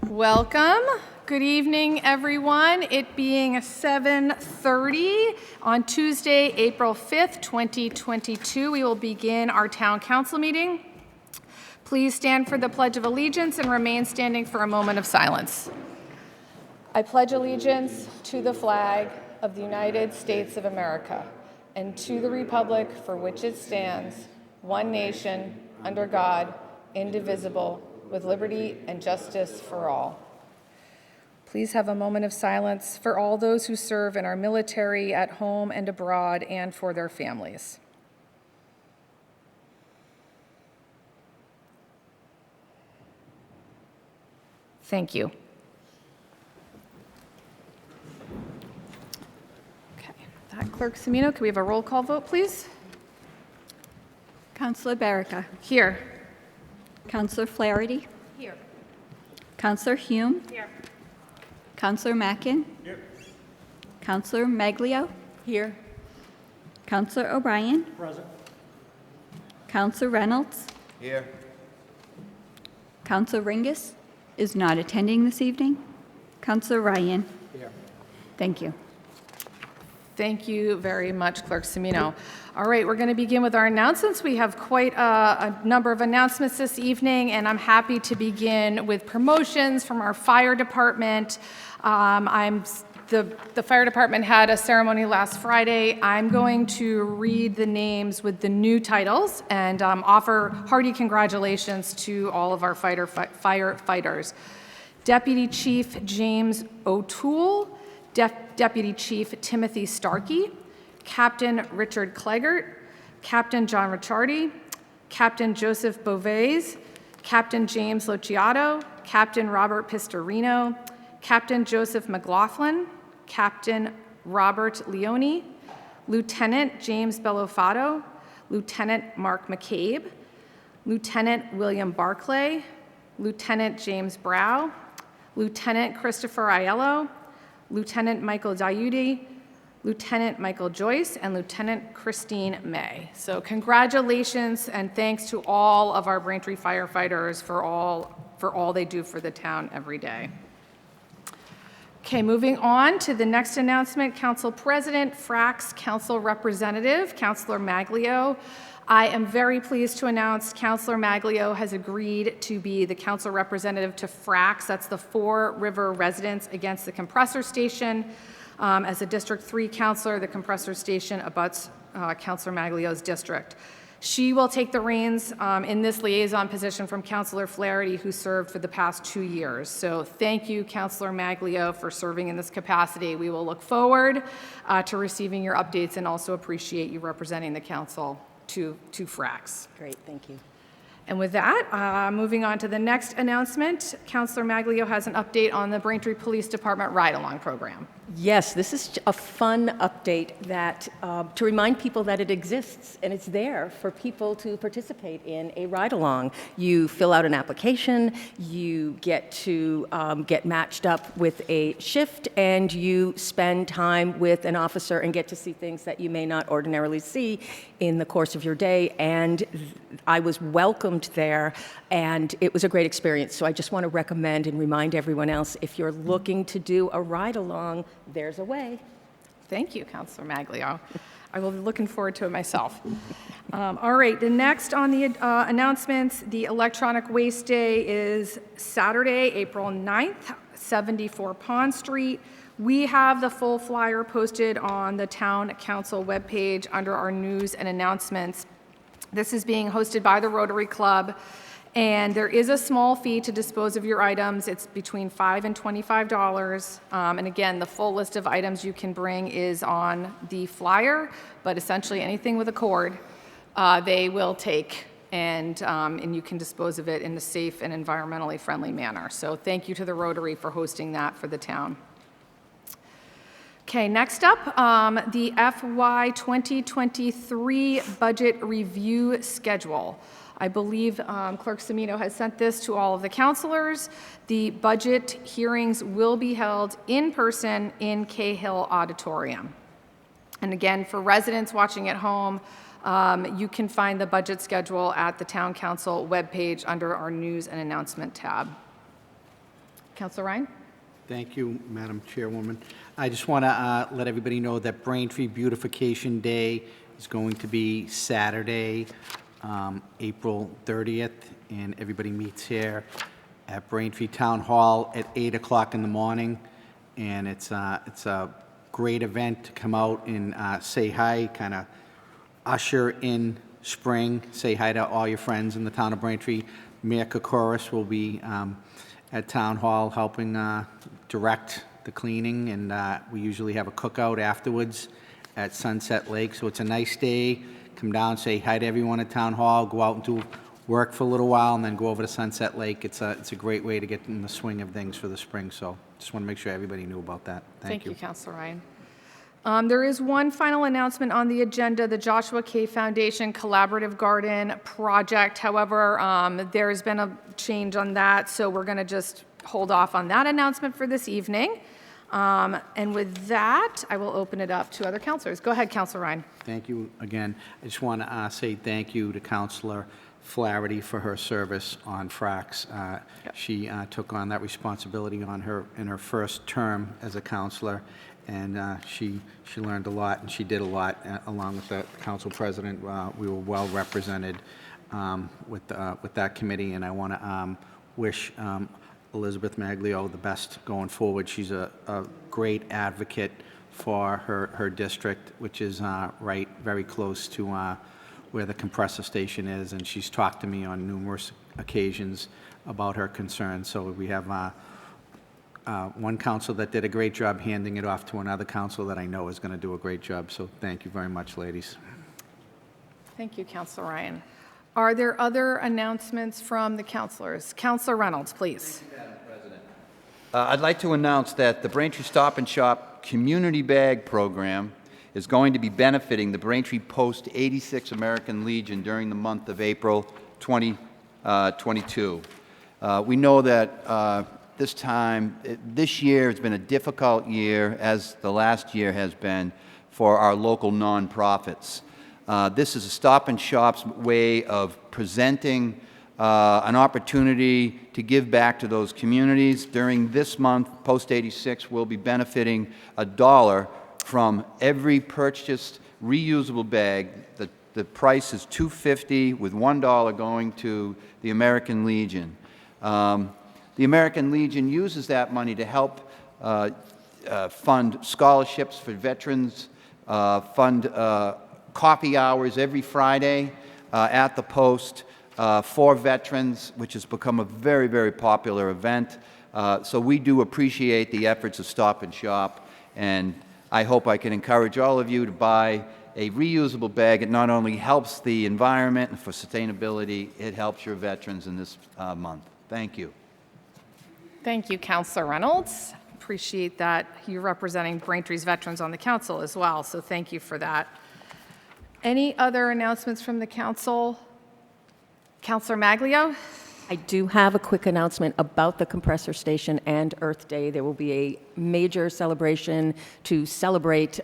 Welcome. Good evening, everyone. It being 7:30 on Tuesday, April 5th, 2022, we will begin our town council meeting. Please stand for the Pledge of Allegiance and remain standing for a moment of silence. I pledge allegiance to the flag of the United States of America and to the republic for which it stands, one nation, under God, indivisible, with liberty and justice for all. Please have a moment of silence for all those who serve in our military at home and abroad and for their families. Thank you. Okay, that Clerk Semino, can we have a roll call vote, please? Councillor Barrica. Here. Councillor Flaherty. Here. Councillor Hume. Here. Councillor Mackin. Here. Councillor Maglio. Here. Councillor O'Brien. Present. Councillor Reynolds. Here. Councillor Ringus is not attending this evening. Councillor Ryan. Here. Thank you. Thank you very much, Clerk Semino. All right, we're going to begin with our announcements. We have quite a number of announcements this evening, and I'm happy to begin with promotions from our fire department. The fire department had a ceremony last Friday. I'm going to read the names with the new titles and offer hearty congratulations to all of our firefighters. Deputy Chief James O'Toole, Deputy Chief Timothy Starkey, Captain Richard Clegart, Captain John Ricciardi, Captain Joseph Beauvais, Captain James Lociato, Captain Robert Pistorino, Captain Joseph McLaughlin, Captain Robert Leone, Lieutenant James Bellofato, Lieutenant Mark McCabe, Lieutenant William Barclay, Lieutenant James Brow, Lieutenant Christopher Aiello, Lieutenant Michael Diudi, Lieutenant Michael Joyce, and Lieutenant Christine May. So congratulations and thanks to all of our Braintree firefighters for all they do for the town every day. Okay, moving on to the next announcement, Council President, FRAC's Council Representative, Councillor Maglio. I am very pleased to announce Councillor Maglio has agreed to be the council representative to FRAC's. That's the Four River Residents Against the Compressor Station. As a District 3 councillor, the compressor station abuts Councillor Maglio's district. She will take the reins in this liaison position from Councillor Flaherty, who served for the past 2 years. So thank you, Councillor Maglio, for serving in this capacity. We will look forward to receiving your updates and also appreciate you representing the council to FRAC's. Great, thank you. And with that, moving on to the next announcement, Councillor Maglio has an update on the Braintree Police Department ride-along program. Yes, this is a fun update that to remind people that it exists and it's there for people to participate in a ride-along. You fill out an application, you get to get matched up with a shift, and you spend time with an officer and get to see things that you may not ordinarily see in the course of your day. And I was welcomed there, and it was a great experience. So I just want to recommend and remind everyone else, if you're looking to do a ride-along, there's a way. Thank you, Councillor Maglio. I will be looking forward to it myself. All right, the next on the announcements, the Electronic Waste Day is Saturday, April 9th, 74 Pond Street. We have the full flyer posted on the Town Council webpage under our news and announcements. This is being hosted by the Rotary Club, and there is a small fee to dispose of your items. It's between $5 and $25. And again, the full list of items you can bring is on the flyer, but essentially anything with a cord, they will take, and you can dispose of it in a safe and environmentally friendly manner. So thank you to the Rotary for hosting that for the town. Okay, next up, the FY 2023 budget review schedule. I believe Clerk Semino has sent this to all of the councilors. The budget hearings will be held in person in Cahill Auditorium. And again, for residents watching at home, you can find the budget schedule at the Town Council webpage under our News and Announcement tab. Councilor Ryan? Thank you, Madam Chairwoman. I just want to let everybody know that Braintree Beautification Day is going to be Saturday, April 30th, and everybody meets here at Braintree Town Hall at 8 o'clock in the morning. And it's a great event to come out and say hi, kind of usher in spring, say hi to all your friends in the town of Braintree. Mayor Kokoris will be at Town Hall helping direct the cleaning, and we usually have a cookout afterwards at Sunset Lake. So it's a nice day. Come down, say hi to everyone at Town Hall, go out and do work for a little while, and then go over to Sunset Lake. It's a great way to get in the swing of things for the spring. So just want to make sure everybody knew about that. Thank you. Thank you, Councilor Ryan. There is one final announcement on the agenda, the Joshua K. Foundation Collaborative Garden Project. However, there's been a change on that, so we're going to just hold off on that announcement for this evening. And with that, I will open it up to other councilors. Go ahead, Councilor Ryan. Thank you again. I just want to say thank you to Councilor Flaherty for her service on FRAX. She took on that responsibility in her first term as a councilor, and she learned a lot, and she did a lot along with the council president. We were well represented with that committee, and I want to wish Elizabeth Maglio the best going forward. She's a great advocate for her district, which is right very close to where the compressor station is, and she's talked to me on numerous occasions about her concerns. So we have one council that did a great job handing it off to another council that I know is going to do a great job. So thank you very much, ladies. Thank you, Councilor Ryan. Are there other announcements from the councilors? Councilor Reynolds, please. Thank you, Madam President. I'd like to announce that the Braintree Stop and Shop Community Bag Program is going to be benefiting the Braintree Post 86 American Legion during the month of April 2022. We know that this year has been a difficult year, as the last year has been, for our local nonprofits. This is a Stop and Shop's way of presenting an opportunity to give back to those communities. During this month, Post 86 will be benefiting $1 from every purchased reusable bag. The price is $2.50 with $1 going to the American Legion. The American Legion uses that money to help fund scholarships for veterans, fund coffee hours every Friday at the Post for veterans, which has become a very, very popular event. So we do appreciate the efforts of Stop and Shop, and I hope I can encourage all of you to buy a reusable bag. It not only helps the environment and for sustainability, it helps your veterans in this month. Thank you. Thank you, Councilor Reynolds. Appreciate that you're representing Braintree's veterans on the council as well, so thank you for that. Any other announcements from the council? Councilor Maglio? I do have a quick announcement about the compressor station and Earth Day. There will be a major celebration to celebrate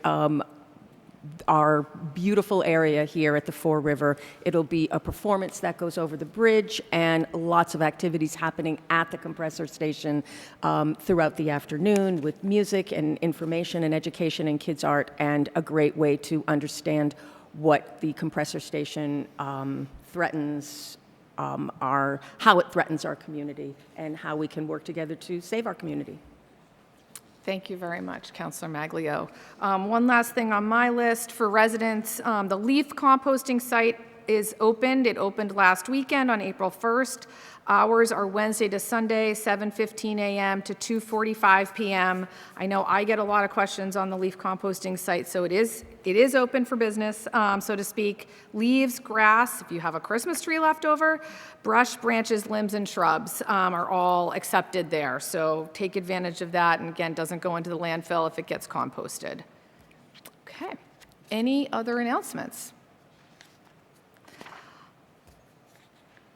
our beautiful area here at the Fore River. It'll be a performance that goes over the bridge and lots of activities happening at the compressor station throughout the afternoon with music and information and education and kids' art, and a great way to understand what the compressor station threatens, how it threatens our community, and how we can work together to save our community. Thank you very much, Councilor Maglio. One last thing on my list for residents, the leaf composting site is opened. It opened last weekend on April 1st. Hours are Wednesday to Sunday, 7:15 a.m. to 2:45 p.m. I know I get a lot of questions on the leaf composting site, so it is open for business, so to speak. Leaves, grass, if you have a Christmas tree left over, brush, branches, limbs, and shrubs are all accepted there. So take advantage of that, and again, doesn't go into the landfill if it gets composted. Okay. Any other announcements?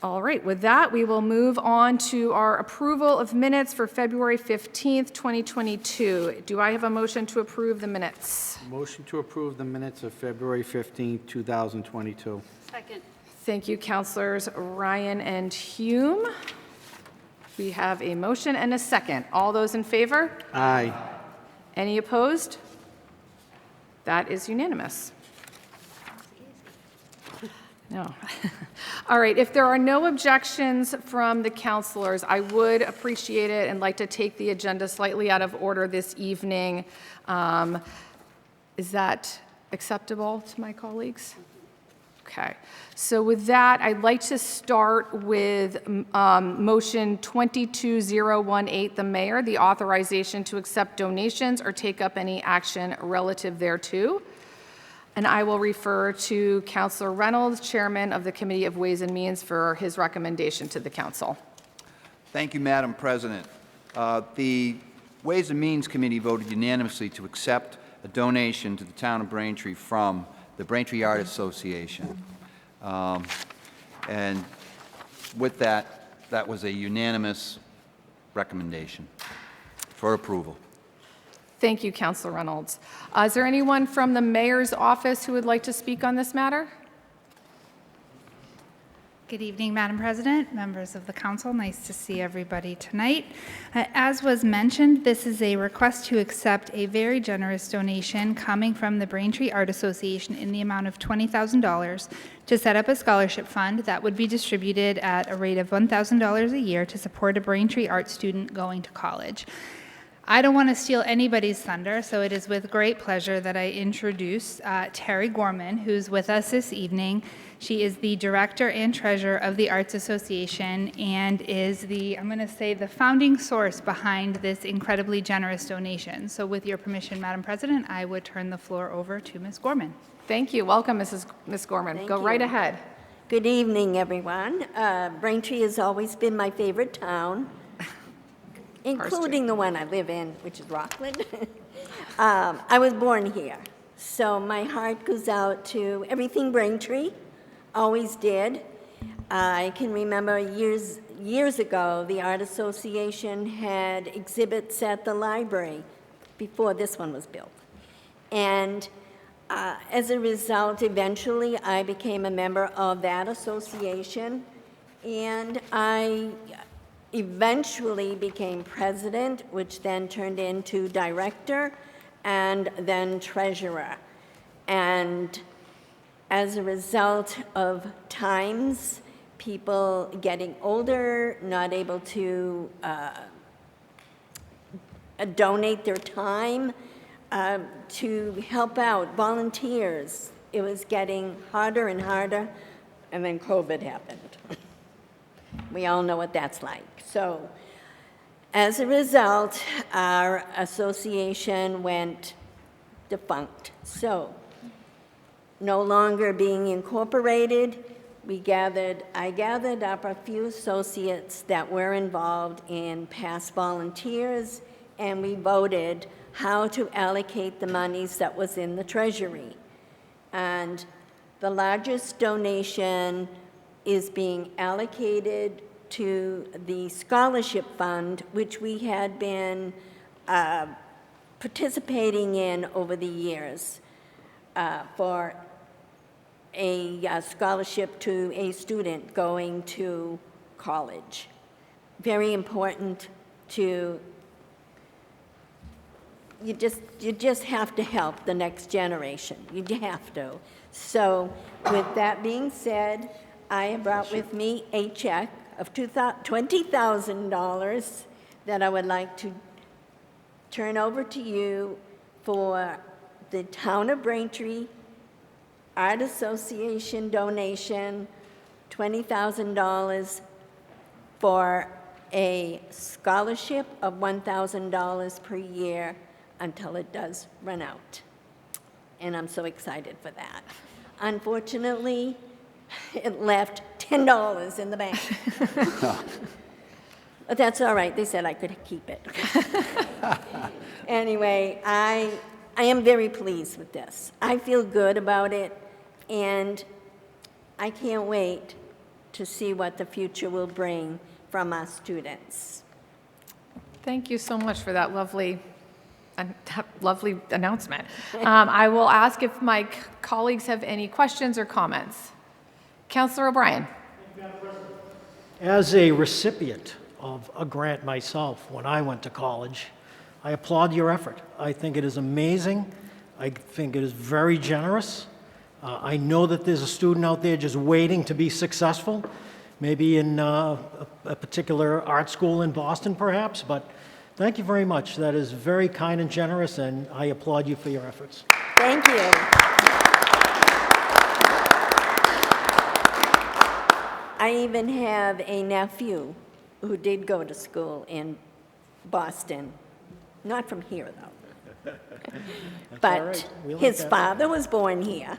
All right, with that, we will move on to our approval of minutes for February 15th, 2022. Do I have a motion to approve the minutes? Motion to approve the minutes of February 15, 2022. Second. Thank you, Councilors Ryan and Hume. We have a motion and a second. All those in favor? Aye. Any opposed? That is unanimous. No. All right, if there are no objections from the counselors, I would appreciate it and like to take the agenda slightly out of order this evening. Is that acceptable to my colleagues? Okay, so with that, I'd like to start with motion 22018, the mayor, the authorization to accept donations or take up any action relative thereto. And I will refer to Councilor Reynolds, Chairman of the Committee of Ways and Means, for his recommendation to the council. Thank you, Madam President. The Ways and Means Committee voted unanimously to accept a donation to the town of Braintree from the Braintree Art Association. And with that, that was a unanimous recommendation for approval. Thank you, Councilor Reynolds. Is there anyone from the mayor's office who would like to speak on this matter? Good evening, Madam President, members of the council. Nice to see everybody tonight. As was mentioned, this is a request to accept a very generous donation coming from the Braintree Art Association in the amount of $20,000 to set up a scholarship fund that would be distributed at a rate of $1,000 a year to support a Braintree art student going to college. I don't want to steal anybody's thunder, so it is with great pleasure that I introduce Terry Gorman, who's with us this evening. She is the director and treasurer of the Arts Association and is the, I'm going to say, the founding source behind this incredibly generous donation. So with your permission, Madam President, I would turn the floor over to Ms. Gorman. Thank you. Welcome, Ms. Gorman. Thank Go you. right ahead. Good evening, everyone. Braintree has always been my favorite town, including the one I live in, which is Rockland. I was born here, so my heart goes out to everything Braintree, always did. I can remember years ago, the Art Association had exhibits at the library before this one was built. And as a result, eventually, I became a member of that association, and I eventually became president, which then turned into director, and then treasurer. And as a result of times, people getting older, not able to donate their time to help out, volunteers, it was getting harder and harder, and then COVID happened. We all know what that's like. So as a result, our association went defunct. So no longer being incorporated, I gathered up a few associates that were involved in past volunteers, and we voted how to allocate the monies that was in the treasury. And the largest donation is being allocated to the scholarship fund, which we had been participating in over the years for a scholarship to a student going to college. Very important to, you just have to help the next generation. You have to. So with that being said, I have brought with me a check of $20,000 that I would like to turn over to you for the Town of Braintree Art Association donation, $20,000 for a scholarship of $1,000 per year until it does run out. And I'm so excited for that. Unfortunately, it left $10 in the bank. But that's all right. They said I could keep it. Anyway, I am very pleased with this. I feel good about it, and I can't wait to see what the future will bring from our students. Thank you so much for that lovely announcement. I will ask if my colleagues have any questions or comments. Councilor O'Brien. As a recipient of a grant myself when I went to college. I applaud your effort. I think it is amazing. I think it is very generous. I know that there's a student out there just waiting to be successful, maybe in a particular art school in Boston, perhaps, but thank you very much. That is very kind and generous, and I applaud you for your efforts. Thank you. I even have a nephew who did go to school in Boston. Not from here, though. But right. We like his that. father was born here.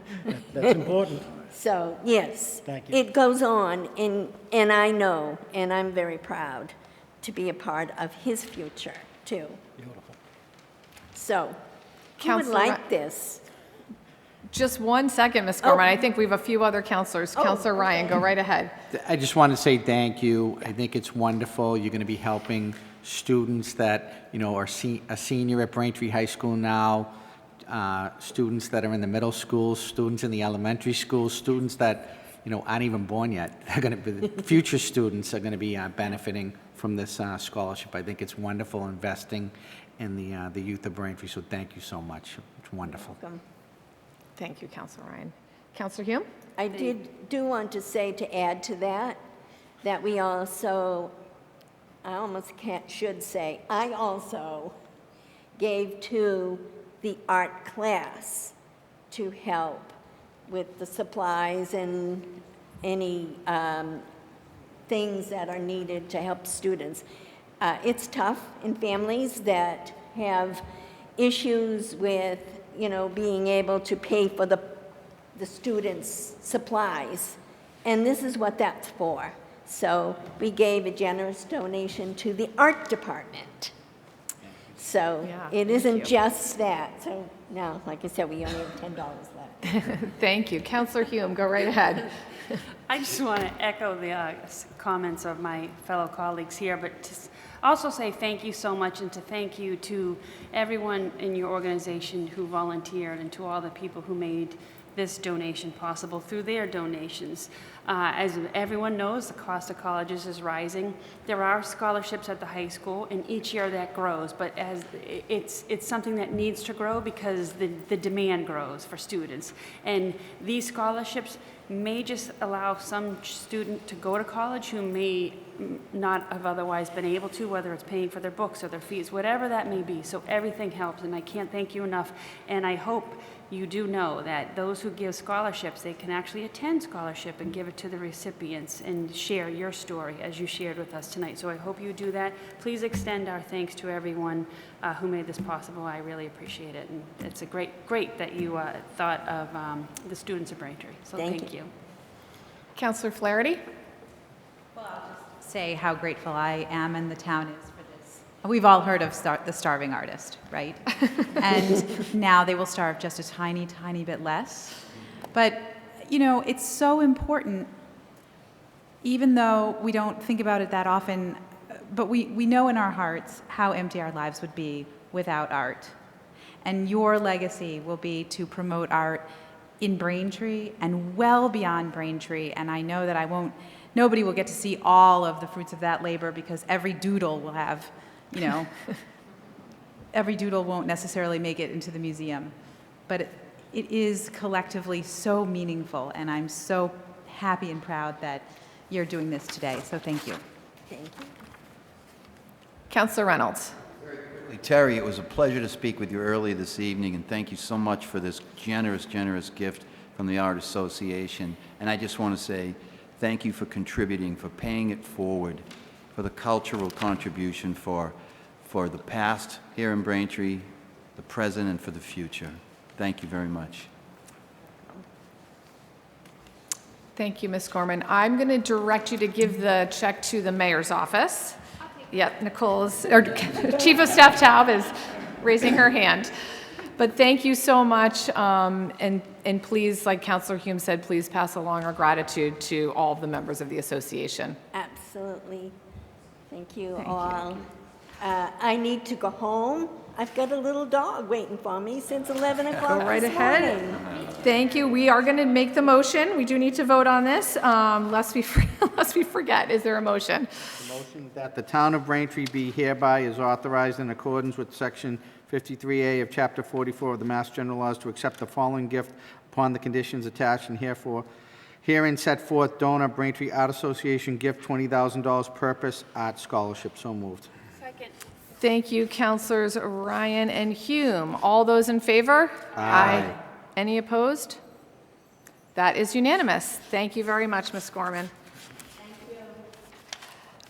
That's important. So, yes. Thank you. It goes on, and I know, and I'm very proud to be a part of his future, too. Beautiful. So, who would Counselor like this? Just 1 second, Ms. Gorman. I think we have a few other counselors. Counselor Ryan, go right ahead. I just want to say thank you. I think it's wonderful. You're going to be helping students that, are a senior at Braintree High School now, students that are in the middle school, students in the elementary schools, students that, aren't even born yet. They're going to be, the future students are going to be benefiting from this scholarship. I think it's wonderful investing in the youth of Braintree, so thank you so much. It's wonderful. Welcome. Thank you, Counselor Ryan. Counselor Hume? I do want to say, to add to that we also, I also gave to the art class to help with the supplies and any things that are needed to help students. It's tough in families that have issues with, being able to pay for the students' supplies. And this is what that's for. So we gave a generous donation to the art department. So Yeah, it thank isn't you. just that. So now, like I said, we only have $10 left. Thank you. Counselor Hume, go right ahead. I just want to echo the comments of my fellow colleagues here, but to also say thank you so much, and to thank you to everyone in your organization who volunteered, and to all the people who made this donation possible through their donations. As everyone knows, the cost of colleges is rising. There are scholarships at the high school, and each year that grows, but as it's something that needs to grow because the demand grows for students. And these scholarships may just allow some student to go to college who may not have otherwise been able to, whether it's paying for their books or their fees, whatever that may be. So everything helps, and I can't thank you enough. And I hope you do know that those who give scholarships, they can actually attend scholarship and give it to the recipients and share your story as you shared with us tonight. So I hope you do that. Please extend our thanks to everyone who made this possible. I really appreciate it. And it's a great that you thought of the students of Braintree. So thank you. Counselor Flaherty? Say how grateful I am and the town is for this. We've all heard of the starving artist, right? And now they will starve just a tiny, tiny bit less. But, it's so important, even though we don't think about it that often, but we know in our hearts how empty our lives would be without art. And your legacy will be to promote art in Braintree and well beyond Braintree. And I know that nobody will get to see all of the fruits of that labor, because every doodle will have, every doodle won't necessarily make it into the museum. But it is collectively so meaningful, and I'm so happy and proud that you're doing this today. So thank you. Thank you. Counselor Reynolds? Terry, it was a pleasure to speak with you earlier this evening, and thank you so much for this generous, generous gift from the Art Association. And I just want to say thank you for contributing, for paying it forward, for the cultural contribution for the past here in Braintree, the present, and for the future. Thank you very much. Thank you, Ms. Gorman. I'm going to direct you to give the check to the mayor's office. Yep, Chief of Staff Taub is raising her hand. But thank you so much, and please, like Councilor Hume said, please pass along our gratitude to all of the members of the association. Absolutely. Thank you all. I need to go home. I've got a little dog waiting for me since 11 o'clock Go right this ahead. morning. Thank you. We are going to make the motion. We do need to vote on this, lest we forget. Is there a motion? The motion that the town of Braintree be hereby is authorized in accordance with Section 53A of Chapter 44 of the Mass General Laws to accept the following gift upon the conditions attached and herein set forth. Donor, Braintree Art Association, gift $20,000, purpose, art scholarship. So moved. Second. Thank you, Councilors Ryan and Hume. All those in favor? Aye. Any opposed? That is unanimous. Thank you very much, Ms. Gorman.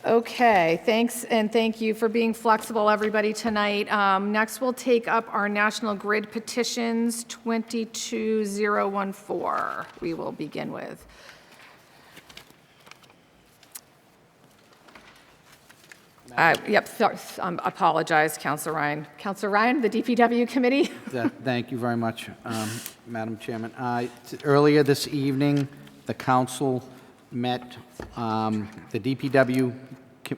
Okay, thanks, and thank you for being flexible, everybody, tonight. Next, we'll take up our National Grid petitions, 22014. We will begin with. Apologize, Councilor Ryan. Councilor Ryan, the DPW committee? Thank you very much, Madam Chairman. Earlier this evening, the council met, the DPW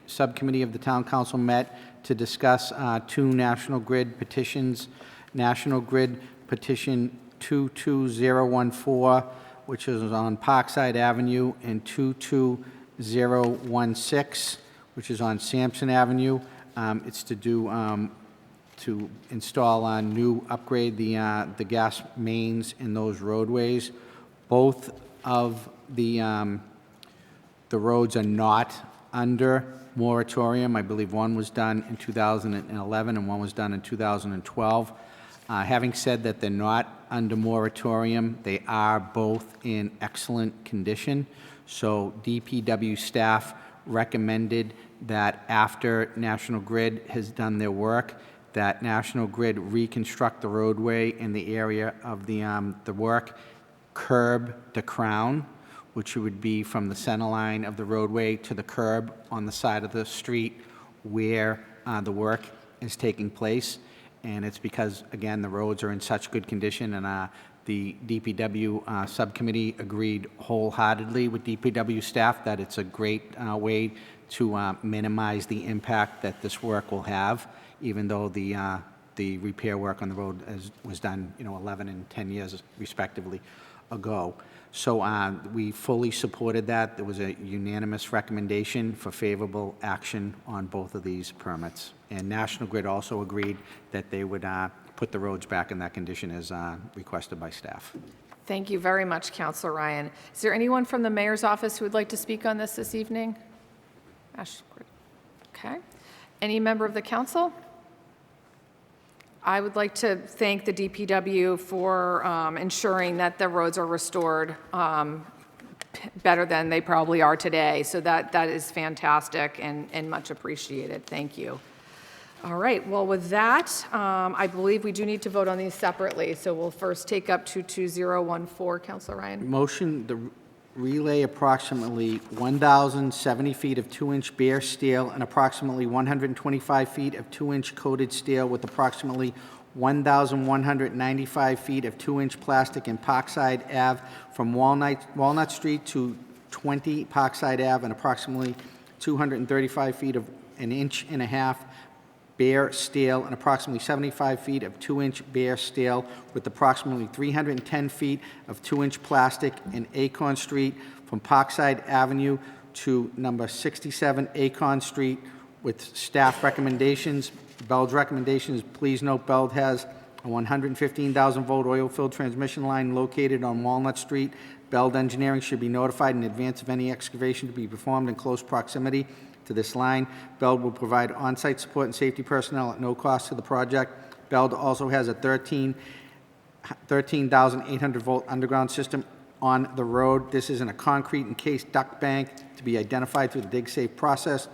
subcommittee of the town council met to discuss two National Grid petitions. National Grid Petition 22014, which is on Parkside Avenue, and 22016, which is on Sampson Avenue. It's to do to install upgrade the gas mains in those roadways. Both of the roads are not under moratorium. I believe one was done in 2011 and one was done in 2012. Having said that they're not under moratorium, they are both in excellent condition. So DPW staff recommended that after National Grid has done their work, that National Grid reconstruct the roadway in the area of the work, curb to crown, which would be from the center line of the roadway to the curb on the side of the street where the work is taking place. And it's because, again, the roads are in such good condition, and the DPW subcommittee agreed wholeheartedly with DPW staff that it's a great way to minimize the impact that this work will have, even though the repair work on the road was done, 11 and 10 years respectively ago. So we fully supported that. There was a unanimous recommendation for favorable action on both of these permits. And National Grid also agreed that they would put the roads back in that condition as requested by staff. Thank you very much, Councilor Ryan. Is there anyone from the mayor's office who would like to speak on this evening? Okay. Any member of the council? I would like to thank the DPW for ensuring that the roads are restored better than they probably are today. So that is fantastic and much appreciated. Thank you. All right. Well, with that, I believe we do need to vote on these separately. So we'll first take up 22014. Councilor Ryan. Motion the relay approximately 1,070 feet of 2-inch bare steel and approximately 125 feet of 2-inch coated steel with approximately 1,195 feet of 2-inch plastic in Parkside Ave from Walnut Street to 20 Parkside Ave and approximately 235 feet of 1.5 inch bare steel and approximately 75 feet of 2-inch bare steel with approximately 310 feet of 2-inch plastic in Acorn Street from Parkside Avenue to number 67 Acorn Street with staff recommendations. Beld's recommendations, please note Beld has a 115,000-volt oil-filled transmission line located on Walnut Street. Beld Engineering should be notified in advance of any excavation to be performed in close proximity to this line. Beld will provide on-site support and safety personnel at no cost to the project. Beld also has a 13,800-volt underground system on the road. This is in a concrete encased duct bank to be identified through the dig-safe process.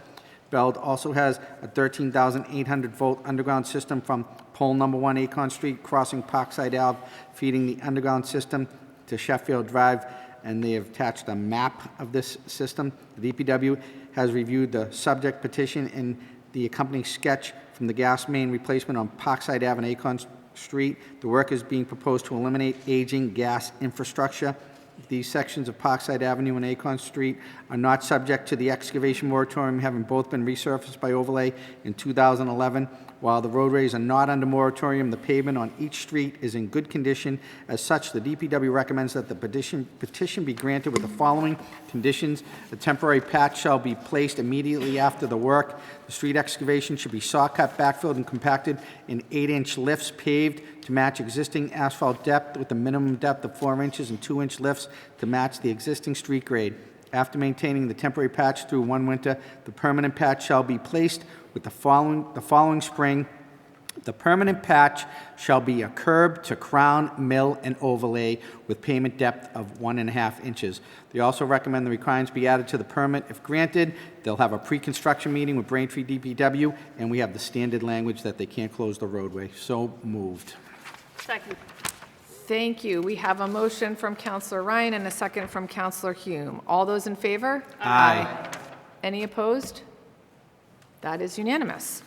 Beld also has a 13,800-volt underground system from pole number 1 Acorn Street crossing Parkside Ave, feeding the underground system to Sheffield Drive, and they have attached a map of this system. The DPW has reviewed the subject petition and the accompanying sketch from the gas main replacement on Parkside Ave and Acorn Street. The work is being proposed to eliminate aging gas infrastructure. These sections of Parkside Avenue and Acorn Street are not subject to the excavation moratorium, having both been resurfaced by overlay in 2011. While the roadways are not under moratorium, the pavement on each street is in good condition. As such, the DPW recommends that the petition be granted with the following conditions. A temporary patch shall be placed immediately after the work. The street excavation should be saw cut, backfilled, and compacted in 8-inch lifts paved to match existing asphalt depth with a minimum depth of 4 inches and 2-inch lifts to match the existing street grade. After maintaining the temporary patch through one winter, the permanent patch shall be placed with the following spring. The permanent patch shall be a curb to crown, mill, and overlay with pavement depth of 1.5 inches. They also recommend the requirements be added to the permit. If granted, they'll have a pre-construction meeting with Braintree DPW, and we have the standard language that they can't close the roadway. So moved. Second. Thank you. We have a motion from Councillor Ryan and a second from Councillor Hume. All those in favor? Aye. Any opposed? That is unanimous.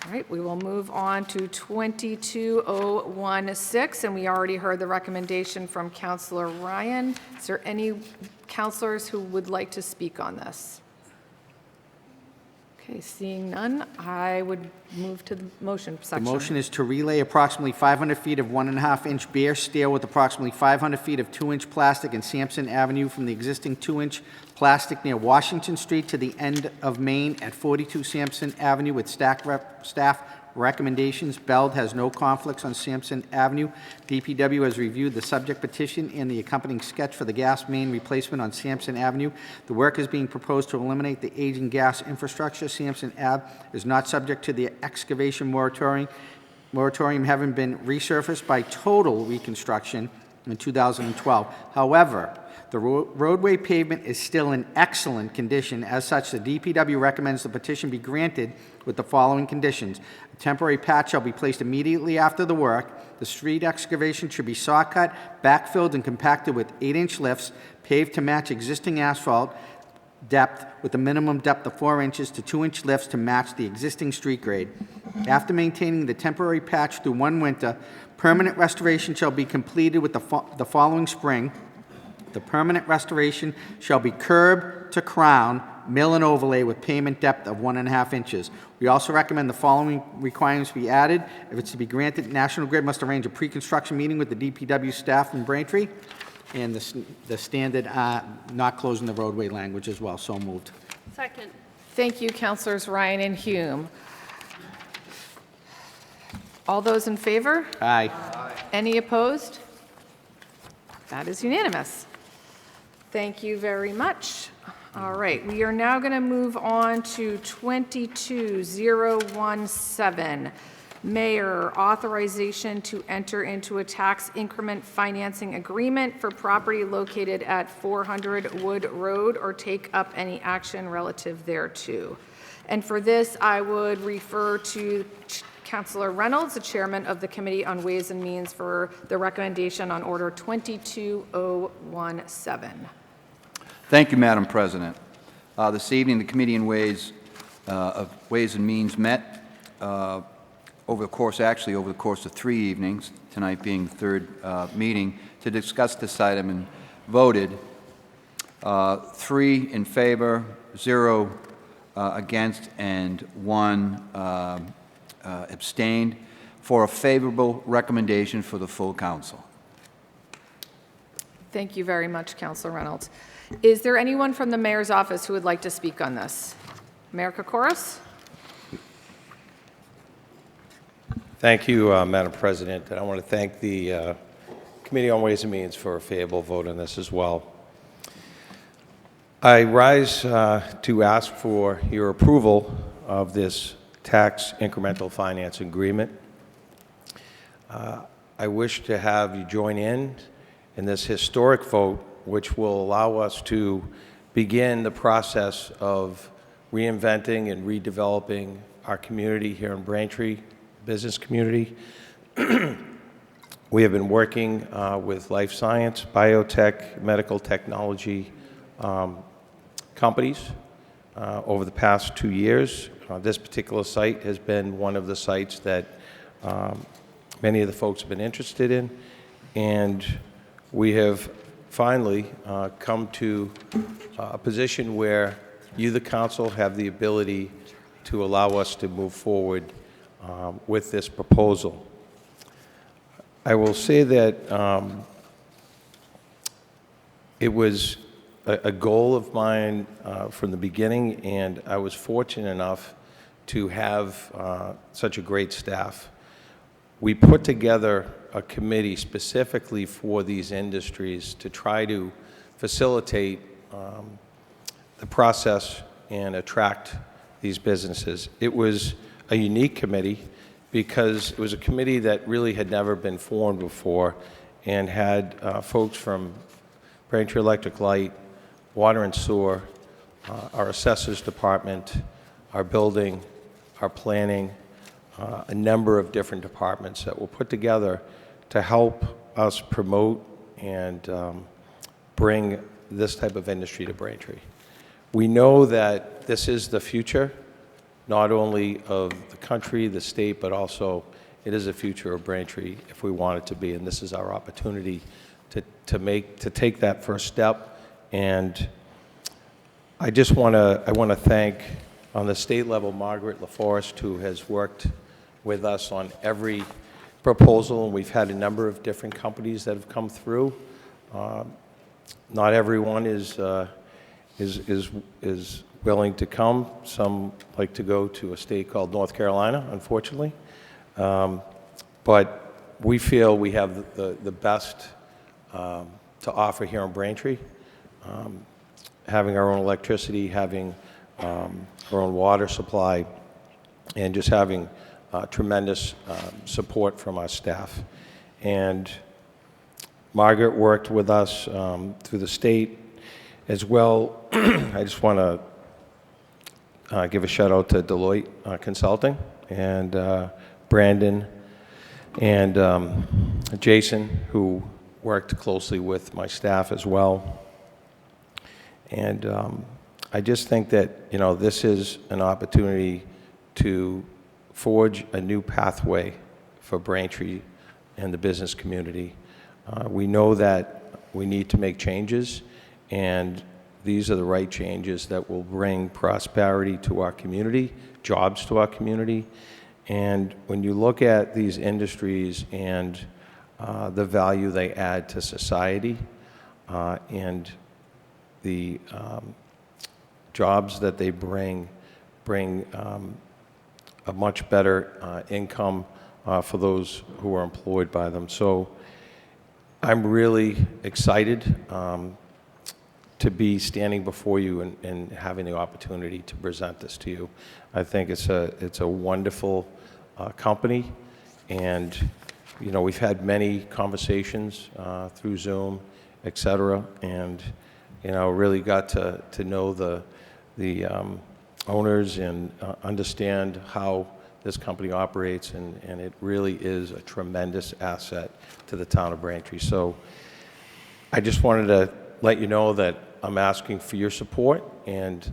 All right, we will move on to 22016, and we already heard the recommendation from Councillor Ryan. Is there any councillors who would like to speak on this? Okay, seeing none, I would move to the motion section. The motion is to relay approximately 500 feet of 1.5-inch bare steel with approximately 500 feet of 2-inch plastic in Sampson Avenue from the existing 2-inch plastic near Washington Street to the end of Main at 42 Sampson Avenue with staff recommendations. Beld has no conflicts on Sampson Avenue. DPW has reviewed the subject petition and the accompanying sketch for the gas main replacement on Sampson Avenue. The work is being proposed to eliminate the aging gas infrastructure. Sampson Ave is not subject to the excavation moratorium having been resurfaced by total reconstruction in 2012. However, the roadway pavement is still in excellent condition. As such, the DPW recommends the petition be granted with the following conditions. A temporary patch shall be placed immediately after the work. The street excavation should be saw cut, backfilled, and compacted with 8-inch lifts, paved to match existing asphalt depth with a minimum depth of 4 inches to 2-inch lifts to match the existing street grade. After maintaining the temporary patch through one winter, permanent restoration shall be completed with the following spring. The permanent restoration shall be curb to crown, mill and overlay with pavement depth of 1.5 inches. We also recommend the following requirements be added. If it's to be granted, National Grid must arrange a pre-construction meeting with the DPW staff in Braintree, and the standard not closing the roadway language as well. So moved. Second. Thank you, Councillors Ryan and Hume. All those in favor? Aye. Any opposed? That is unanimous. Thank you very much. All right, we are now going to move on to 22017. Mayor, authorization to enter into a tax increment financing agreement for property located at 400 Wood Road or take up any action relative thereto. And for this, I would refer to Councillor Reynolds, the chairman of the Committee on Ways and Means, for the recommendation on Order 22017. Thank you, Madam President. This evening, the Committee on Ways and Means met over the course of 3 evenings, tonight being the third meeting, to discuss this item and voted 3 in favor, 0 against, and 1 abstained for a favorable recommendation for the full council. Thank you very much, Councillor Reynolds. Is there anyone from the mayor's office who would like to speak on this? Mayor Kokoros? Thank you, Madam President, and I want to thank the Committee on Ways and Means for a favorable vote on this as well. I rise to ask for your approval of this tax incremental finance agreement. I wish to have you join in this historic vote, which will allow us to begin the process of reinventing and redeveloping our community here in Braintree, business community. We have been working with life science, biotech, medical technology companies over the past 2 years. This particular site has been one of the sites that many of the folks have been interested in, and we have finally come to a position where you, the council, have the ability to allow us to move forward with this proposal. I will say that it was a goal of mine from the beginning, and I was fortunate enough to have such a great staff. We put together a committee specifically for these industries to try to facilitate the process and attract these businesses. It was a unique committee because it was a committee that really had never been formed before and had folks from Braintree Electric Light, Water and Sewer, our assessors department, our building, our planning, a number of different departments that were put together to help us promote and bring this type of industry to Braintree. We know that this is the future, not only of the country, the state, but also it is the future of Braintree if we want it to be, and this is our opportunity to take that first step. And I want to thank, on the state level, Margaret LaForest, who has worked with us on every proposal, and we've had a number of different companies that have come through. Not everyone is willing to come. Some like to go to a state called North Carolina, unfortunately. But we feel we have the best to offer here in Braintree. Having our own electricity, having our own water supply, and just having tremendous support from our staff. And Margaret worked with us through the state as well. I just want to give a shout out to Deloitte Consulting and Brandon and Jason, who worked closely with my staff as well. And I just think that, this is an opportunity to forge a new pathway for Braintree and the business community. We know that we need to make changes, and these are the right changes that will bring prosperity to our community, jobs to our community. And when you look at these industries and the value they add to society and the jobs that they bring a much better income for those who are employed by them. So I'm really excited to be standing before you and having the opportunity to present this to you. I think it's a wonderful company, and we've had many conversations through Zoom, et cetera, and really got to know the owners and understand how this company operates, and it really is a tremendous asset to the town of Braintree. So I just wanted to let you know that I'm asking for your support and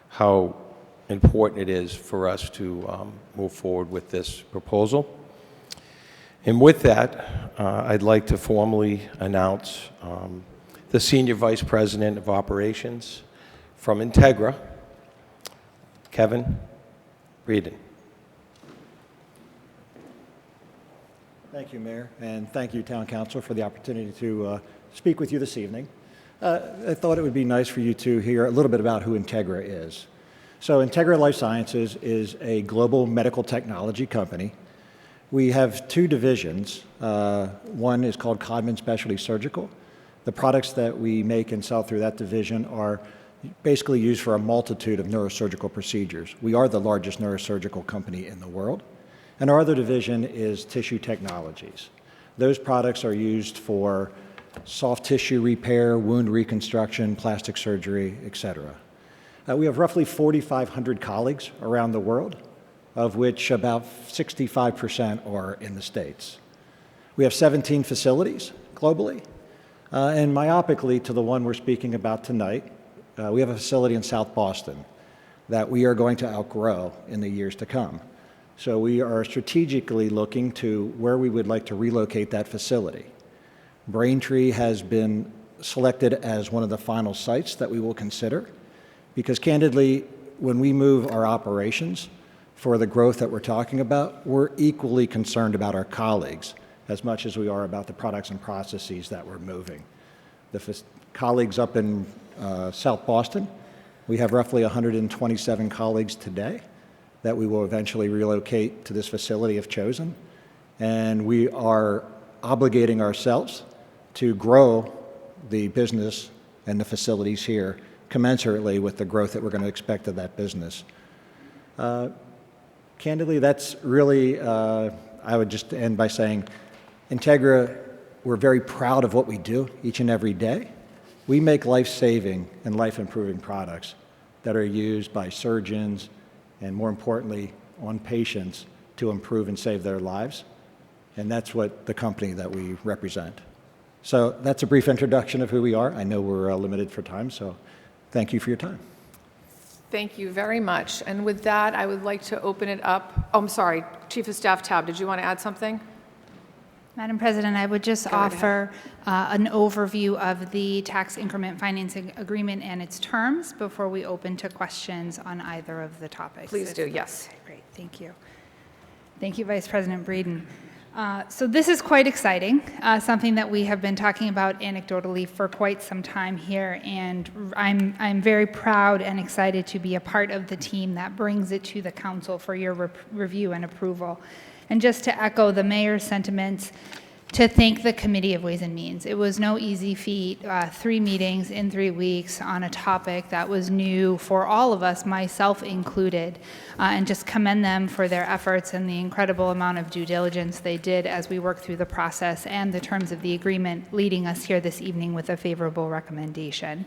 how important it is for us to move forward with this proposal. And with that, I'd like to formally announce the Senior Vice President of Operations from Integra, Kevin Breeden. Thank you, Mayor, and thank you, Town Council, for the opportunity to speak with you this evening. I thought it would be nice for you to hear a little bit about who Integra is. So Integra Life Sciences is a global medical technology company. We have two divisions. One is called Codman Specialty Surgical. The products that we make and sell through that division are basically used for a multitude of neurosurgical procedures. We are the largest neurosurgical company in the world. And our other division is Tissue Technologies. Those products are used for soft tissue repair, wound reconstruction, plastic surgery, et cetera. We have roughly 4,500 colleagues around the world, of which about 65% are in the States. We have 17 facilities globally, and myopically to the one we're speaking about tonight, we have a facility in South Boston that we are going to outgrow in the years to come. So we are strategically looking to where we would like to relocate that facility. Braintree has been selected as one of the final sites that we will consider, because candidly, when we move our operations for the growth that we're talking about, we're equally concerned about our colleagues as much as we are about the products and processes that we're moving. The colleagues up in South Boston, we have roughly 127 colleagues today that we will eventually relocate to this facility if chosen. And we are obligating ourselves to grow the business and the facilities here commensurately with the growth that we're going to expect of that business. Candidly, that's really, I would just end by saying, Integra, we're very proud of what we do each and every day. We make life-saving and life-improving products that are used by surgeons and, more importantly, on patients to improve and save their lives. And that's what the company that we represent. So that's a brief introduction of who we are. I know we're limited for time, so thank you for your time. Thank you very much. And with that, I would like to open it up. Oh, I'm sorry, Chief of Staff Tab, did you want to add something? Madam President, I would just offer an overview of the tax increment financing agreement and its terms before we open to questions on either of the topics. Please do, yes. Okay, great, thank you. Thank you, Vice President Breeden. So this is quite exciting, something that we have been talking about anecdotally for quite some time here, and I'm very proud and excited to be a part of the team that brings it to the council for your review and approval. And just to echo the mayor's sentiments, to thank the Committee of Ways and Means. It was no easy feat, 3 meetings in 3 weeks on a topic that was new for all of us, myself included, and just commend them for their efforts and the incredible amount of due diligence they did as we worked through the process and the terms of the agreement, leading us here this evening with a favorable recommendation.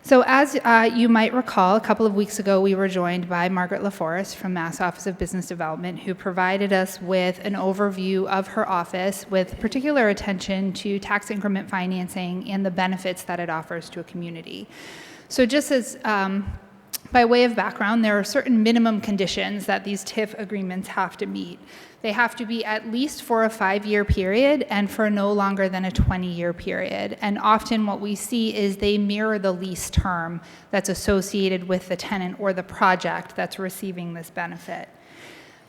So as you might recall, a couple of weeks ago, we were joined by Margaret LaForest from Mass Office of Business Development, who provided us with an overview of her office with particular attention to tax increment financing and the benefits that it offers to a community. So just as by way of background, there are certain minimum conditions that these TIF agreements have to meet. They have to be at least for a 5-year period and for no longer than a 20-year period. And often what we see is they mirror the lease term that's associated with the tenant or the project that's receiving this benefit.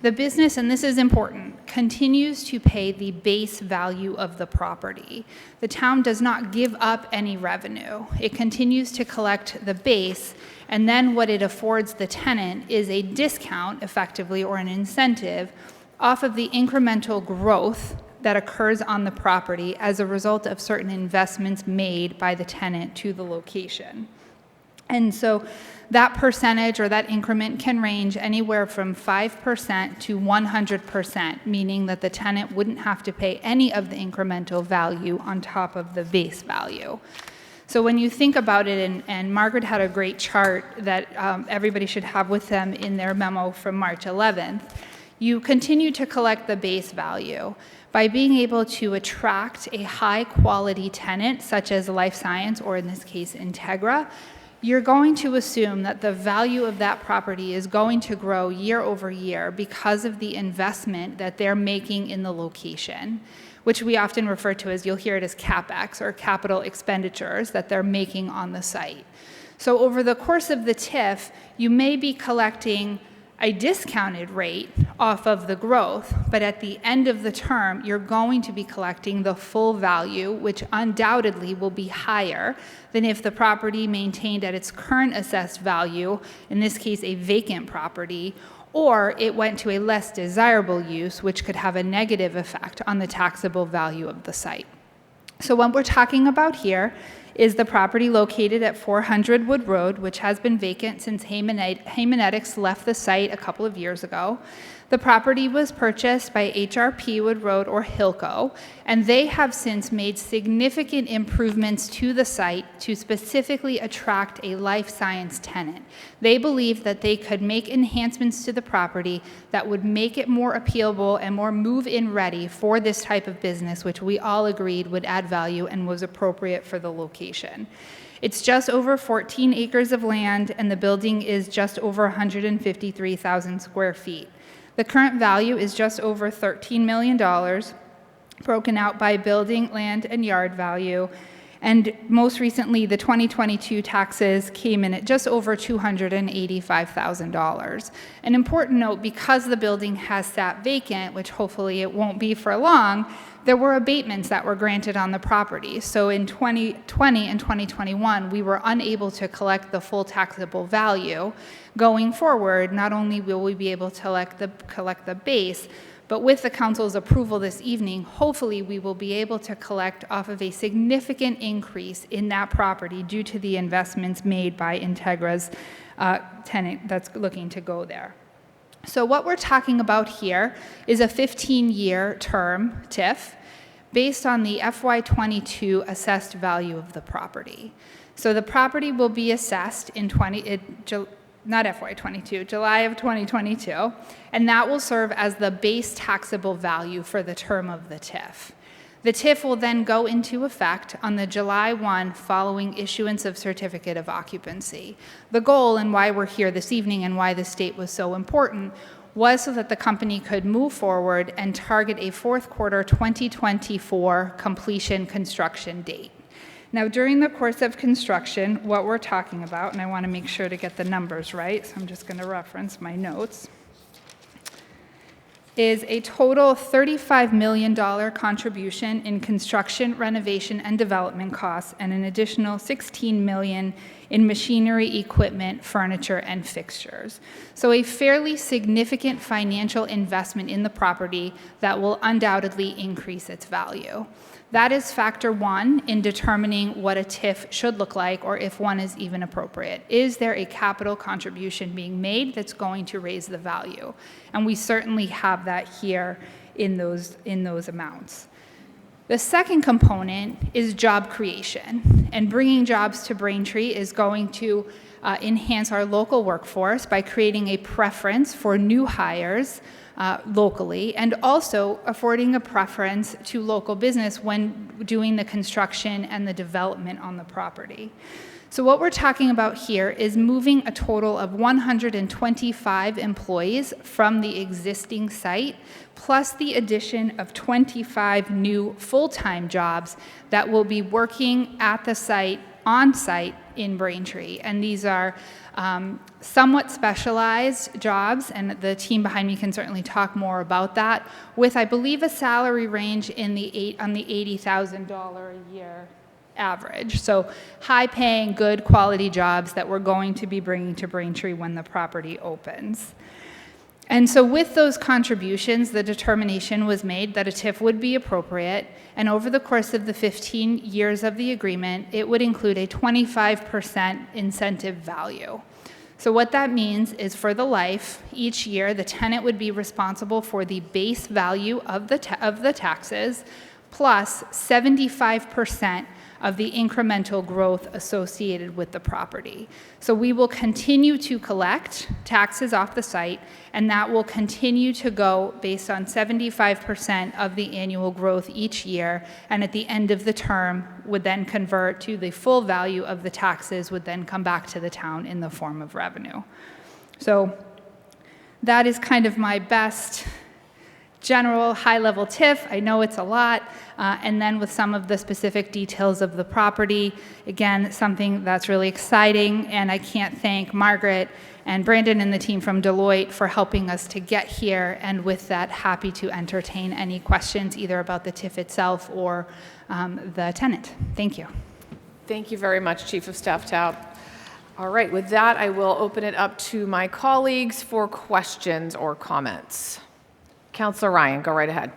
The business, and this is important, continues to pay the base value of the property. The town does not give up any revenue. It continues to collect the base, and then what it affords the tenant is a discount, effectively, or an incentive off of the incremental growth that occurs on the property as a result of certain investments made by the tenant to the location. And so that percentage or that increment can range anywhere from 5% to 100%, meaning that the tenant wouldn't have to pay any of the incremental value on top of the base value. So when you think about it, and Margaret had a great chart that everybody should have with them in their memo from March 11th, you continue to collect the base value by being able to attract a high-quality tenant, such as life science, or in this case, Integra. You're going to assume that the value of that property is going to grow year over year because of the investment that they're making in the location, which we often refer to as, you'll hear it as CapEx, or capital expenditures that they're making on the site. So over the course of the TIF, you may be collecting a discounted rate off of the growth, but at the end of the term, you're going to be collecting the full value, which undoubtedly will be higher than if the property maintained at its current assessed value, in this case a vacant property, or it went to a less desirable use, which could have a negative effect on the taxable value of the site. So what we're talking about here is the property located at 400 Wood Road, which has been vacant since Haymanetics left the site a couple of years ago. The property was purchased by HRP Wood Road, or Hilco, and they have since made significant improvements to the site to specifically attract a life science tenant. They believe that they could make enhancements to the property that would make it more appealable and more move-in ready for this type of business, which we all agreed would add value and was appropriate for the location. It's just over 14 acres of land, and the building is just over 153,000 square feet. The current value is just over $13 million, broken out by building, land, and yard value. And most recently, the 2022 taxes came in at just over $285,000. An important note, because the building has sat vacant, which hopefully it won't be for long, there were abatements that were granted on the property. So in 2020 and 2021, we were unable to collect the full taxable value. Going forward, not only will we be able to collect the base, but with the council's approval this evening, hopefully we will be able to collect off of a significant increase in that property due to the investments made by Integra's tenant that's looking to go there. So what we're talking about here is a 15-year term TIF based on the FY22 assessed value of the property. So the property will be assessed in not FY22, July of 2022, and that will serve as the base taxable value for the term of the TIF. The TIF will then go into effect on the July 1 following issuance of certificate of occupancy. The goal, and why we're here this evening and why this date was so important, was so that the company could move forward and target a fourth quarter 2024 completion construction date. Now, during the course of construction, what we're talking about, and I want to make sure to get the numbers right, so I'm just going to reference my notes, is a total $35 million contribution in construction, renovation, and development costs, and an additional $16 million in machinery, equipment, furniture, and fixtures. So a fairly significant financial investment in the property that will undoubtedly increase its value. That is factor one in determining what a TIF should look like, or if one is even appropriate. Is there a capital contribution being made that's going to raise the value? And we certainly have that here in those amounts. The second component is job creation, and bringing jobs to Braintree is going to enhance our local workforce by creating a preference for new hires locally, and also affording a preference to local business when doing the construction and the development on the property. So what we're talking about here is moving a total of 125 employees from the existing site, plus the addition of 25 new full-time jobs that will be working at the site, on-site in Braintree. And these are somewhat specialized jobs, and the team behind me can certainly talk more about that, with, I believe, a salary range on the $80,000 a year average. So high-paying, good quality jobs that we're going to be bringing to Braintree when the property opens. And so with those contributions, the determination was made that a TIF would be appropriate, and over the course of the 15 years of the agreement, it would include a 25% incentive value. So what that means is for the life, each year, the tenant would be responsible for the base value of the taxes, plus 75% of the incremental growth associated with the property. So we will continue to collect taxes off the site, and that will continue to go based on 75% of the annual growth each year, and at the end of the term would then convert to the full value of the taxes, would then come back to the town in the form of revenue. So that is kind of my best general high-level TIF. I know it's a lot, and then with some of the specific details of the property, again, something that's really exciting, and I can't thank Margaret and Brandon and the team from Deloitte for helping us to get here, and with that, happy to entertain any questions either about the TIF itself or the tenant. Thank you. Thank you very much, Chief of Staff Taub. All right, with that, I will open it up to my colleagues for questions or comments. Councilor Ryan, go right ahead.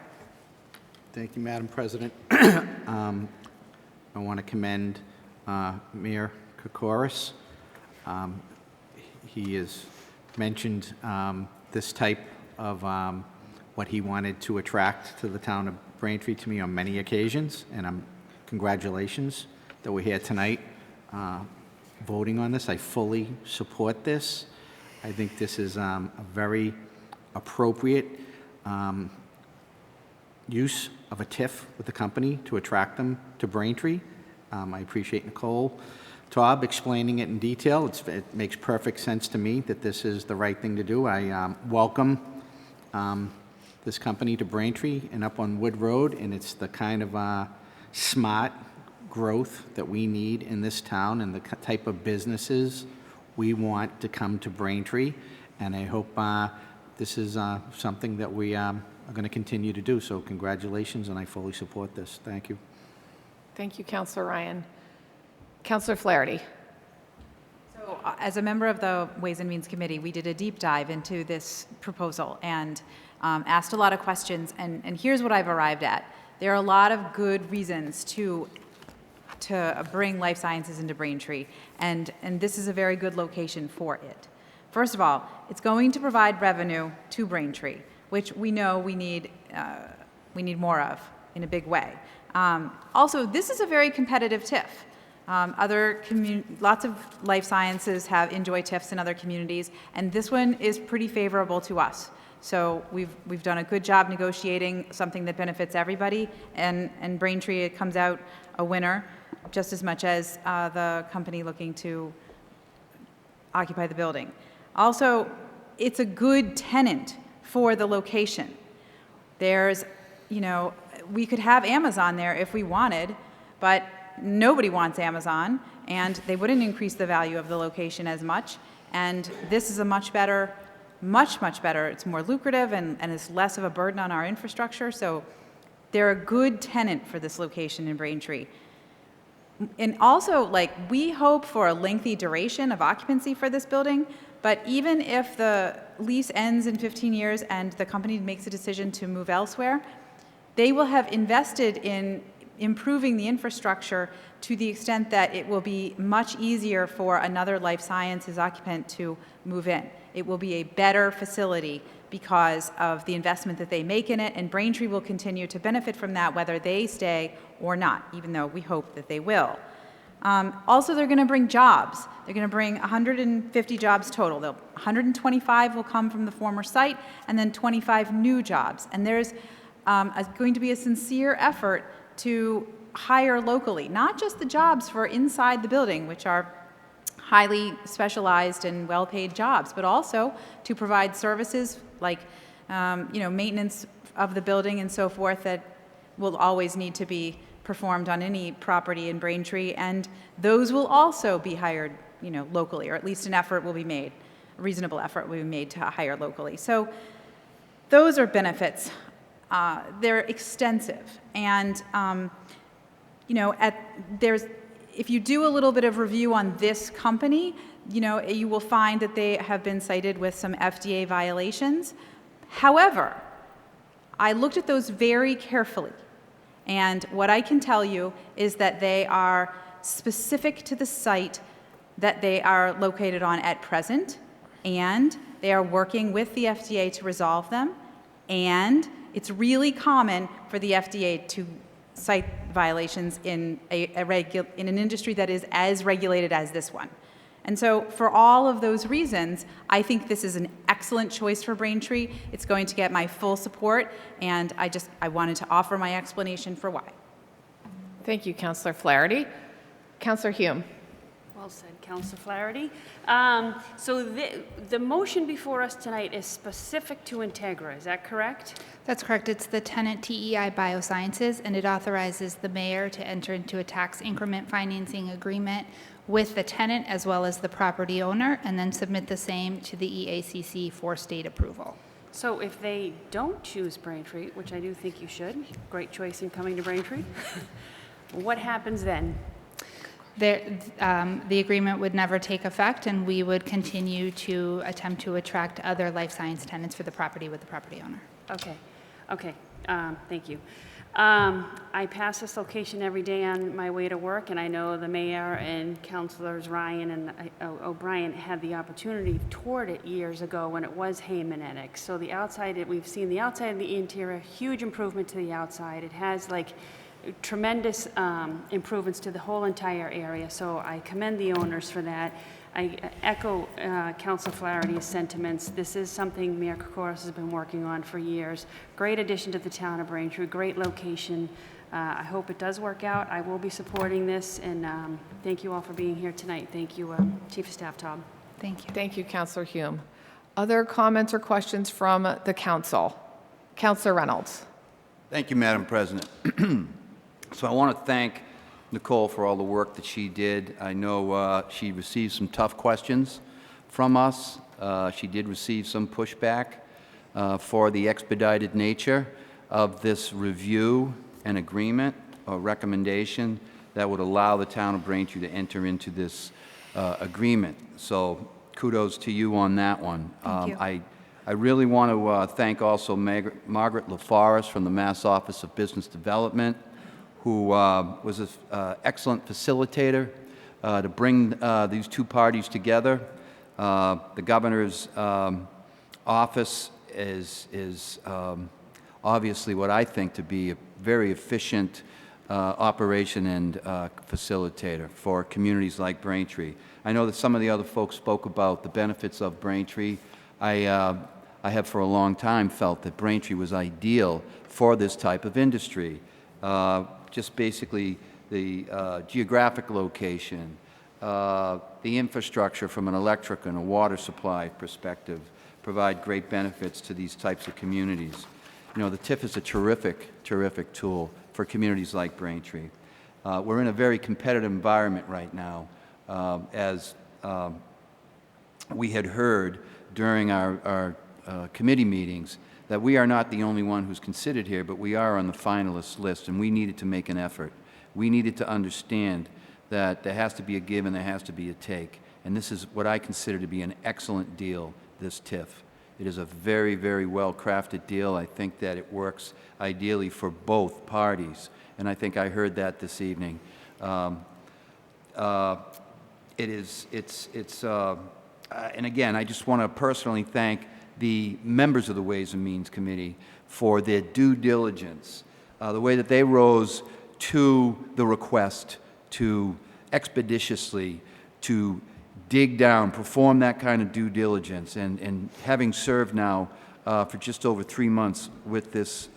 Thank you, Madam President. I want to commend Mayor Kokoris. He has mentioned this type of what he wanted to attract to the town of Braintree to me on many occasions, and congratulations that we're here tonight voting on this. I fully support this. I think this is a very appropriate use of a TIF with the company to attract them to Braintree. I appreciate Nicole Taub explaining it in detail. It makes perfect sense to me that this is the right thing to do. I welcome this company to Braintree and up on Wood Road, and it's the kind of smart growth that we need in this town and the type of businesses we want to come to Braintree. And I hope this is something that we are going to continue to do. So congratulations, and I fully support this. Thank you. Thank you, Councillor Ryan. Councillor Flaherty. So, as a member of the Ways and Means Committee, we did a deep dive into this proposal and asked a lot of questions, and here's what I've arrived at. There are a lot of good reasons to bring life sciences into Braintree, and this is a very good location for it. First of all, it's going to provide revenue to Braintree, which we know we need more of in a big way. Also, this is a very competitive TIF. Lots of life sciences enjoy TIFs in other communities, and this one is pretty favorable to us. So we've done a good job negotiating something that benefits everybody, and Braintree comes out a winner just as much as the company looking to occupy the building. Also, it's a good tenant for the location. There's, we could have Amazon there if we wanted, but nobody wants Amazon, and they wouldn't increase the value of the location as much. And this is a much better, much better. It's more lucrative and it's less of a burden on our infrastructure. So they're a good tenant for this location in Braintree. And also, we hope for a lengthy duration of occupancy for this building, but even if the lease ends in 15 years and the company makes a decision to move elsewhere, they will have invested in improving the infrastructure to the extent that it will be much easier for another life sciences occupant to move in. It will be a better facility because of the investment that they make in it, and Braintree will continue to benefit from that whether they stay or not, even though we hope that they will. Also, they're going to bring jobs. They're going to bring 150 jobs total. 125 will come from the former site, and then 25 new jobs. And there's going to be a sincere effort to hire locally, not just the jobs for inside the building, which are highly specialized and well-paid jobs, but also to provide services like maintenance of the building and so forth that will always need to be performed on any property in Braintree, and those will also be hired locally, or at least an effort will be made, a reasonable effort will be made to hire locally. So those are benefits. They're extensive, and if you do a little bit of review on this company, you will find that they have been cited with some FDA violations. However, I looked at those very carefully, and what I can tell you is that they are specific to the site that they are located on at present, and they are working with the FDA to resolve them, and it's really common for the FDA to cite violations in an industry that is as regulated as this one. And so for all of those reasons, I think this is an excellent choice for Braintree. It's going to get my full support, and I wanted to offer my explanation for why. Thank you, Councillor Flaherty. Councillor Hume. Well said, Councillor Flaherty. So the motion before us tonight is specific to Integra, is that correct? That's correct. It's the Tenant TEI Biosciences, and it authorizes the mayor to enter into a tax increment financing agreement with the tenant as well as the property owner, and then submit the same to the EACC for state approval. So if they don't choose Braintree, which I do think you should, great choice in coming to Braintree, what happens then? The agreement would never take effect, and we would continue to attempt to attract other life science tenants for the property with the property owner. Okay, thank you. I pass this location every day on my way to work, and I know the mayor and councilors Ryan and O'Brien had the opportunity toward it years ago when it was Haymanetics. So the outside, we've seen the outside and the interior, huge improvement to the outside. It has tremendous improvements to the whole entire area, so I commend the owners for that. I echo Councilor Flaherty's sentiments. This is something Mayor Kokoros has been working on for years. Great addition to the town of Braintree, great location. I hope it does work out. I will be supporting this, and thank you all for being here tonight. Thank you, Chief of Staff Taub. Thank you. Thank you, Councillor Hume. Other comments or questions from the council? Councillor Reynolds. Thank you, Madam President. So I want to thank Nicole for all the work that she did. I know she received some tough questions from us. She did receive some pushback for the expedited nature of this review and agreement or recommendation that would allow the town of Braintree to enter into this agreement. So kudos to you on that one. Thank you. I really want to thank also Margaret LaForest from the Mass Office of Business Development, who was an excellent facilitator to bring these two parties together. The governor's office is obviously what I think to be a very efficient operation and facilitator for communities like Braintree. I know that some of the other folks spoke about the benefits of Braintree. I have for a long time felt that Braintree was ideal for this type of industry. Just basically the geographic location, the infrastructure from an electric and a water supply perspective provide great benefits to these types of communities. You know, the TIF is a terrific, terrific tool for communities like Braintree. We're in a very competitive environment right now, as we had heard during our committee meetings, that we are not the only one who's considered here, but we are on the finalist list, and we needed to make an effort. We needed to understand that there has to be a give and there has to be a take. And this is what I consider to be an excellent deal, this TIF. It is a very, very well-crafted deal. I think that it works ideally for both parties, and I think I heard that this evening. And again, I just want to personally thank the members of the Ways and Means Committee for their due diligence, the way that they rose to the request to expeditiously to dig down, perform that kind of due diligence, and having served now for just over 3 months with this,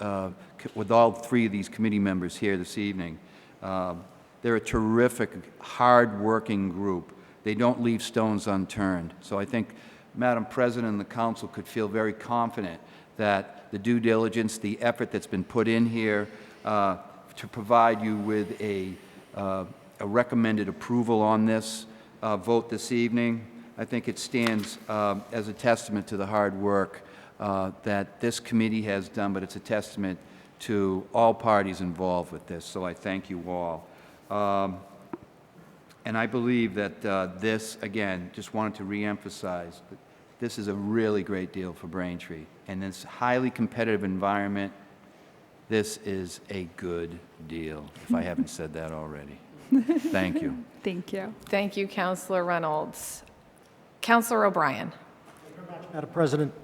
with all three of these committee members here this evening. They're a terrific, hard-working group. They don't leave stones unturned. So I think Madam President and the Council could feel very confident that the due diligence, the effort that's been put in here to provide you with a recommended approval on this vote this evening, I think it stands as a testament to the hard work that this committee has done, but it's a testament to all parties involved with this. So I thank you all. And I believe that this, again, just wanted to reemphasize that this is a really great deal for Braintree. In this highly competitive environment, this is a good deal, if I haven't said that already. Thank you. Thank you. Thank you, Councillor Reynolds. Councillor O'Brien. Madam President,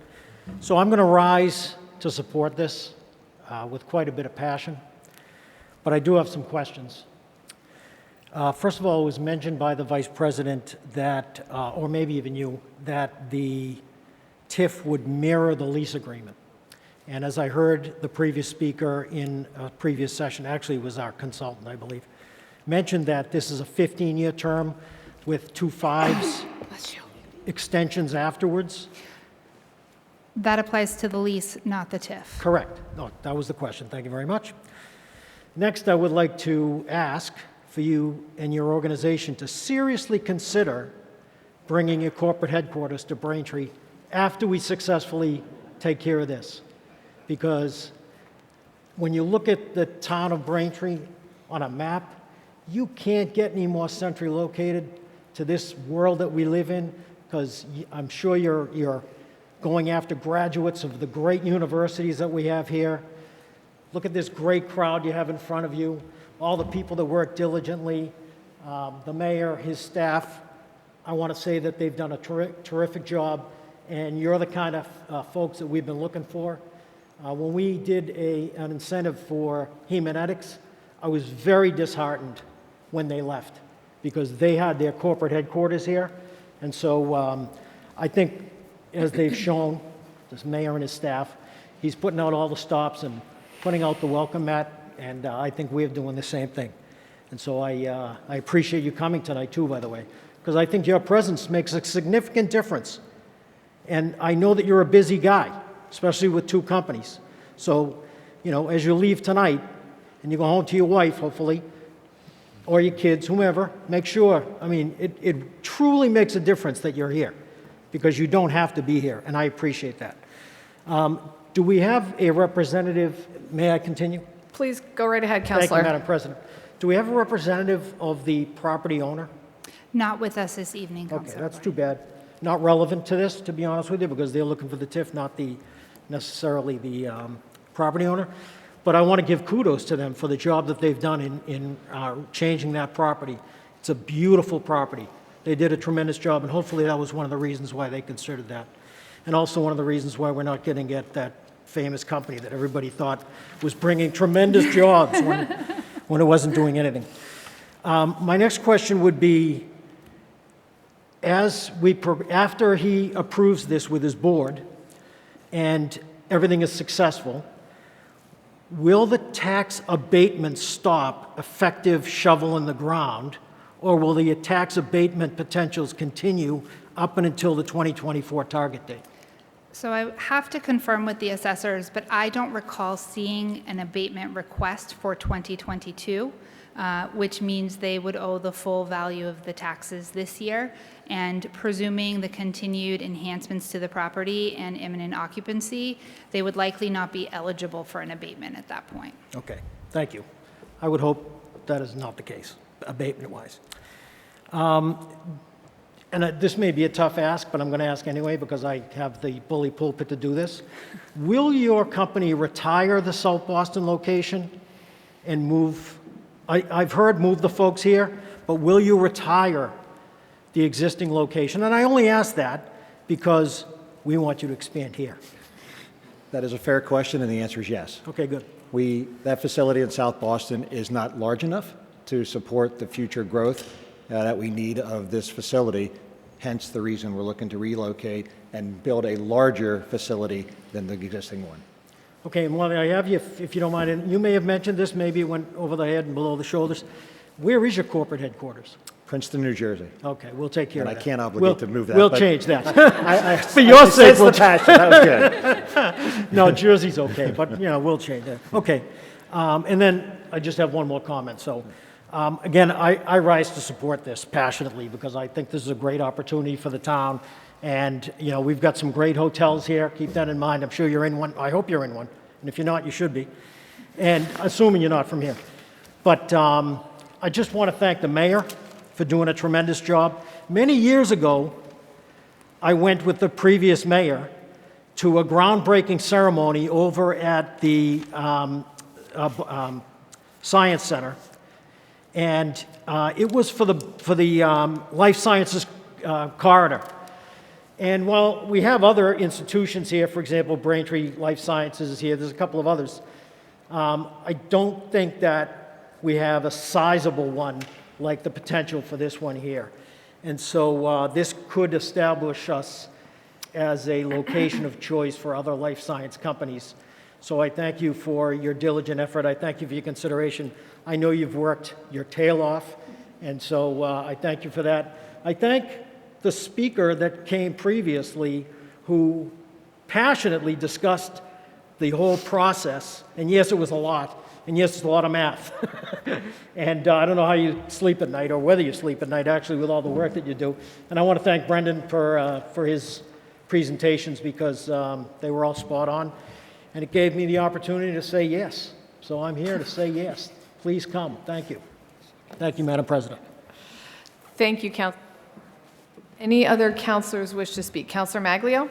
so I'm going to rise to support this with quite a bit of passion, but I do have some questions. First of all, it was mentioned by the Vice President that, or maybe even you, that the TIF would mirror the lease agreement. And as I heard the previous speaker in a previous session, actually it was our consultant, I believe, mentioned that this is a 15-year term with 2 5s, extensions afterwards. That applies to the lease, not the TIF. Correct. No, that was the question. Thank you very much. Next, I would like to ask for you and your organization to seriously consider bringing your corporate headquarters to Braintree after we successfully take care of this. Because when you look at the town of Braintree on a map, you can't get any more centrally located to this world that we live in, because I'm sure you're going after graduates of the great universities that we have here. Look at this great crowd you have in front of you, all the people that work diligently, the mayor, his staff. I want to say that they've done a terrific job, and you're the kind of folks that we've been looking for. When we did an incentive for Hemanetics, I was very disheartened when they left, because they had their corporate headquarters here. And so I think, as they've shown, this mayor and his staff, he's putting out all the stops and putting out the welcome mat, and I think we're doing the same thing. And so I appreciate you coming tonight too, by the way, because I think your presence makes a significant difference. And I know that you're a busy guy, especially with 2 companies. So, you know, as you leave tonight and you go home to your wife, hopefully, or your kids, whomever, make sure, I mean, it truly makes a difference that you're here, because you don't have to be here, and I appreciate that. Do we have a representative, may I continue? Please go right ahead, Thank you, Counselor. Madam President. Do we have a representative of the property owner? Not with us this evening, Okay, Councilor. that's too bad. Not relevant to this, to be honest with you, because they're looking for the TIF, not necessarily the property owner. But I want to give kudos to them for the job that they've done in changing that property. It's a beautiful property. They did a tremendous job, and hopefully that was one of the reasons why they considered that. And also one of the reasons why we're not getting at that famous company that everybody thought was bringing tremendous jobs when it wasn't doing anything. My next question would be, after he approves this with his board and everything is successful, will the tax abatement stop effective shovel in the ground, or will the tax abatement potentials continue up and until the 2024 target date? So I have to confirm with the assessors, but I don't recall seeing an abatement request for 2022, which means they would owe the full value of the taxes this year. And presuming the continued enhancements to the property and imminent occupancy, they would likely not be eligible for an abatement at that point. Okay, thank you. I would hope that is not the case, abatement-wise. And this may be a tough ask, but I'm going to ask anyway because I have the bully pulpit to do this. Will your company retire the South Boston location and move, I've heard move the folks here, but will you retire the existing location? And I only ask that because we want you to expand here. That is a fair question, and the answer is yes. Okay, good. That facility in South Boston is not large enough to support the future growth that we need of this facility, hence the reason we're looking to relocate and build a larger facility than the existing one. Okay, and while I have you, if you don't mind, and you may have mentioned this, maybe it went over the head and below the shoulders. Where is your corporate headquarters? Princeton, New Jersey. Okay, we'll take care And of I that. can't obligate to move that. We'll but change that. For your sake, we'll the passion. That was good. No, Jersey's okay, but, we'll change that. Okay. And then I just have one more comment. So, again, I rise to support this passionately because I think this is a great opportunity for the town. And, we've got some great hotels here. Keep that in mind. I'm sure you're in one. I hope you're in one. And if you're not, you should be. And assuming you're not from here. But I just want to thank the mayor for doing a tremendous job. Many years ago, I went with the previous mayor to a groundbreaking ceremony over at the Science Center, and it was for the Life Sciences corridor. And while we have other institutions here, for example, Braintree Life Sciences is here, there's a couple of others, I don't think that we have a sizable one like the potential for this one here. And so this could establish us as a location of choice for other life science companies. So I thank you for your diligent effort. I thank you for your consideration. I know you've worked your tail off, and so I thank you for that. I thank the speaker that came previously who passionately discussed the whole process. And yes, it was a lot. And yes, it's a lot of math. And I don't know how you sleep at night or whether you sleep at night, actually, with all the work that you do. And I want to thank Brendan for his presentations because they were all spot on. And it gave me the opportunity to say yes. So I'm here to say yes. Please come. Thank you. Thank you, Madam President. Thank you, Council. Any other councilors wish to speak? Councilor Maglio?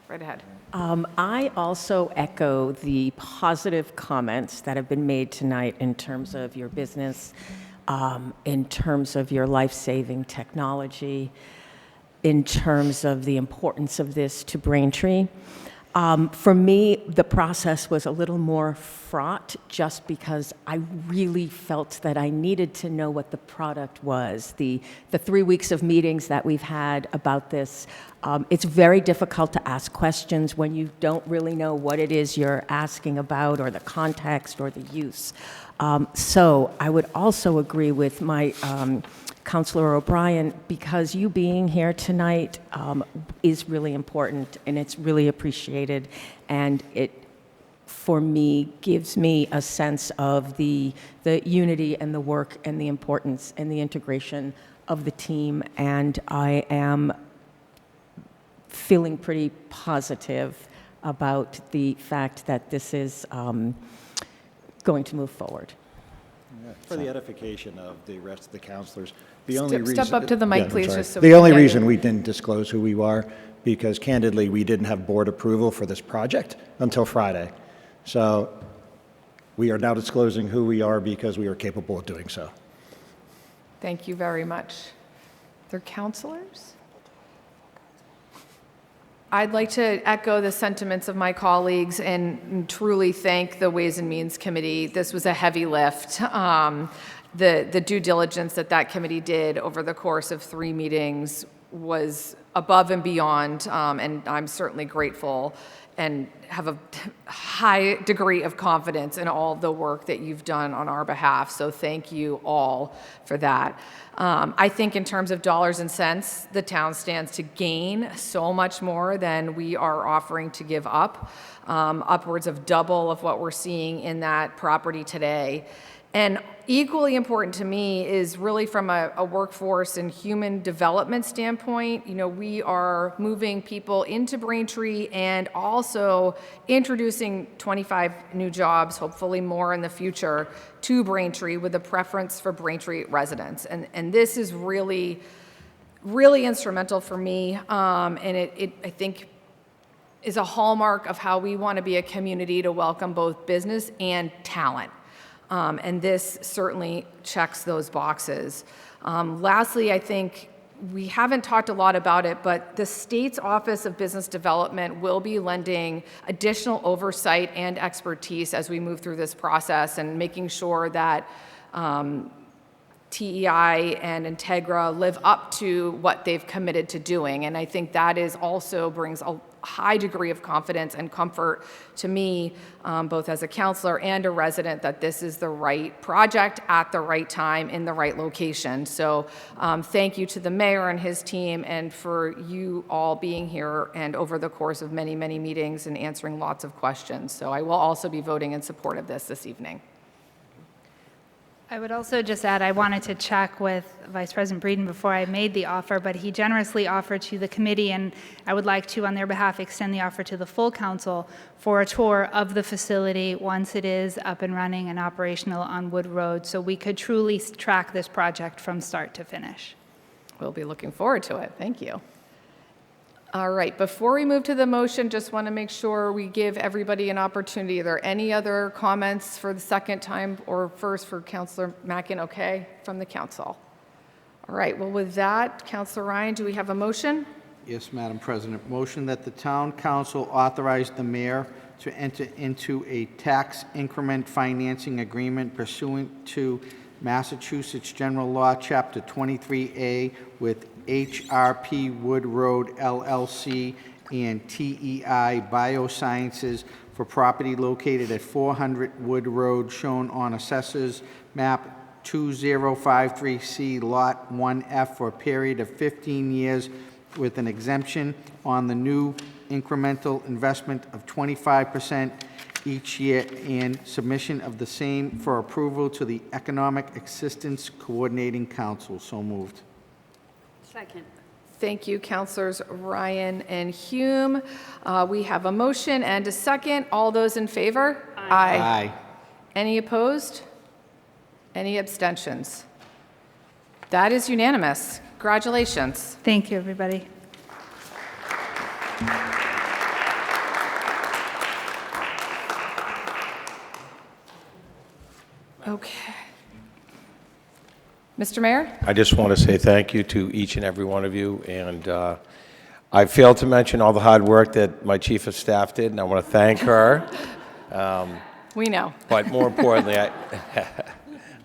Right ahead. I also echo the positive comments that have been made tonight in terms of your business, in terms of your life-saving technology, in terms of the importance of this to Braintree. For me, the process was a little more fraught just because I really felt that I needed to know what the product was. The 3 weeks of meetings that we've had about this, it's very difficult to ask questions when you don't really know what it is you're asking about or the context or the use. So I would also agree with my Councilor O'Brien, because you being here tonight is really important and it's really appreciated, and for me, gives me a sense of the unity and the work and the importance and the integration of the team, and I am feeling pretty positive about the fact that this is going to move forward. For the edification of the rest of the counselors, the only reason... Step up to the mic, I'm please, sorry. just so we The can only get you. reason we didn't disclose who we are, because candidly, we didn't have board approval for this project until Friday. So we are now disclosing who we are because we are capable of doing so. Thank you very much. They're counselors? I'd like to echo the sentiments of my colleagues and truly thank the Ways and Means Committee. This was a heavy lift. The due diligence that committee did over the course of 3 meetings was above and beyond, and I'm certainly grateful and have a high degree of confidence in all the work that you've done on our behalf. So thank you all for that. I think in terms of dollars and cents, the town stands to gain so much more than we are offering to give up, upwards of double of what we're seeing in that property today. And equally important to me is really from a workforce and human development standpoint. You know, we are moving people into Braintree and also introducing 25 new jobs, hopefully more in the future, to Braintree with a preference for Braintree residents. And this is really, really instrumental for me. And it I think, is a hallmark of how we want to be a community to welcome both business and talent. And this certainly checks those boxes. Lastly, I think we haven't talked a lot about it, but the state's Office of Business Development will be lending additional oversight and expertise as we move through this process and making sure that TEI and Integra live up to what they've committed to doing. And I think that is also brings a high degree of confidence and comfort to me, both as a counselor and a resident, that this is the right project at the right time in the right location. So thank you to the mayor and his team, and for you all being here and over the course of many, many meetings and answering lots of questions. So I will also be voting in support of this evening. I would also just add, I wanted to check with Vice President Breeden before I made the offer, but he generously offered to the committee, and I would like to, on their behalf, extend the offer to the full council for a tour of the facility once it is up and running and operational on Wood Road, so we could truly track this project from start to finish. We'll be looking forward to it. Thank you. All right, before we move to the motion, just want to make sure we give everybody an opportunity. Are there any other comments for the second time or first for Councillor Mackin? Okay, from the council. All right, well, with that, Councillor Ryan, do we have a motion? Yes, Madam President. Motion that the town council authorize the mayor to enter into a tax increment financing agreement pursuant to Massachusetts General Law, Chapter 23A, with HRP Wood Road LLC and TEI Biosciences for property located at 400 Wood Road, shown on Assessors Map 2053C, Lot 1F, for a period of 15 years with an exemption on the new incremental investment of 25% each year, and submission of the same for approval to the Economic Assistance Coordinating Council. So moved. Second. Thank you, Councilors Ryan and Hume. We have a motion and a second. All those in favor? Aye. Aye. Any opposed? Any abstentions? That is unanimous. Congratulations. Thank you, everybody. Okay. Mr. Mayor? I just want to say thank you to each and every one of you, and I failed to mention all the hard work that my chief of staff did, and I want to thank her. We know. But more importantly,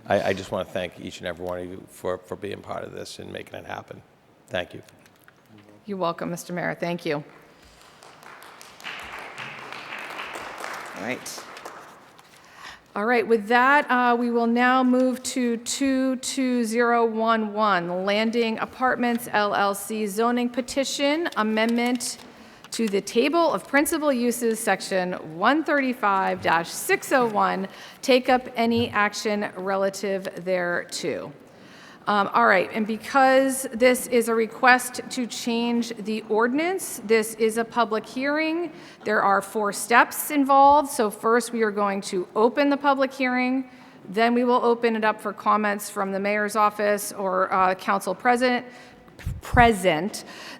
I just want to thank each and every one of you for being part of this and making it happen. Thank you. You're welcome, Mr. Mayor. Thank you. All right. All right, with that, we will now move to 22011, Landing Apartments LLC zoning petition amendment to to the Table of Principal Uses, Section 135-601, take up any action relative thereto. All right, and because this is a request to change the ordinance, this is a public hearing. There are 4 steps involved. So first, we are going to open the public hearing. Then we will open it up for comments from the mayor's office or council present,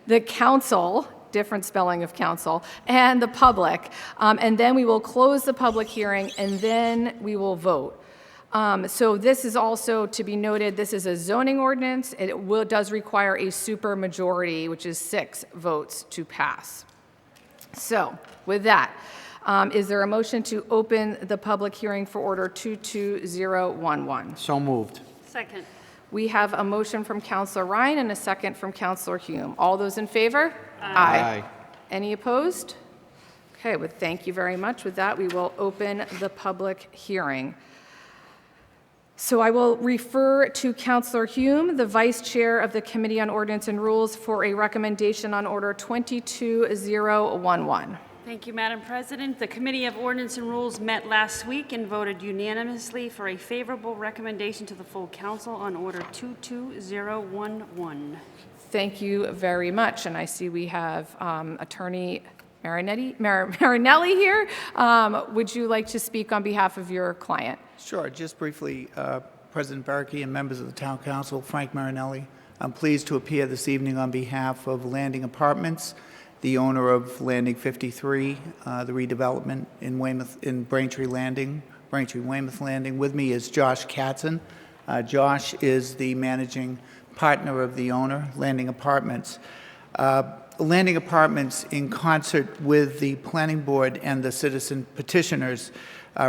the council, different spelling of council, and the public. And then we will close the public hearing, and then we will vote. So this is also to be noted, this is a zoning ordinance. It does require a supermajority, which is 6 votes to pass. So with that, is there a motion to open the public hearing for order 22011? So moved. Second. We have a motion from Councilor Ryan and a second from Councilor Hume. All those in favor? Aye. Any opposed? Okay, thank you very much. With that, we will open the public hearing. So I will refer to Councilor Hume, the Vice Chair of the Committee on Ordinance and Rules, for a recommendation on Order 22011. Thank you, Madam President. The Committee of Ordinance and Rules met last week and voted unanimously for a favorable recommendation to the full council on Order 22011. Thank you very much. And I see we have Attorney Marinelli here. Would you like to speak on behalf of your client? Sure. Just briefly, President Berkey and members of the Town Council, Frank Marinelli, I'm pleased to appear this evening on behalf of Landing Apartments, the owner of Landing 53, the redevelopment in Braintree Weymouth Landing. With me is Josh Katzen. Josh is the managing partner of the owner, Landing Apartments. Landing Apartments, in concert with the Planning Board and the citizen petitioners,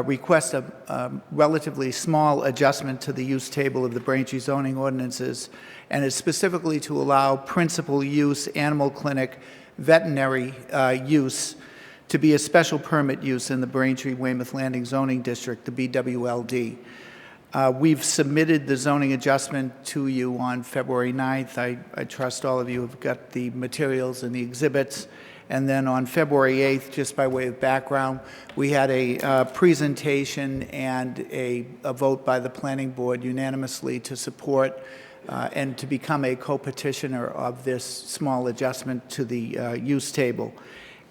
request a relatively small adjustment to the use table of the Braintree zoning ordinances, and is specifically to allow principal use animal clinic veterinary use to be a special permit use in the Braintree Weymouth Landing zoning district, the BWLD. We've submitted the zoning adjustment to you on February 9th. I trust all of you have got the materials and the exhibits. And then on February 8th, just by way of background, we had a presentation and a vote by the Planning Board unanimously to support and to become a co-petitioner of this small adjustment to the use table.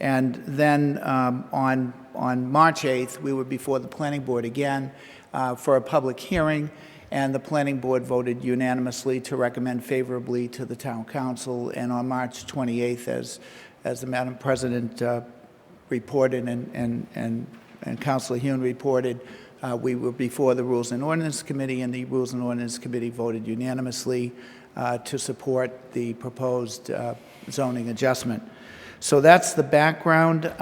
And then on March 8th, we were before the Planning Board again for a public hearing, and the Planning Board voted unanimously to recommend favorably to the Town Council. And on March 28th, as the Madam President reported and Councilor Hume reported, we were before the Rules and Ordinance Committee, and the Rules and Ordinance Committee voted unanimously to support the proposed zoning adjustment. So that's the background.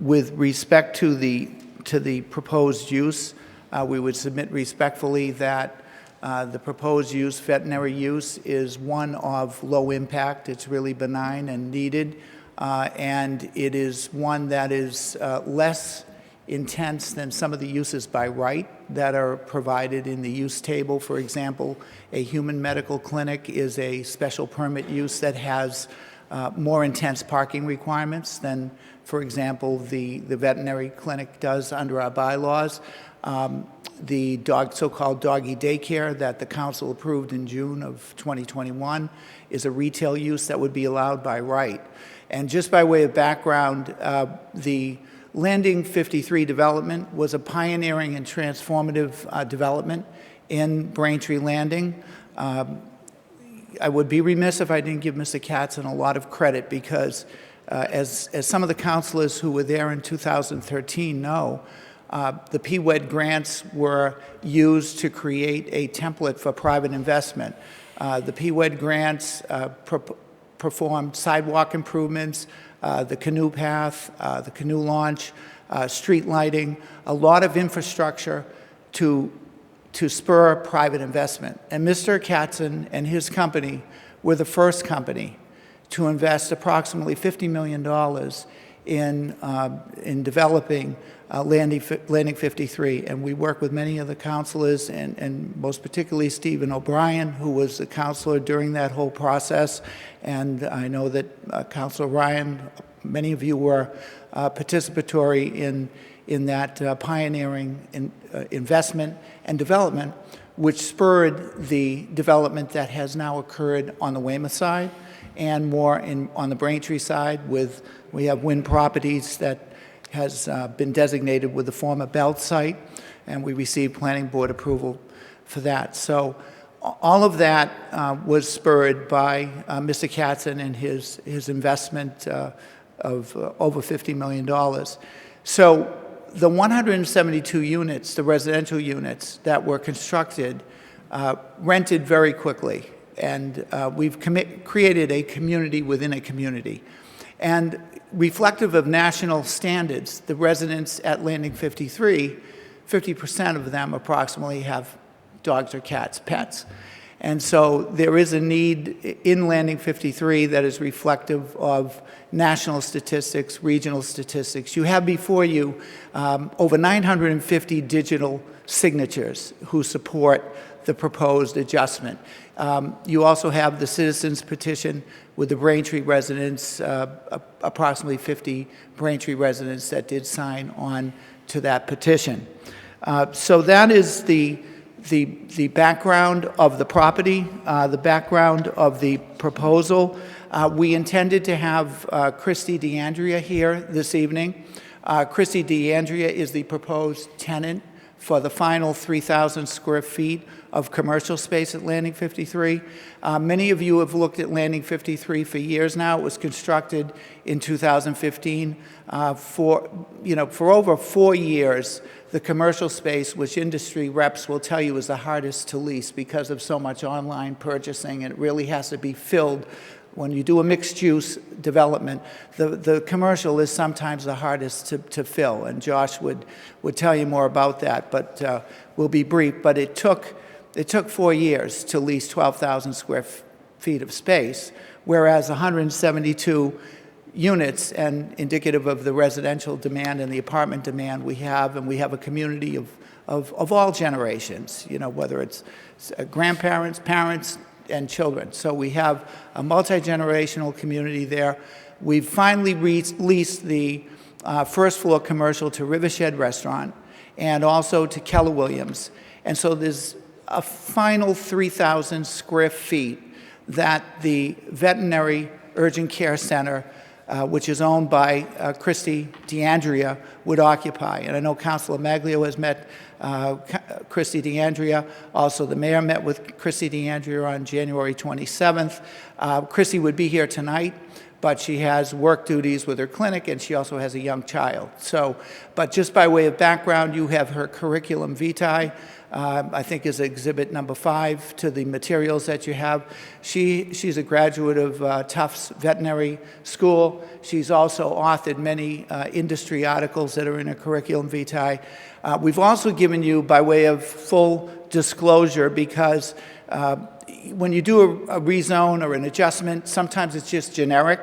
With respect to the proposed use, we would submit respectfully that the proposed use, veterinary use, is one of low impact. It's really benign and needed, and it is one that is less intense than some of the uses by right that are provided in the use table. For example, a human medical clinic is a special permit use that has more intense parking requirements than, for example, the veterinary clinic does under our bylaws. The so-called doggy daycare that the council approved in June of 2021 is a retail use that would be allowed by right. And just by way of background, the Landing 53 development was a pioneering and transformative development in Braintree Landing. I would be remiss if I didn't give Mr. Katzen a lot of credit, because as some of the councilors who were there in 2013 know, the PWED grants were used to create a template for private investment. The PWED grants performed sidewalk improvements, the canoe path, the canoe launch, street lighting, a lot of infrastructure to spur private investment. And Mr. Katzen and his company were the first company to invest approximately $50 million in developing Landing 53. And we work with many of the councilors, and most particularly Stephen O'Brien, who was the councilor during that whole process. And I know that Councilor Ryan, many of you were participatory in that pioneering investment and development, which spurred the development that has now occurred on the Weymouth side and more on the Braintree side. We have wind properties that has been designated with the former Belt site, and we received planning board approval for that. So all of that was spurred by Mr. Katzen and his investment of over $50 million. So the 172 units, the residential units that were constructed, rented very quickly. And we've created a community within a community. And reflective of national standards, the residents at Landing 53, 50% of them approximately have dogs or cats, pets. And so there is a need in Landing 53 that is reflective of national statistics, regional statistics. You have before you over 950 digital signatures who support the proposed adjustment. You also have the citizens petition with the Braintree residents, approximately 50 Braintree residents that did sign on to that petition. So that is the background of the property, the background of the proposal. We intended to have Christy DeAndrea here this evening. Christy DeAndrea is the proposed tenant for the final 3,000 square feet of commercial space at Landing 53. Many of you have looked at Landing 53 for years now. It was constructed in 2015. For over 4 years, the commercial space, which industry reps will tell you is the hardest to lease because of so much online purchasing, and it really has to be filled. When you do a mixed-use development, the commercial is sometimes the hardest to fill, and Josh would tell you more about that, but we'll be brief. But it took 4 years to lease 12,000 square feet of space, whereas 172 units, and indicative of the residential demand and the apartment demand we have, and we have a community of all generations, whether it's grandparents, parents, and children. So we have a multi-generational community there. We've finally leased the first floor commercial to Rivershed Restaurant and also to Keller Williams. And so there's a final 3,000 square feet that the Veterinary Urgent Care Center, which is owned by Christy DeAndrea, would occupy. And I know Councilor Maglio has met Christy DeAndrea. Also, the mayor met with Christy DeAndrea on January 27th. Christy would be here tonight, but she has work duties with her clinic, and she also has a young child. So, but just by way of background, you have her curriculum vitae, I think is exhibit number 5 to the materials that you have. She's a graduate of Tufts Veterinary School. She's also authored many industry articles that are in her curriculum vitae. We've also given you, by way of full disclosure, because when you do a rezone or an adjustment, sometimes it's just generic.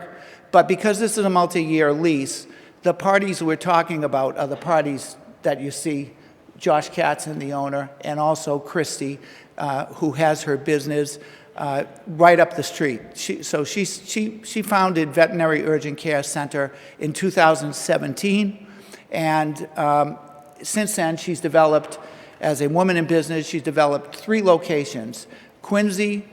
But because this is a multi-year lease, the parties we're talking about are the parties that you see, Josh Katzen, the owner, and also Christy, who has her business right up the street. She founded Veterinary Urgent Care Center in 2017, and since then she's developed, as a woman in business, she's developed 3 locations: Quincy,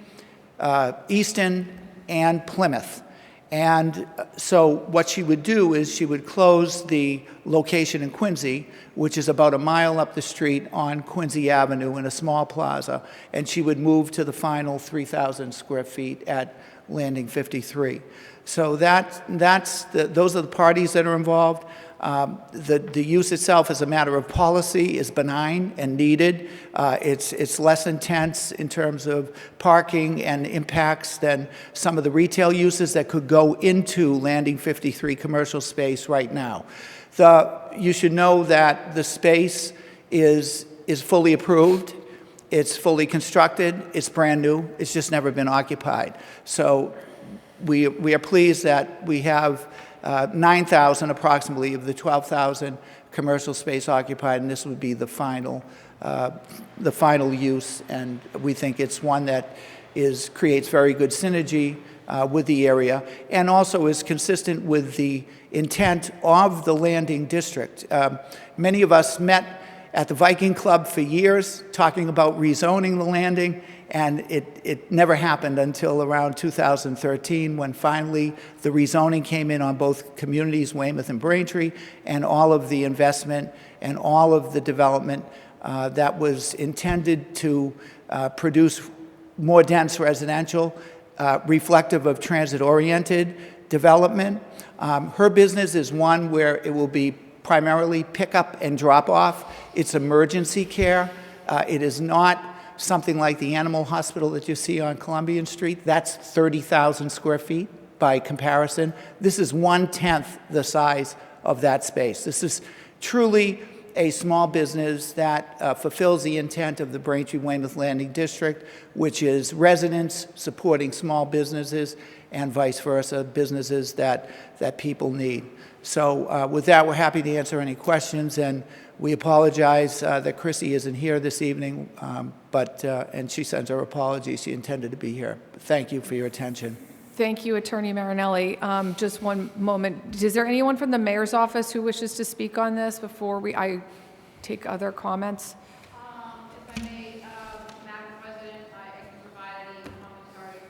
Easton, and Plymouth. And so what she would do is she would close the location in Quincy, which is about a mile up the street on Quincy Avenue in a small plaza, and she would move to the final 3,000 square feet at Landing 53. So those are the parties that are involved. The use itself as a matter of policy is benign and needed. It's less intense in terms of parking and impacts than some of the retail uses that could go into Landing 53 commercial space right now. You should know that the space is fully approved. It's fully constructed. It's brand new. It's just never been occupied. So we are pleased that we have 9,000 approximately of the 12,000 commercial space occupied, and this would be the final use. And we think it's one that creates very good synergy with the area, and also is consistent with the intent of the landing district. Many of us met at the Viking Club for years talking about rezoning the landing, and it never happened until around 2013 when finally the rezoning came in on both communities, Weymouth and Braintree, and all of the investment and all of the development that was intended to produce more dense residential, reflective of transit-oriented development. Her business is one where it will be primarily pick-up and drop-off. It's emergency care. It is not something like the animal hospital that you see on Columbian Street. That's 30,000 square feet by comparison. This is 1/10 the size of that space. This is truly a small business that fulfills the intent of the Braintree-Weymouth Landing District, which is residents supporting small businesses and vice versa, businesses that people need. So with that, we're happy to answer any questions, and we apologize that Chrissy isn't here this evening, and she sends her apologies. She intended to be here. But thank you for your attention. Thank you, Attorney Marinelli. Just one moment. Is there anyone from the mayor's office who wishes to speak on this before I take other comments? If I may, Madam President, I can provide any commentary.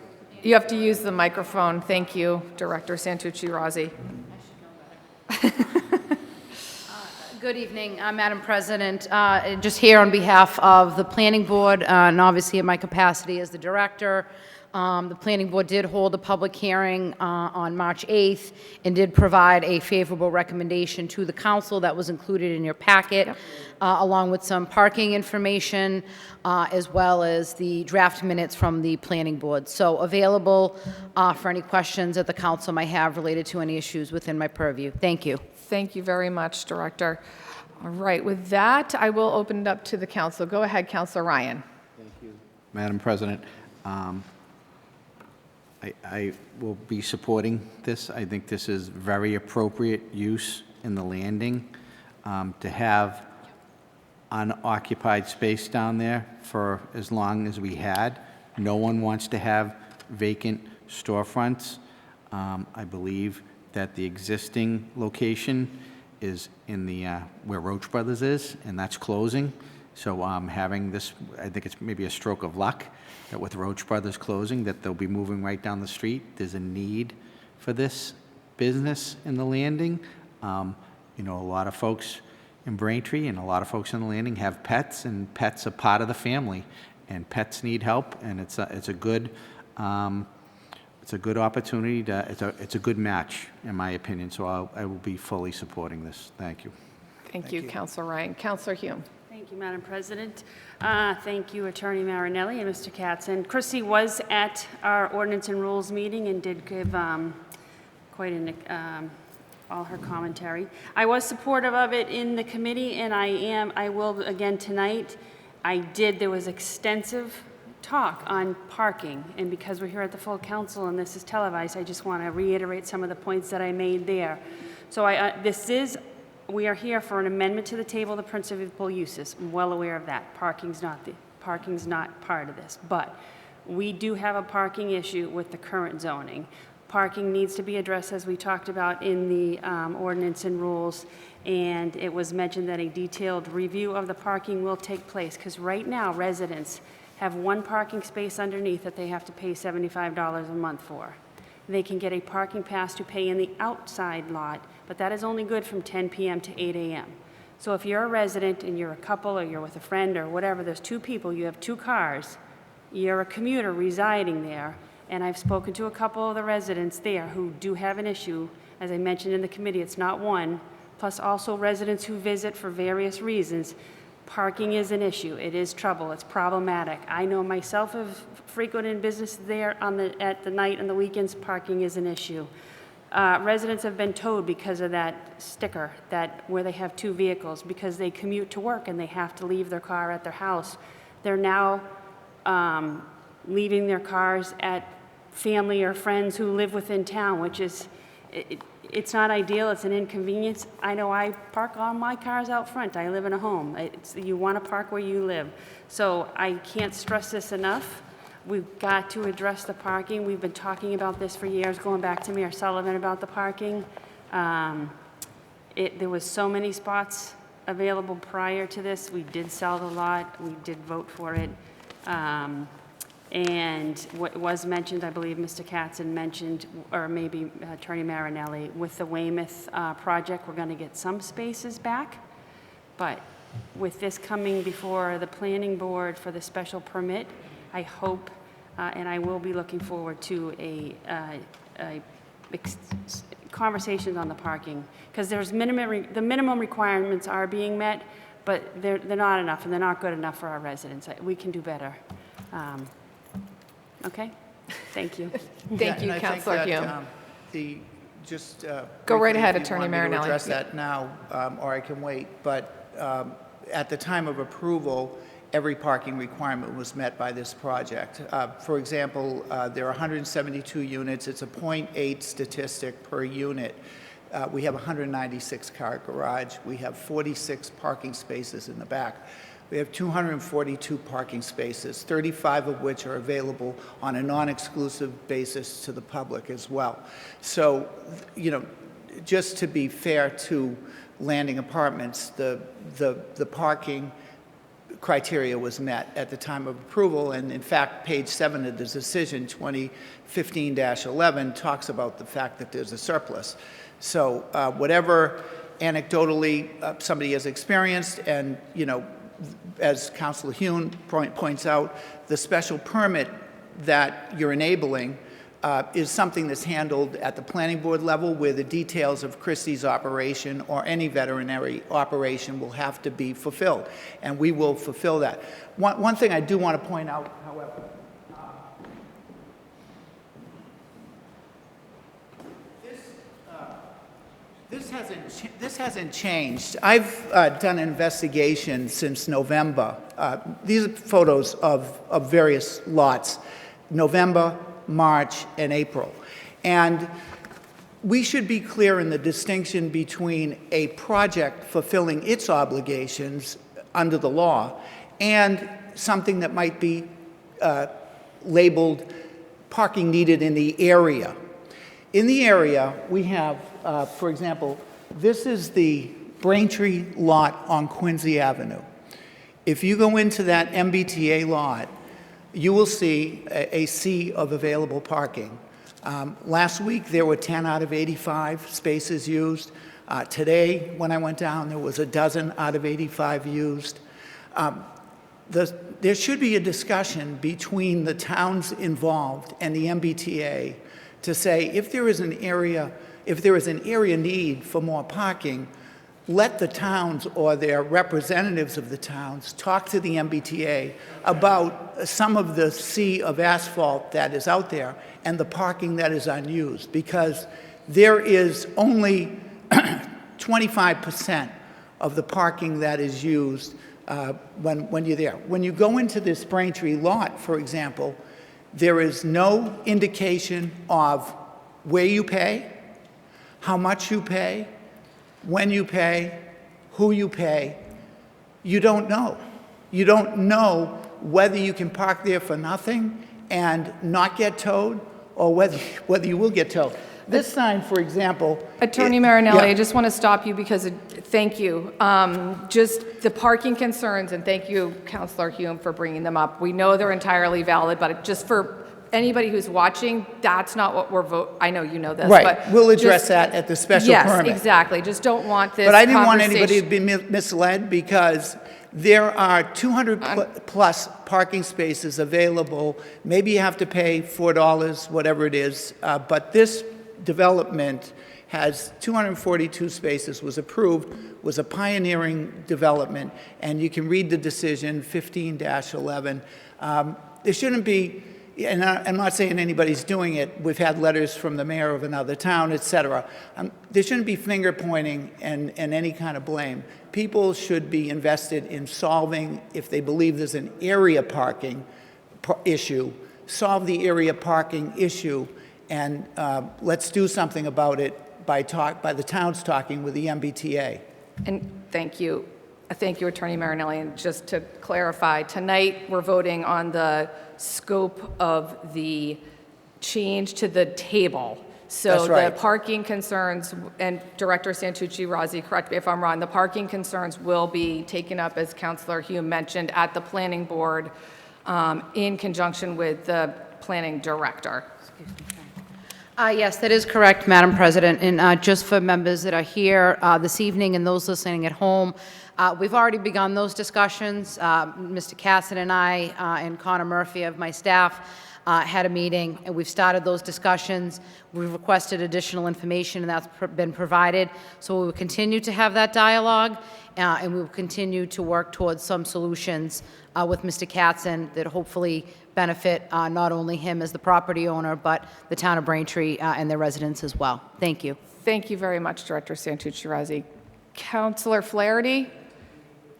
You have to use the microphone. Thank you, Director Santucci-Razzi. Good evening, Madam President. Just here on behalf of the Planning Board, and obviously in my capacity as the Director, the Planning Board did hold a public hearing on March 8th and did provide a favorable recommendation to the Council that was included in your packet, along with some parking information, as well as the draft minutes from the Planning Board. So available for any questions that the Council might have related to any issues within my purview. Thank you. Thank you very much, Director. All right, with that, I will open it up to the Council. Go ahead, Councilor Ryan. Thank you, Madam President. I will be supporting this. I think this is very appropriate use in the landing to have unoccupied space down there for as long as we had. No one wants to have vacant storefronts. I believe that the existing location is in the where Roach Brothers is, and that's closing. So having this, I think it's maybe a stroke of luck that with Roach Brothers closing, that they'll be moving right down the street. There's a need for this business in the landing. You know, a lot of folks in Braintree and a lot of folks in the landing have pets, and pets are part of the family, and pets need help, and it's a good opportunity. It's a good match, in my opinion. So I will be fully supporting this. Thank you. Thank you, Councilor Ryan. Councilor Hume. Thank you, Madam President. Thank you, Attorney Marinelli and Mr. Katz. And Chrissy was at our Ordinance and Rules meeting and did give all her commentary. I was supportive of it in the committee, and I will again tonight. There was extensive talk on parking, and because we're here at the full council and this is televised, I just want to reiterate some of the points that I made there. So we are here for an amendment to the table of the principal uses. I'm well aware of that. Parking's not part of this, but we do have a parking issue with the current zoning. Parking needs to be addressed, as we talked about in the ordinance and rules, and it was mentioned that a detailed review of the parking will take place, because right now residents have one parking space underneath that they have to pay $75 a month for. They can get a parking pass to pay in the outside lot, but that is only good from 10 p.m. to 8 a.m. So if you're a resident and you're a couple or you're with a friend or whatever, there's two people, you have two cars, you're a commuter residing there, and I've spoken to a couple of the residents there who do have an issue. As I mentioned in the committee, it's not one, plus also residents who visit for various reasons. Parking is an issue. It is trouble. It's problematic. I know myself of frequenting business there at the night and the weekends. Parking is an issue. Residents have been towed because of that sticker where they have two vehicles, because they commute to work and they have to leave their car at their house. They're now leaving their cars at family or friends who live within town, which is, it's not ideal, it's an inconvenience. I know I park all my cars out front. I live in a home. You want to park where you live. So I can't stress this enough. We've got to address the parking. We've been talking about this for years, going back to Mayor Sullivan about the parking. There was so many spots available prior to this. We did sell the lot. We did vote for it. And what was mentioned, I believe Mr. Katzen mentioned, or maybe Attorney Marinelli, with the Weymouth project, we're going to get some spaces back. But with this coming before the planning board for the special permit, I hope, and I will be looking forward to conversations on the parking, because there's the minimum requirements are being met, but they're not enough, and they're not good enough for our residents. We can do better. Okay? Thank you. Thank you, and I think Councilor that, Hume. Go right ahead, if you Attorney want me to Marinelli. address that now, or I can wait. But at the time of approval, every parking requirement was met by this project. For example, there are 172 units. It's a 0.8 statistic per unit. We have a 196-car garage. We have 46 parking spaces in the back. We have 242 parking spaces, 35 of which are available on a non-exclusive basis to the public as well. So, you know, just to be fair to Landing Apartments, the parking criteria was met at the time of approval, and in fact, page 7 of the decision, 2015-11, talks about the fact that there's a surplus. So whatever anecdotally somebody has experienced, and, you know, as Councilor Hume points out, the special permit that you're enabling is something that's handled at the planning board level, where the details of Christie's operation or any veterinary operation will have to be fulfilled, and we will fulfill that. One thing I do want to point out, however, this hasn't changed. I've done an investigation since November. These are photos of various lots, November, March, and April. And we should be clear in the distinction between a project fulfilling its obligations under the law and something that might be labeled parking needed in the area. In the area, we have, for example, this is the Braintree lot on Quincy Avenue. If you go into that MBTA lot, you will see a sea of available parking. Last week, there were 10 out of 85 spaces used. Today, when I went down, there was a dozen out of 85 used. There should be a discussion between the towns involved and the MBTA to say, if there is an area need for more parking, let the towns or their representatives of the towns talk to the MBTA about some of the sea of asphalt that is out there and the parking that is unused, because there is only 25% of the parking that is used when you're there. When you go into this Braintree lot, for example, there is no indication of where you pay, how much you pay, when you pay, who you pay. You don't know. You don't know whether you can park there for nothing and not get towed, or whether you will get towed. This sign, for example... Attorney Marinelli, I just want to stop you because, thank you. Just the parking concerns, and thank you, Councilor Hume, for bringing them up. We know they're entirely valid, but just for anybody who's watching, that's not what we're voting. I know you know this, right. But we'll address that at the special permit. Yes, exactly. Just don't want this But I didn't want anybody to be misled, because there are 200 plus parking spaces available. Maybe you have to pay $4, whatever it is, but this development has 242 spaces, was approved, was a pioneering development, and you can read the decision 15-11. There shouldn't be, and I'm not saying anybody's doing it, we've had letters from the mayor of another town, et cetera. There shouldn't be finger pointing and any kind of blame. People should be invested in solving, if they believe there's an area parking issue, solve the area parking issue, and let's do something about it by the towns talking with the MBTA. And thank you. Thank you, Attorney Marinelli. And just to clarify, tonight we're voting on the scope of the change to the table. So That's right. the parking concerns, and Director Santucci-Razzi, correct me if I'm wrong, the parking concerns will be taken up, as Councilor Hume mentioned, at the Planning Board in conjunction with the Planning Director. Yes, that is correct, Madam President. And just for members that are here this evening and those listening at home, we've already begun those discussions. Mr. Casson and I and Connor Murphy of my staff had a meeting, and we've started those discussions. We've requested additional information, and that's been provided. So we will continue to have that dialogue, and we will continue to work towards some solutions with Mr. Katzen that hopefully benefit not only him as the property owner, but the town of Braintree and their residents as well. Thank you. Thank you very much, Director Santucci-Razzi. Councilor Flaherty?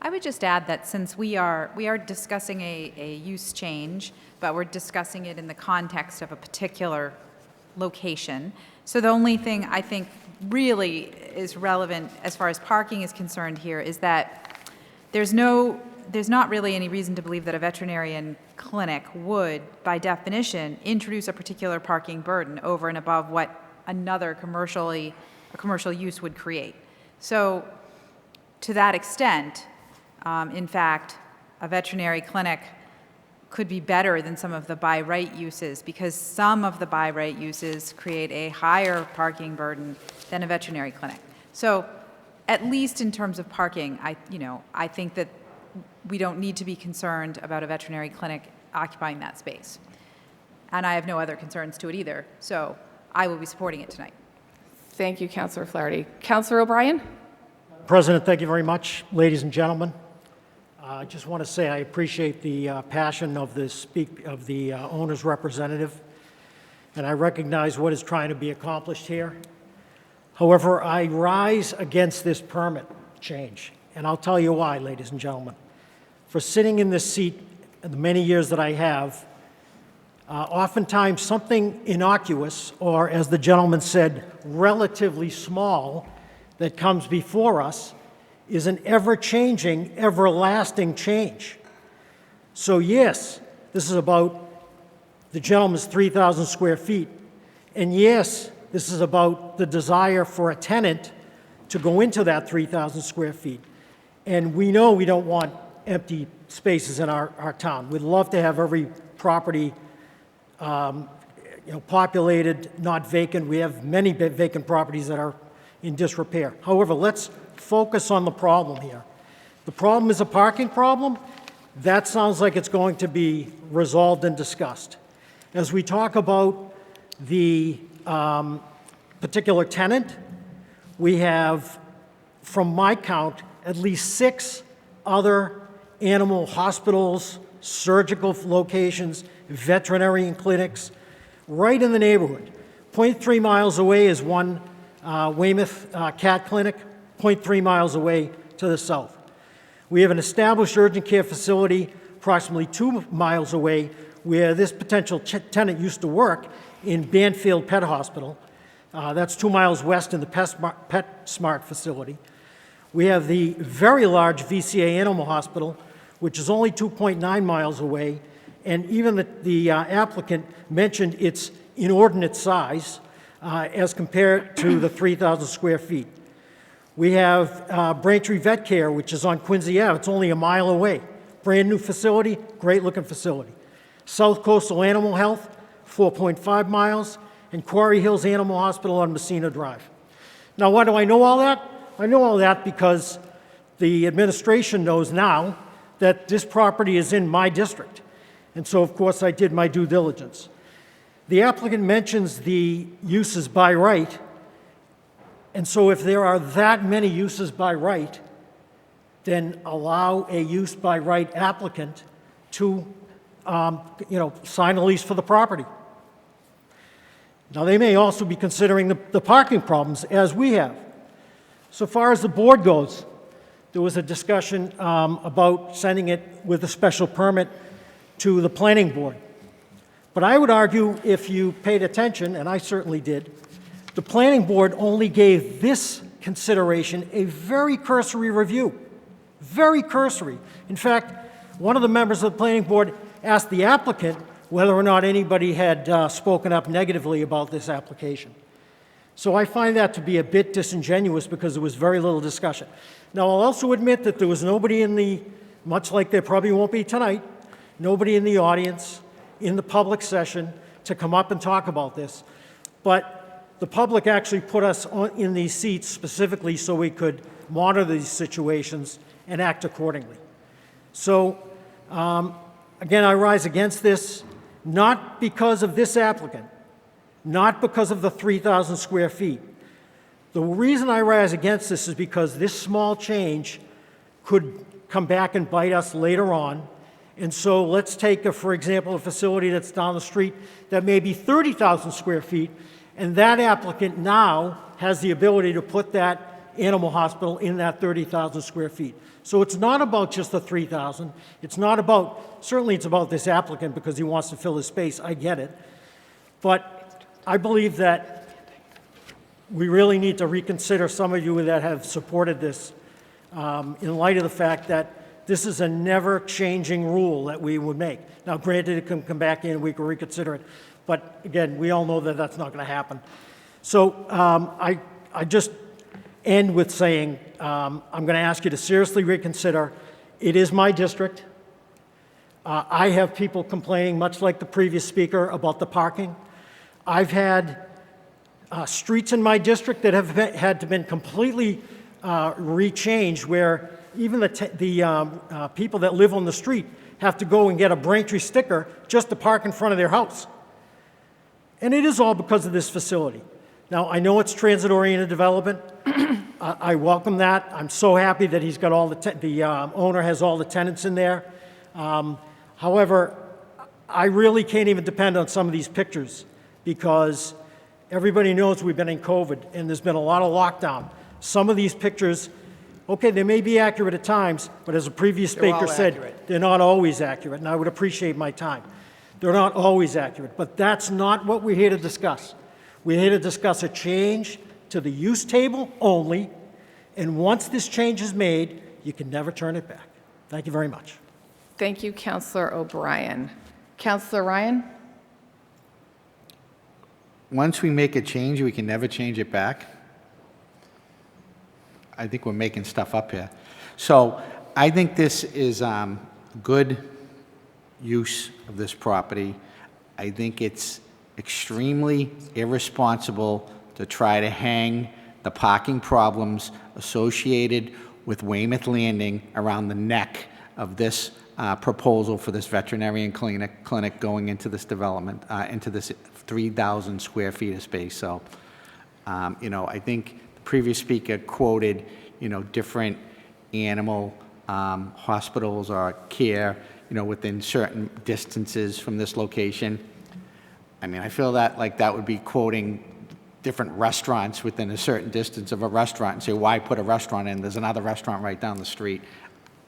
I would just add that since we are discussing a use change, but we're discussing it in the context of a particular location. So the only thing I think really is relevant as far as parking is concerned here is that there's not really any reason to believe that a veterinarian clinic would, by definition, introduce a particular parking burden over and above what another commercial use would create. So to that extent, in fact, a veterinary clinic could be better than some of the by right uses, because some of the by right uses create a higher parking burden than a veterinary clinic. So at least in terms of parking, I think that we don't need to be concerned about a veterinary clinic occupying that space. And I have no other concerns to it either, so I will be supporting it tonight. Thank you, Councilor Flaherty. Councilor O'Brien? President, thank you very much. Ladies and gentlemen, I just want to say I appreciate the passion of the owner's representative, and I recognize what is trying to be accomplished here. However, I rise against this permit change, and I'll tell you why, ladies and gentlemen. For sitting in this seat the many years that I have, oftentimes something innocuous, or as the gentleman said, relatively small, that comes before us is an ever-changing, everlasting change. So yes, this is about the gentleman's 3,000 square feet. And yes, this is about the desire for a tenant to go into that 3,000 square feet. And we know we don't want empty spaces in our town. We'd love to have every property populated, not vacant. We have many vacant properties that are in disrepair. However, let's focus on the problem here. The problem is a parking problem. That sounds like it's going to be resolved and discussed. As we talk about the particular tenant, we have, from my count, at least 6 other animal hospitals, surgical locations, veterinary clinics, right in the neighborhood. 0.3 miles away is one Weymouth cat clinic, 0.3 miles away to the south. We have an established urgent care facility approximately 2 miles away where this potential tenant used to work in Banfield Pet Hospital. That's 2 miles west in the PetSmart facility. We have the very large VCA Animal Hospital, which is only 2.9 miles away, and even the applicant mentioned its inordinate size as compared to the 3,000 square feet. We have Braintree Vet Care, which is on Quincy Ave. It's only a mile away. Brand new facility, great looking facility. South Coastal Animal Health, 4.5 miles, and Quarry Hills Animal Hospital on Messina Drive. Now, why do I know all that? I know all that because the administration knows now that this property is in my district. And so, of course, I did my due diligence. The applicant mentions the uses by right. And so if there are that many uses by right, then allow a use by right applicant to sign a lease for the property. Now, they may also be considering the parking problems, as we have. So far as the board goes, there was a discussion about sending it with a special permit to the planning board. But I would argue, if you paid attention, and I certainly did, The planning board only gave this consideration a very cursory review, very cursory. In fact, one of the members of the planning board asked the applicant whether or not anybody had spoken up negatively about this application. So I find that to be a bit disingenuous because there was very little discussion. Now, I'll also admit that there was nobody in the, much like there probably won't be tonight, nobody in the audience, in the public session to come up and talk about this. But the public actually put us in these seats specifically so we could monitor these situations and act accordingly. So, again, I rise against this, not because of this applicant, not because of the 3,000 square feet. The reason I rise against this is because this small change could come back and bite us later on. And so let's take, for example, a facility that's down the street that may be 30,000 square feet, and that applicant now has the ability to put that animal hospital in that 30,000 square feet. So it's not about just the 3,000. It's not about, certainly it's about this applicant because he wants to fill his space. I get it. But I believe that we really need to reconsider, some of you that have supported this, in light of the fact that this is a never-changing rule that we would make. Now, granted, it can come back in and we can reconsider it. But again, we all know that that's not going to happen. So I just end with saying I'm going to ask you to seriously reconsider. It is my district. I have people complaining, much like the previous speaker, about the parking. I've had streets in my district that have had to been completely rechanged, where even the people that live on the street have to go and get a Braintree sticker just to park in front of their house. And it is all because of this facility. Now, I know it's transit-oriented development. I welcome that. I'm so happy that he's got all the owner has all the tenants in there. However, I really can't even depend on some of these pictures because everybody knows we've been in COVID and there's been a lot of lockdown. Some of these pictures, okay, they may be accurate at times, but as a previous speaker said, they're not always accurate, and I would appreciate my time. They're not always accurate, but that's not what we're here to discuss. We're here to discuss a change to the use table only, and once this change is made, you can never turn it back. Thank you very much. Thank you, Councillor O'Brien. Councillor Ryan? Once we make a change, we can never change it back. I think we're making stuff up here. So I think this is good use of this property. I think it's extremely irresponsible to try to hang the parking problems associated with Weymouth Landing around the neck of this proposal for this veterinarian clinic going into this development, into this 3,000 square feet of space. So, I think the previous speaker quoted, different animal hospitals or care, within certain distances from this location. I mean, I feel that like that would be quoting different restaurants within a certain distance of a restaurant and say, why put a restaurant in? There's another restaurant right down the street.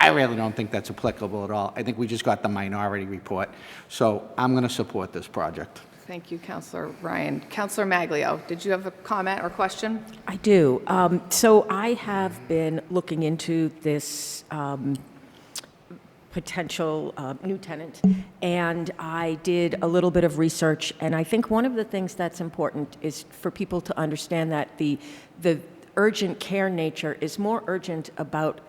I really don't think that's applicable at all. I think we just got the minority report. So I'm going to support this project. Thank you, Councillor Ryan. Councillor Maglio, did you have a comment or question? I do. So I have been looking into this potential new tenant, and I did a little bit of research, and I think one of the things that's important is for people to understand that the urgent care nature is more urgent about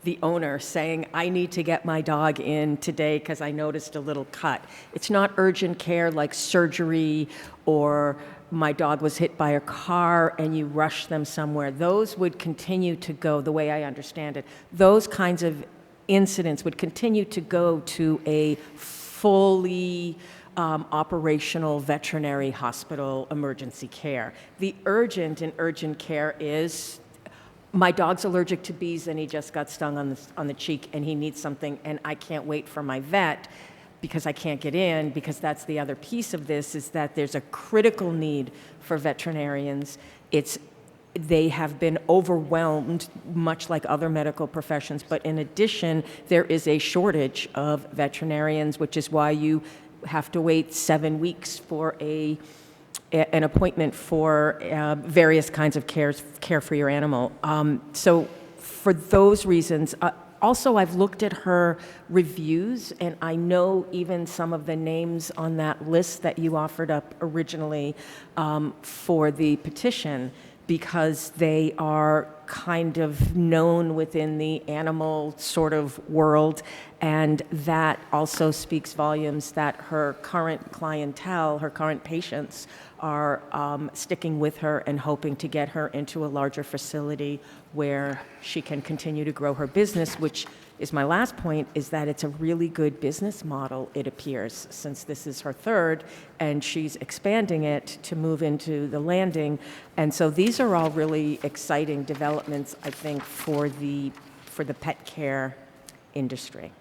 the owner saying, I need to get my dog in today because I noticed a little cut. It's not urgent care like surgery or my dog was hit by a car and you rush them somewhere. Those would continue to go, the way I understand it, those kinds of incidents would continue to go to a fully operational veterinary hospital emergency care. The urgent in urgent care is my dog's allergic to bees and he just got stung on the cheek and he needs something and I can't wait for my vet because I can't get in, because that's the other piece of this, is that there's a critical need for veterinarians. They have been overwhelmed, much like other medical professions, but in addition, there is a shortage of veterinarians, which is why you have to wait 7 weeks for an appointment for various kinds of care for your animal. So for those reasons, also I've looked at her reviews, and I know even some of the names on that list that you offered up originally for the petition, because they are kind of known within the animal sort of world, and that also speaks volumes that her current clientele, her current patients, are sticking with her and hoping to get her into a larger facility where she can continue to grow her business, which is my last point, is that it's a really good business model, it appears, since this is her third, and she's expanding it to move into the landing. And so these are all really exciting developments, I think, for the pet care industry.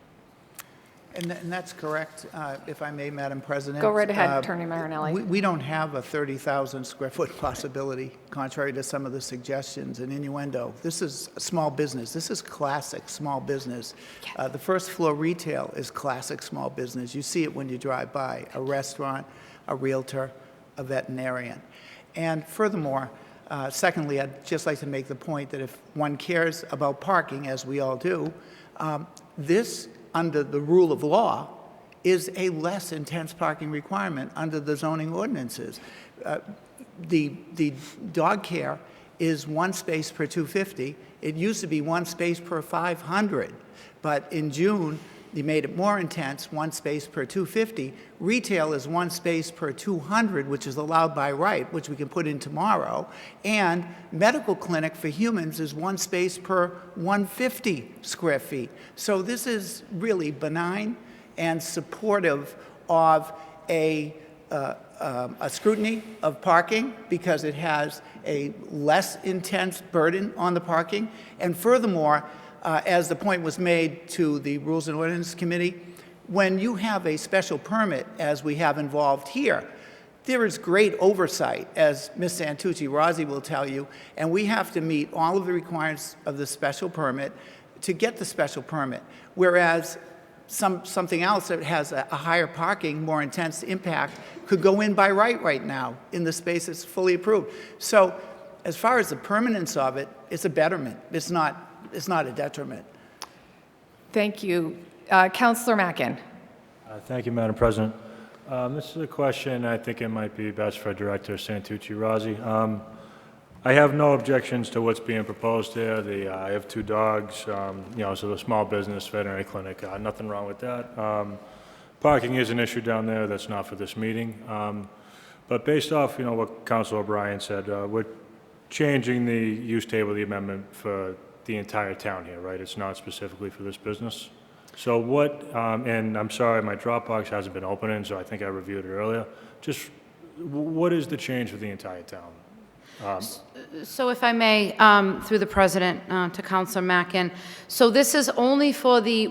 And that's correct, if I may, Madam President. Go right ahead, Attorney Marinelli. We don't have a 30,000 square foot possibility, contrary to some of the suggestions and innuendo. This is a small business. This is classic small business. The first floor retail is classic small business. You see it when you drive by, a restaurant, a realtor, a veterinarian. And furthermore, secondly, I'd just like to make the point that if one cares about parking, as we all do, this, under the rule of law, is a less intense parking requirement under the zoning ordinances. The dog care is 1 space per 250. It used to be 1 space per 500, but in June, they made it more intense, 1 space per 250. Retail is 1 space per 200, which is allowed by right, which we can put in tomorrow. And medical clinic for humans is 1 space per 150 square feet. So this is really benign and supportive of a scrutiny of parking, because it has a less intense burden on the parking. And furthermore, as the point was made to the Rules and Ordinance Committee, when you have a special permit, as we have involved here, there is great oversight, as Ms. Santucci-Rossi will tell you, and we have to meet all of the requirements of the special permit to get the special permit, whereas something else that has a higher parking, more intense impact, could go in by right now in the space that's fully approved. So as far as the permanence of it, it's a betterment. It's not a detriment. Thank you. Councillor Mackin. Thank you, Madam President. This is a question I think it might be best for Director Santucci-Rossi. I have no objections to what's being proposed here. I have 2 dogs, so the small business veterinary clinic, nothing wrong with that. Parking is an issue down there. That's not for this meeting. But based off, what Councilor O'Brien said, we're changing the use table of the amendment for the entire town here, right? It's not specifically for this business. So what, and I'm sorry, my Dropbox hasn't been opening, so I think I reviewed it earlier. Just what is the change for the entire town? So if I may, through the President, to Councilor Mackin, so this is only for the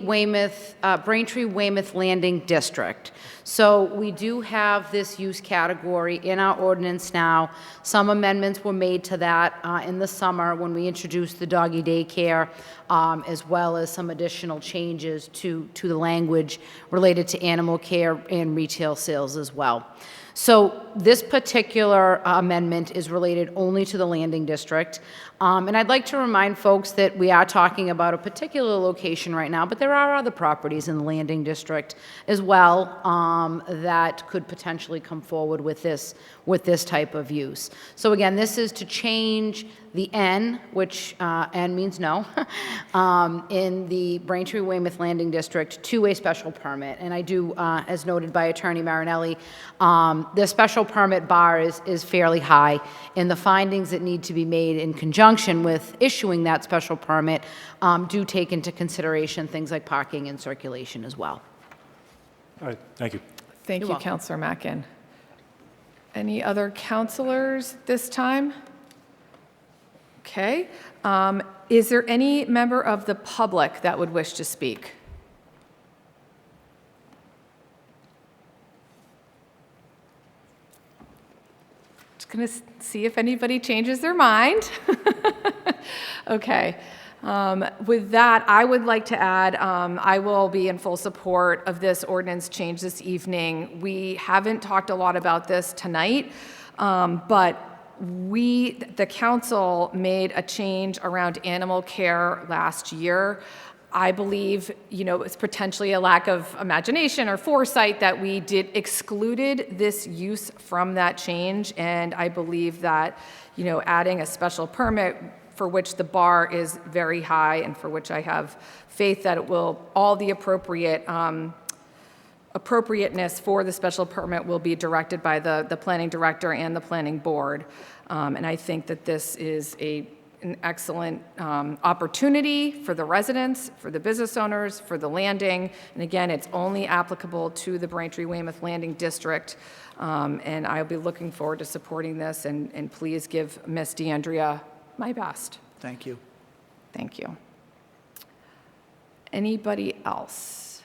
Braintree-Weymouth Landing District. So we do have this use category in our ordinance now. Some amendments were made to that in the summer when we introduced the doggy daycare, as well as some additional changes to the language related to animal care and retail sales as well. So this particular amendment is related only to the landing district. And I'd like to remind folks that we are talking about a particular location right now, but there are other properties in the landing district as well that could potentially come forward with this type of use. So again, this is to change the N, which N means no, in the Braintree-Weymouth Landing District to a special permit. And I do, as noted by Attorney Marinelli, the special permit bar is fairly high, and the findings that need to be made in conjunction with issuing that special permit do take into consideration things like parking and circulation as well. All right, thank you. Thank you, Councillor Mackin. Any other councilors this time? Okay. Is there any member of the public that would wish to speak? Just going to see if anybody changes their mind. Okay. With that, I would like to add, I will be in full support of this ordinance change this evening. We haven't talked a lot about this tonight, But the council made a change around animal care last year. I believe, it's potentially a lack of imagination or foresight that we excluded this use from that change. And I believe that, adding a special permit for which the bar is very high and for which I have faith that it will, all the appropriateness for the special permit will be directed by the planning director and the planning board. And I think that this is an excellent opportunity for the residents, for the business owners, for the landing. And again, it's only applicable to the Braintree-Weymouth Landing District. And I'll be looking forward to supporting this. And please give Miss DeAndrea my best. Thank you. Thank you. Anybody else?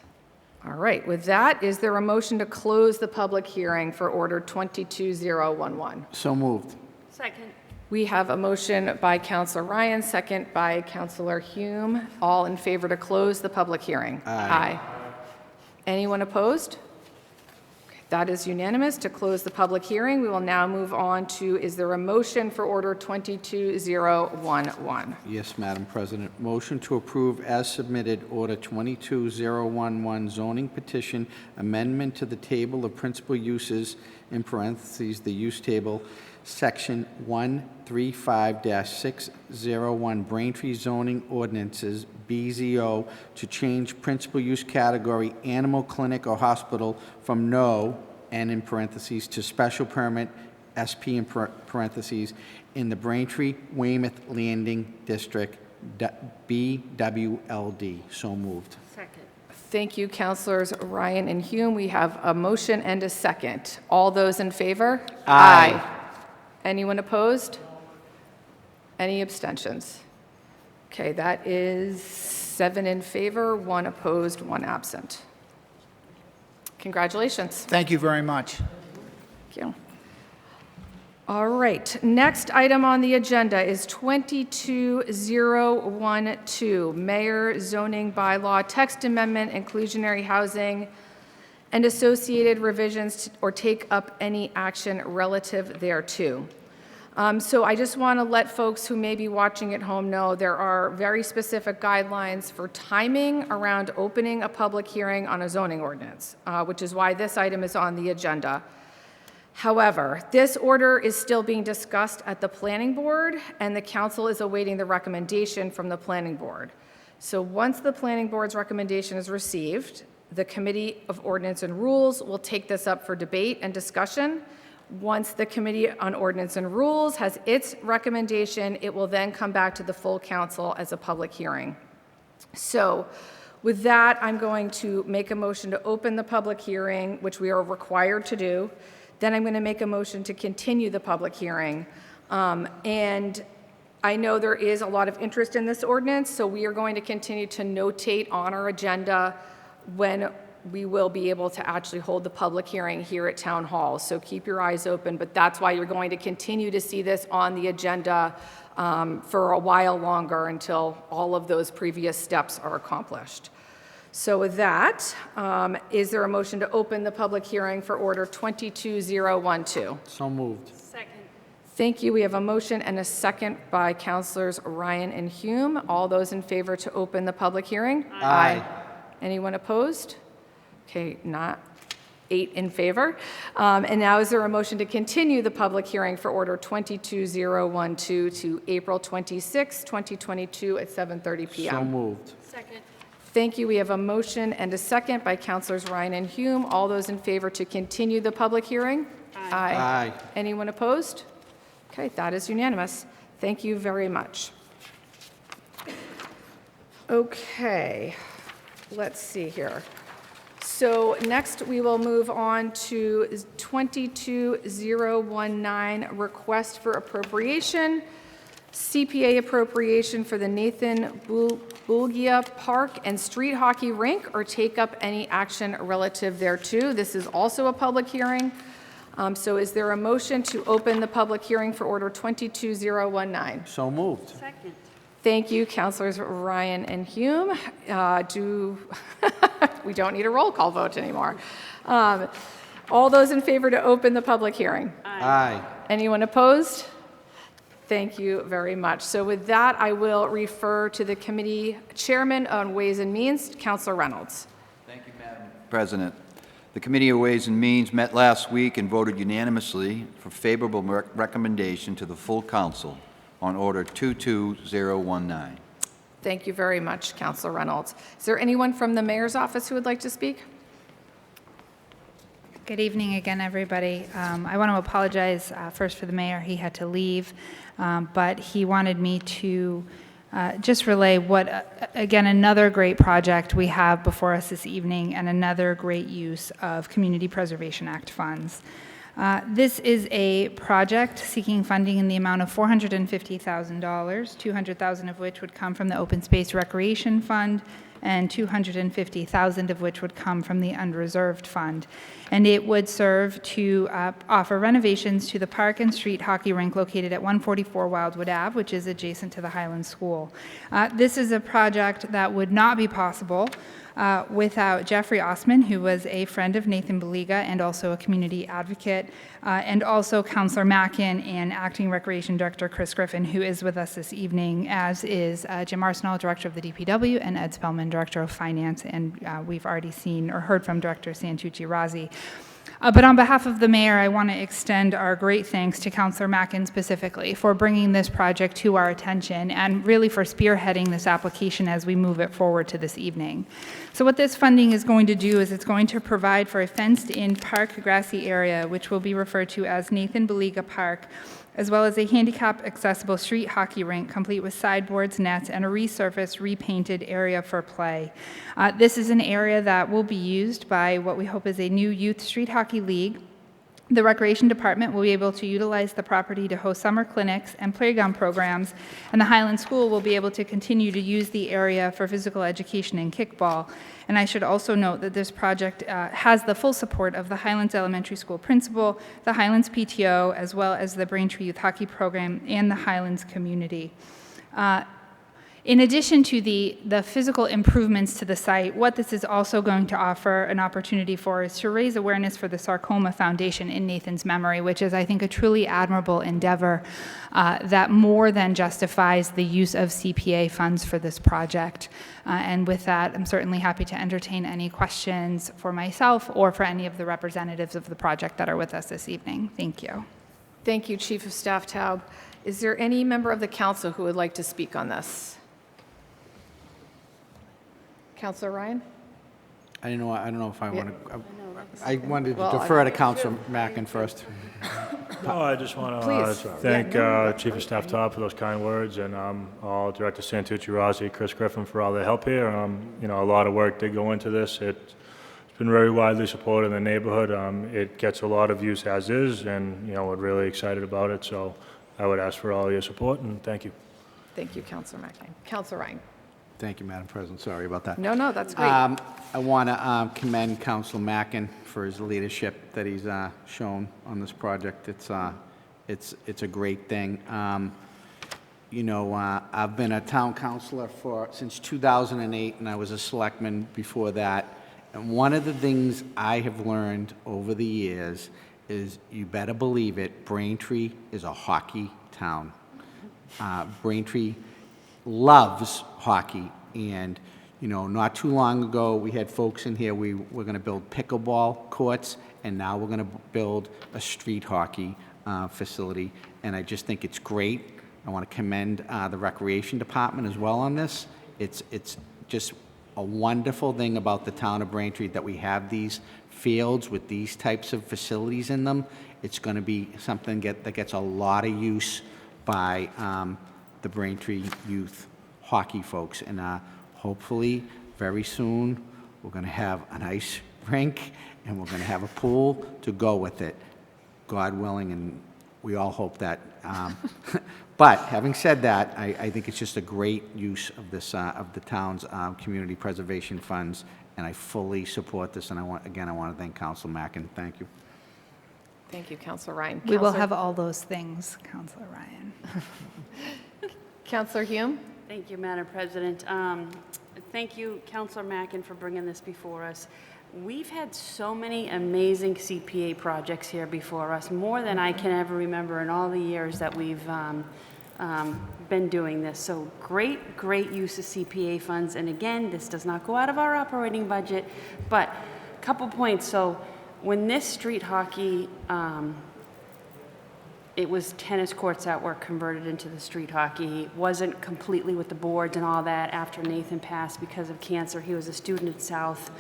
All right, with that, is there a motion to close the public hearing for Order 22011? So moved. Second. We have a motion by Councilor Ryan, second by Councilor Hume. All in favor to close the public hearing? Aye. Anyone opposed? Okay, that is unanimous to close the public hearing. We will now move on to, is there a motion for Order 22011? Yes, Madam President. Motion to approve as submitted Order 22011 zoning petition amendment to the table of principal uses, in parentheses, the use table, Section 135-601 Braintree zoning ordinances, BZO, to change principal use category animal clinic or hospital from no, and in parentheses, to special permit, SP in parentheses, in the Braintree-Weymouth Landing District, BWLD. So moved. Second. Thank you, Councilors Ryan and Hume. We have a motion and a second. All those in favor? Aye. Anyone opposed? Any abstentions? Okay, that is 7 in favor, 1 opposed, 1 absent. Congratulations. Thank you very much. Thank you. All right, next item on the agenda is 22012, Mayor Zoning Bylaw Text Amendment, Inclusionary Housing, and associated revisions or take up any action relative thereto. So I just want to let folks who may be watching at home know there are very specific guidelines for timing around opening a public hearing on a zoning ordinance, which is why this item is on the agenda. However, this order is still being discussed at the planning board, and the council is awaiting the recommendation from the planning board. So once the planning board's recommendation is received, the Committee of Ordinance and Rules will take this up for debate and discussion. Once the Committee on Ordinance and Rules has its recommendation, it will then come back to the full council as a public hearing. So with that, I'm going to make a motion to open the public hearing, which we are required to do. Then I'm going to make a motion to continue the public hearing. And I know there is a lot of interest in this ordinance, so we are going to continue to notate on our agenda when we will be able to actually hold the public hearing here at Town Hall. So keep your eyes open, but that's why you're going to continue to see this on the agenda for a while longer until all of those previous steps are accomplished. So with that, is there a motion to open the public hearing for Order 22012? So moved. Second. Thank you. We have a motion and a second by Councilors Ryan and Hume. All those in favor to open the public hearing? Aye. Anyone opposed? Okay, not 8 in favor. And now is there a motion to continue the public hearing for Order 22012 to April 26, 2022 at 7:30 p.m.? So moved. Second. Thank you. We have a motion and a second by Councilors Ryan and Hume. All those in favor to continue the public hearing? Aye. Aye. Anyone opposed? Okay, that is unanimous. Thank you very much. Okay, let's see here. So next we will move on to 22019, request for appropriation, CPA appropriation for the Nathan Bulgia Park and Street Hockey Rink, or take up any action relative thereto. This is also a public hearing. So is there a motion to open the public hearing for Order 22019? So moved. Second. Thank you, Councilors Ryan and Hume. We don't need a roll call vote anymore. All those in favor to open the public hearing? Aye. Anyone opposed? Thank you very much. So with that, I will refer to the committee chairman on Ways and Means, Councilor Reynolds. Thank you, Madam President. The Committee of Ways and Means met last week and voted unanimously for favorable recommendation to the full council on Order 22019. Thank you very much, Councilor Reynolds. Is there anyone from the mayor's office who would like to speak? Good evening again, everybody. I want to apologize first for the mayor. He had to leave, but he wanted me to just relay what, again, another great project we have before us this evening and another great use of Community Preservation Act funds. This is a project seeking funding in the amount of $450,000, $200,000 of which would come from the Open Space Recreation Fund, and $250,000 of which would come from the unreserved fund. And it would serve to offer renovations to the park and street hockey rink located at 144 Wildwood Ave, which is adjacent to the Highland School. This is a project that would not be possible without Jeffrey Osman, who was a friend of Nathan Baliga and also a community advocate, and also Councillor Mackin and Acting Recreation Director Chris Griffin, who is with us this evening, as is Jim Arsenal, Director of the DPW, and Ed Spellman, Director of Finance, and we've already seen or heard from Director Santucci Razi. But on behalf of the mayor, I want to extend our great thanks to Councillor Mackin specifically for bringing this project to our attention and really for spearheading this application as we move it forward to this evening. So what this funding is going to do is it's going to provide for a fenced-in park grassy area, which will be referred to as Nathan Baliga Park, as well as a handicap-accessible street hockey rink complete with sideboards, nets, and a resurfaced, repainted area for play. This is an area that will be used by what we hope is a new youth street hockey league. The Recreation Department will be able to utilize the property to host summer clinics and playground programs, and the Highland School will be able to continue to use the area for physical education and kickball. And I should also note that this project has the full support of the Highlands Elementary School principal, the Highlands PTO, as well as the Braintree Youth Hockey Program and the Highlands community. In addition to the physical improvements to the site, what this is also going to offer an opportunity for is to raise awareness for the Sarcoma Foundation in Nathan's memory, which is, I think, a truly admirable endeavor that more than justifies the use of CPA funds for this project. And with that, I'm certainly happy to entertain any questions for myself or for any of the representatives of the project that are with us this evening. Thank you. Thank you, Chief of Staff Taub. Is there any member of the council who would like to speak on this? Councilor Ryan? I don't know if I want to, I wanted to defer to Councilor Mackin first. No, I just want Please. to thank Chief of Staff Todd for those kind words, and all Director Santucci Razi, Chris Griffin for all their help here. You know, a lot of work did go into this. It's been very widely supported in the neighborhood. It gets a lot of use as is, and, you know, we're really excited about it. So I would ask for all your support, and thank you. Thank you, Councilor Mackin. Councilor Ryan? Thank you, Madam President. Sorry about that. No, that's great. I want to commend Councilor Mackin for his leadership that he's shown on this project. It's a great thing. You know, I've been a town councilor since 2008, and I was a selectman before that. And one of the things I have learned over the years is, you better believe it, Braintree is a hockey town. Braintree loves hockey, and you know, not too long ago we had folks in here, we were going to build pickleball courts, and now we're going to build a street hockey facility, and I just think it's great. I want to commend the Recreation Department as well on this. It's just a wonderful thing about the town of Braintree that we have these fields with these types of facilities in them. It's going to be something that gets a lot of use by the Braintree youth hockey folks, and hopefully very soon we're going to have an ice rink and we're going to have a pool to go with it, God willing, and we all hope that. But having said that, I think it's just a great use of this of the town's community preservation funds, and I fully support this. And I want to thank Councilor Mackin. Thank you. Thank you, Councilor Ryan. We will have all those things, Councilor Ryan. Councilor Hume? Thank you, Madam President. Thank you, Councilor Mackin, for bringing this before us. We've had so many amazing CPA projects here before us, more than I can ever remember in all the years that we've been doing this. So great use of CPA funds. And again, this does not go out of our operating budget, but a couple points. So when this street hockey, it was tennis courts that were converted into the street hockey. It wasn't completely with the boards and all that after Nathan passed because of cancer. He was a student at South.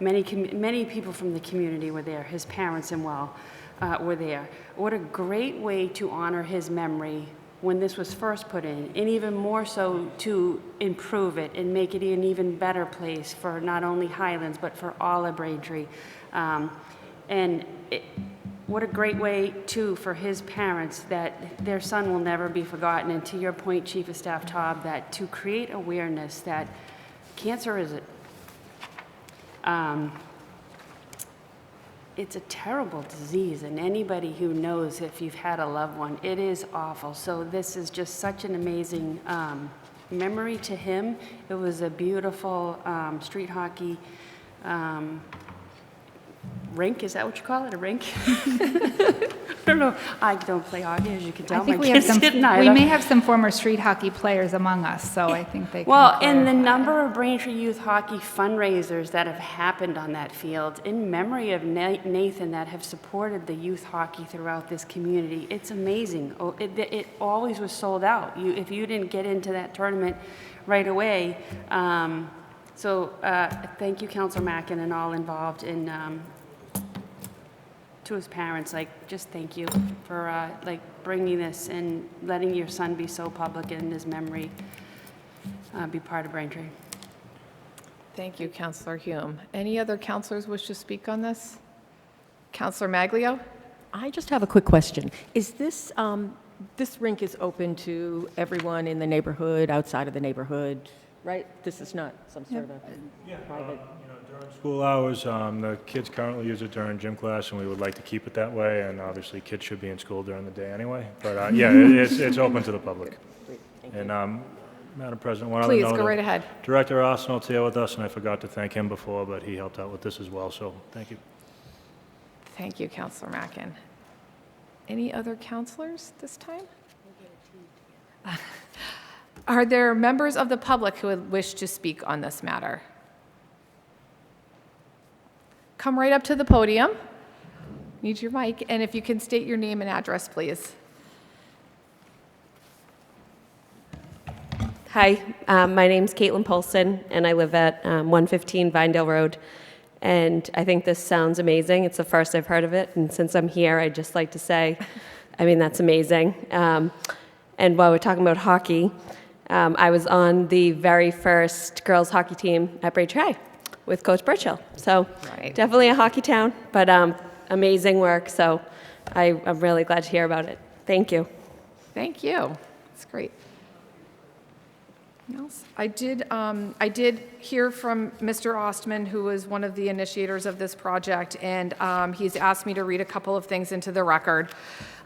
Many people from the community were there. His parents and were there. What a great way to honor his memory when this was first put in, and even more so to improve it and make it an even better place for not only Highlands, but for all of Braintree. What a great way, too, for his parents that their son will never be forgotten. And to your point, Chief of Staff Taub, that to create awareness that cancer is it's a terrible disease, and anybody who knows if you've had a loved one, it is awful. So this is just such an amazing memory to him. It was a beautiful street hockey rink. Is that what you call it, a rink? I don't know. I don't play hockey, as you can tell. I think My kids didn't either. we may have some former street hockey players among us, so I think they can Well, and the clarify. number of Braintree youth hockey fundraisers that have happened on that field in memory of Nathan that have supported the youth hockey throughout this community, it's amazing. It always was sold out. If you didn't get into that tournament right away. Thank you, Councilor Mackin, and all involved in to his parents, just thank you for bringing this and letting your son be so public in his memory, be part of Braintree. Thank you, Councilor Hume. Any other councilors wish to speak on this? Councilor Maglio? I just have a quick question. Is this, this rink is open to everyone in the neighborhood, outside of the neighborhood, right? This is not some sort of a private... During school hours, the kids currently use it during gym class, and we would like to keep it that way, and obviously kids should be in school during the day anyway. But yeah, it's open to the public. And Madam President, one other note. Please, go right ahead. Director Arsenault's here with us, and I forgot to thank him before, but he helped out with this as well, so thank you. Thank you, Councilor Mackin. Any other councilors this time? Are there members of the public who would wish to speak on this matter? Come right up to the podium. Need your mic, and if you can state your name and address, please. Hi, my name's Caitlin Polson, and I live at 115 Vinedale Road. And I think this sounds amazing. It's the first I've heard of it, and since I'm here, I'd just like to say, that's amazing. And while we're talking about hockey, I was on the very first girls hockey team at Braintree High with Coach Burchill. So definitely a hockey town, but amazing work. So I'm really glad to hear about it. Thank you. Thank you. That's great. Anything else? I did hear from Mr. Ostman, who was one of the initiators of this project, and he's asked me to read a couple of things into the record.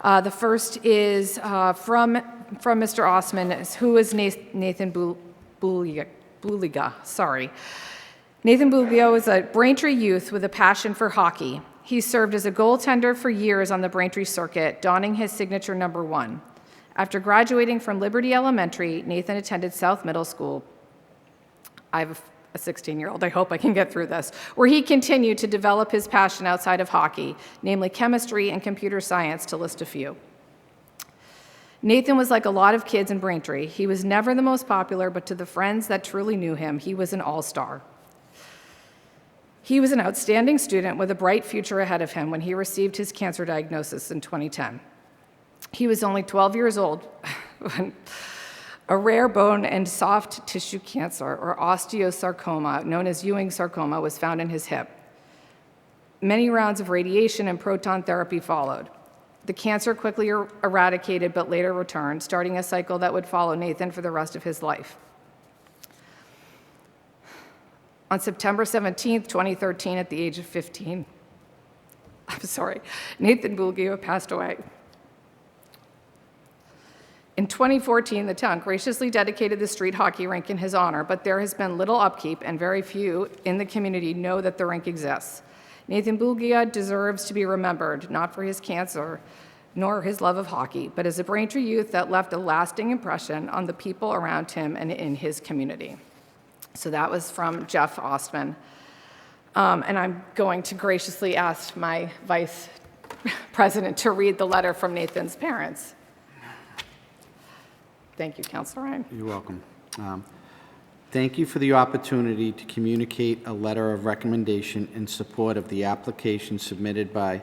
The first is from Mr. Ostman, who is Nathan Buliga. Sorry. Nathan Buglio is a Braintree youth with a passion for hockey. He served as a goaltender for years on the Braintree circuit, donning his signature number 1. After graduating from Liberty Elementary, Nathan attended South Middle School. I have a 16-year-old, I hope I can get through this, where he continued to develop his passion outside of hockey, namely chemistry and computer science, to list a few. Nathan was like a lot of kids in Braintree. He was never the most popular, but to the friends that truly knew him, he was an all-star. He was an outstanding student with a bright future ahead of him when he received his cancer diagnosis in 2010. He was only 12 years old when a rare bone and soft tissue cancer, or osteosarcoma, known as Ewing sarcoma, was found in his hip. Many rounds of radiation and proton therapy followed. The cancer quickly eradicated but later returned, starting a cycle that would follow Nathan for the rest of his life. On September 17th, 2013, at the age of 15, Nathan Buglio passed away. In 2014, the town graciously dedicated the street hockey rink in his honor, but there has been little upkeep, and very few in the community know that the rink exists. Nathan Bulgia deserves to be remembered, not for his cancer, nor his love of hockey, but as a Braintree youth that left a lasting impression on the people around him and in his community. So that was from Jeff Ostman. And I'm going to graciously ask my vice president to read the letter from Nathan's parents. Thank you, Councilor Ryan. You're welcome. Thank you for the opportunity to communicate a letter of recommendation in support of the application submitted by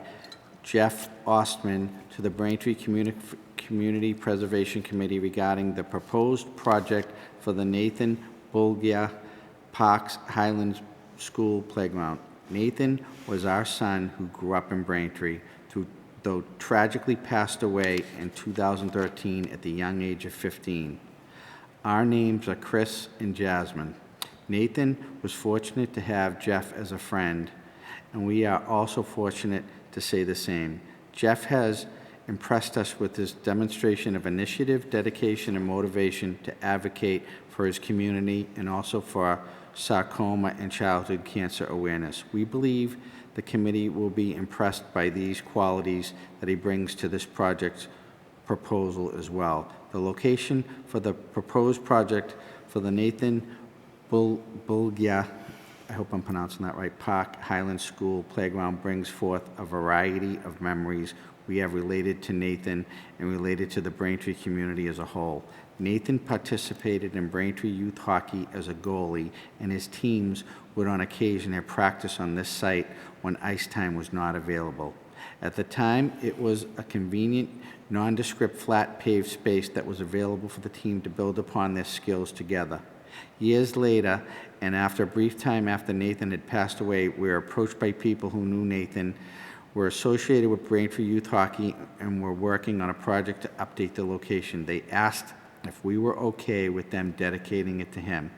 Jeff Ostman to the Braintree Community Preservation Committee regarding the proposed project for the Nathan Bulgia Parks Highlands School Playground. Nathan was our son who grew up in Braintree, though tragically passed away in 2013 at the young age of 15. Our names are Chris and Jasmine. Nathan was fortunate to have Jeff as a friend, and we are also fortunate to say the same. Jeff has impressed us with his demonstration of initiative, dedication, and motivation to advocate for his community and also for sarcoma and childhood cancer awareness. We believe the committee will be impressed by these qualities that he brings to this project's proposal as well. The location for the proposed project for the Nathan Bulgia, I hope I'm pronouncing that right, Park Highland School Playground brings forth a variety of memories we have related to Nathan and related to the Braintree community as a whole. Nathan participated in Braintree youth hockey as a goalie, and his teams would on occasion have practice on this site when ice time was not available. At the time, it was a convenient, nondescript, flat paved space that was available for the team to build upon their skills together. Years later, and after a brief time after Nathan had passed away, we were approached by people who knew Nathan, were associated with Braintree youth hockey, and were working on a project to update the location. They asked if we were okay with them dedicating it to him.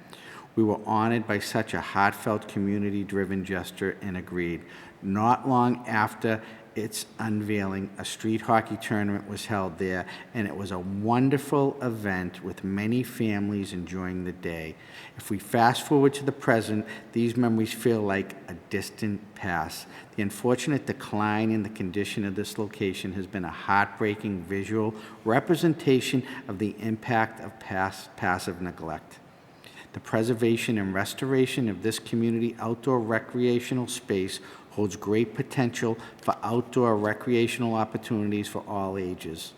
We were honored by such a heartfelt, community-driven gesture and agreed. Not long after its unveiling, a street hockey tournament was held there, and it was a wonderful event with many families enjoying the day. If we fast forward to the present, these memories feel like a distant past. The unfortunate decline in the condition of this location has been a heartbreaking visual representation of the impact of passive neglect. The preservation and restoration of this community outdoor recreational space holds great potential for outdoor recreational opportunities for all ages.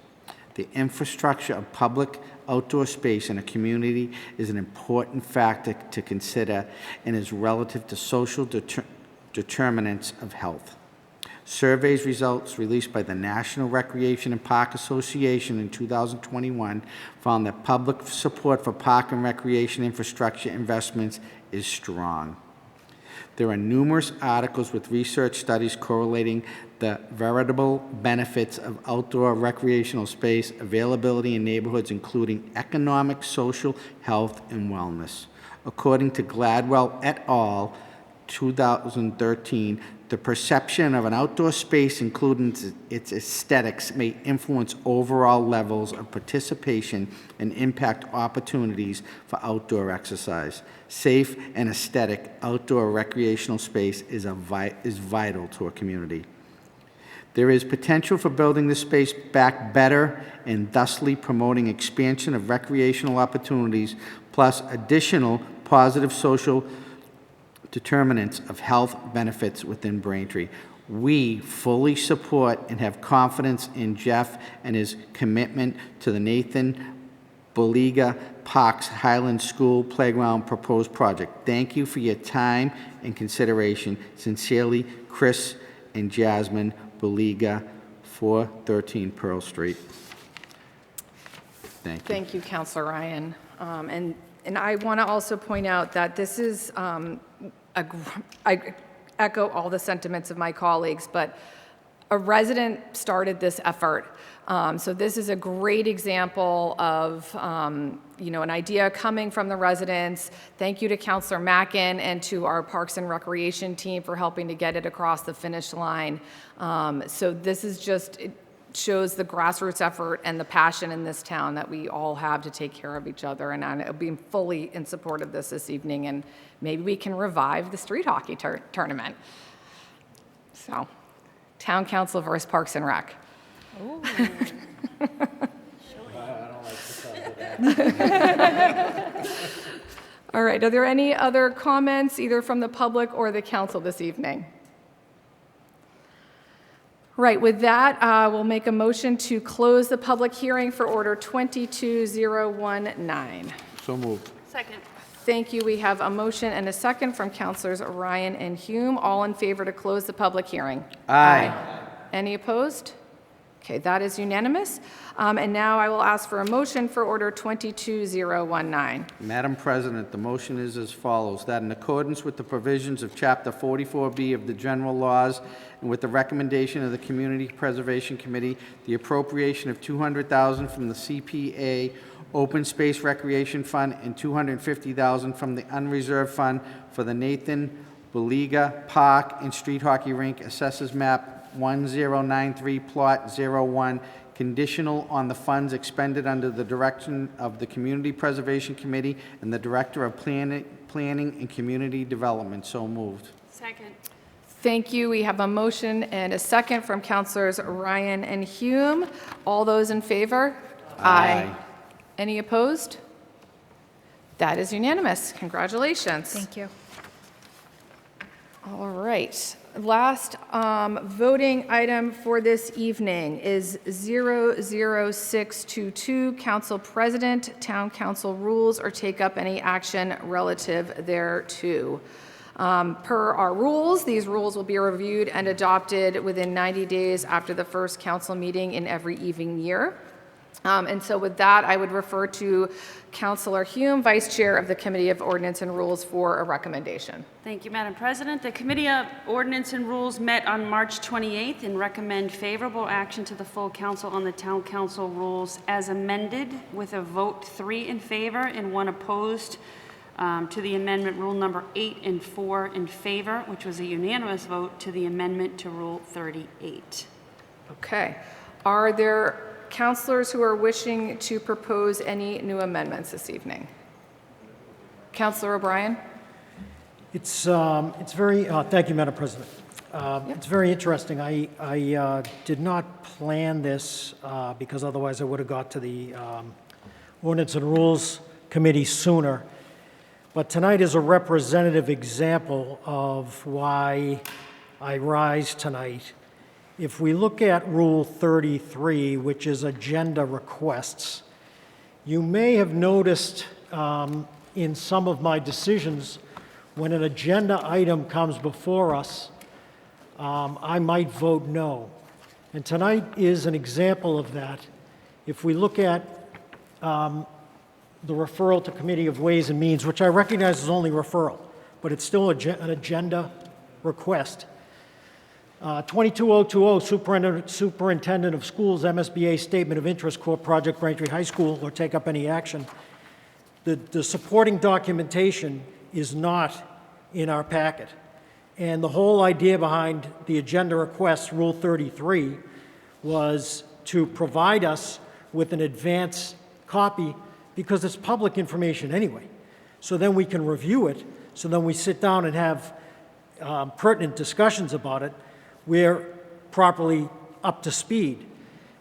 The infrastructure of public outdoor space in a community is an important factor to consider and is relative to social determinants of health. Surveys results released by the National Recreation and Park Association in 2021 found that public support for park and recreation infrastructure investments is strong. There are numerous articles with research studies correlating the veritable benefits of outdoor recreational space availability in neighborhoods, including economic, social, health, and wellness. According to Gladwell et al., 2013, the perception of an outdoor space, including its aesthetics, may influence overall levels of participation and impact opportunities for outdoor exercise. Safe and aesthetic outdoor recreational space is vital to a community. There is potential for building this space back better and thusly promoting expansion of recreational opportunities, plus additional positive social determinants of health benefits within Braintree. We fully support and have confidence in Jeff and his commitment to the Nathan Bulgia Parks Highland School Playground proposed project. Thank you for your time and consideration. Sincerely, Chris and Jasmine Bulgia, 413 Pearl Street. Thank you. Thank you, Councilor Ryan. And I want to also point out that this is, I echo all the sentiments of my colleagues, but a resident started this effort. So this is a great example of, an idea coming from the residents. Thank you to Councilor Mackin and to our Parks and Recreation team for helping to get it across the finish line. So this is just shows the grassroots effort and the passion in this town that we all have to take care of each other. And I'll be fully in support of this evening, and maybe we can revive the street hockey tournament. So, Town Council versus Parks and Rec. All right, are there any other comments, either from the public or the council this evening? Right, with that, we'll make a motion to close the public hearing for Order 22019. So moved. Second. Thank you. We have a motion and a second from Councilors Ryan and Hume. All in favor to close the public hearing? Aye. Any opposed? Okay, that is unanimous. And now I will ask for a motion for Order 22019. Madam President, the motion is as follows, that in accordance with the provisions of Chapter 44B of the General Laws and with the recommendation of the Community Preservation Committee, the appropriation of $200,000 from the CPA Open Space Recreation Fund and $250,000 from the Unreserved Fund for the Nathan Baliga Park and Street Hockey Rink, Assessors Map 1093, Plot 01, conditional on the funds expended under the direction of the Community Preservation Committee and the Director of Planning and Community Development. So moved. Second. Thank you. We have a motion and a second from Councilors Ryan and Hume. All those in favor? Aye. Any opposed? That is unanimous. Congratulations. Thank you. All right. Last voting item for this evening is 00622, Council President, Town Council rules or take up any action relative thereto. Per our rules, these rules will be reviewed and adopted within 90 days after the first council meeting in every even year. And so with that, I would refer to Councilor Hume, Vice Chair of the Committee of Ordinance and Rules, for a recommendation. Thank you, Madam President. The Committee of Ordinance and Rules met on March 28th and recommend favorable action to the full council on the Town Council rules as amended, with a vote 3 in favor and 1 opposed to the amendment Rule number 8 and 4 in favor, which was a unanimous vote to the amendment to Rule 38. Okay. Are there councilors who are wishing to propose any new amendments this evening? Councilor O'Brien? It's very, thank you, Madam President. It's very interesting. I did not plan this because otherwise I would have got to the Ordinance and Rules Committee sooner. But tonight is a representative example of why I rise tonight. If we look at Rule 33, which is agenda requests, you may have noticed in some of my decisions when an agenda item comes before us, I might vote no. And tonight is an example of that. If we look at the referral to Committee of Ways and Means, which I recognize is only referral, but it's still an agenda request. 22020, Superintendent of Schools, MSBA Statement of Interest, Core Project Braintree High School, or take up any action. The supporting documentation is not in our packet. And the whole idea behind the agenda request, Rule 33, was to provide us with an advance copy because it's public information anyway. So then we can review it, so then we sit down and have pertinent discussions about it. We're properly up to speed.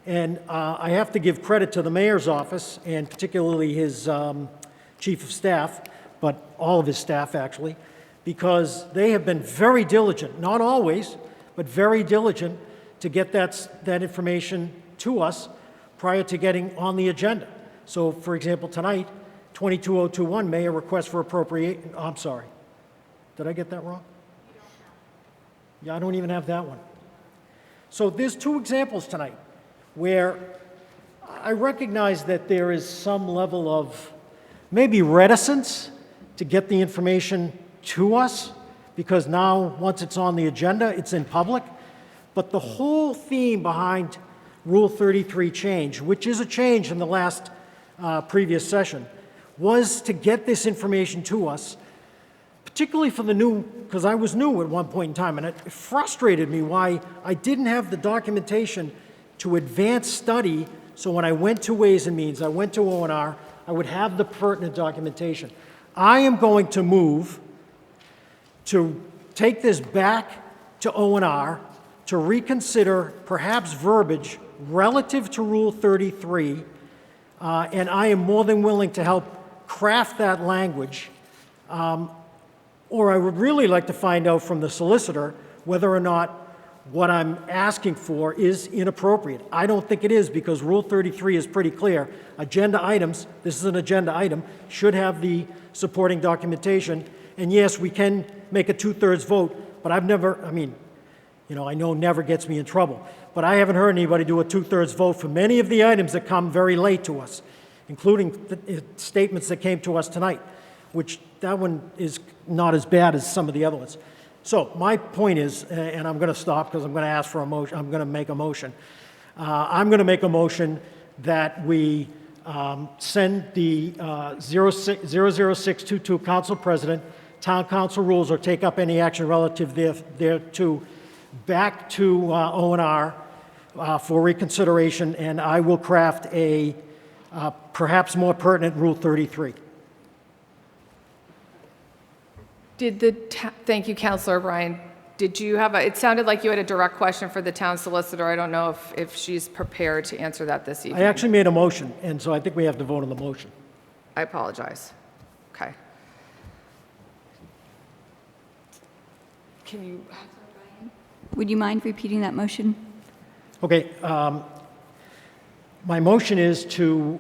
And I have to give credit to the mayor's office, and particularly his chief of staff, but all of his staff actually, because they have been very diligent, not always, but very diligent to get that information to us prior to getting on the agenda. So, for example, tonight, 22021, mayor request for appropriation, I'm sorry. Did I get that wrong? Yeah, I don't even have that one. So there's 2 examples tonight where I recognize that there is some level of maybe reticence to get the information to us because now, once it's on the agenda, it's in public. But the whole theme behind Rule 33 change, which is a change in the last previous session, was to get this information to us, particularly for the new, because I was new at one point in time, and it frustrated me why I didn't have the documentation to advance study, so when I went to Ways and Means, I went to O&R, I would have the pertinent documentation. I am going to move to take this back to O&R to reconsider perhaps verbiage relative to Rule 33, and I am more than willing to help craft that language. Or I would really like to find out from the solicitor whether or not what I'm asking for is inappropriate. I don't think it is, because Rule 33 is pretty clear. Agenda items, this is an agenda item, should have the supporting documentation. And yes, we can make a 2/3 vote, but I've never, I know never gets me in trouble, but I haven't heard anybody do a 2/3 vote for many of the items that come very late to us, including the statements that came to us tonight, which that one is not as bad as some of the other ones. So my point is, and I'm going to stop because I'm going to ask for a motion, I'm going to make a motion. I'm going to make a motion that we send the 00622 Council President, Town Council rules, or take up any action relative thereto back to O&R for reconsideration, and I will craft a perhaps more pertinent Rule 33. Thank you, Councilor O'Brien. Did you have it sounded like you had a direct question for the town solicitor. I don't know if she's prepared to answer that this evening. I actually made a motion, and so I think we have to vote on the motion. I apologize. Okay. Can you? Would you mind repeating that motion? Okay. My motion is to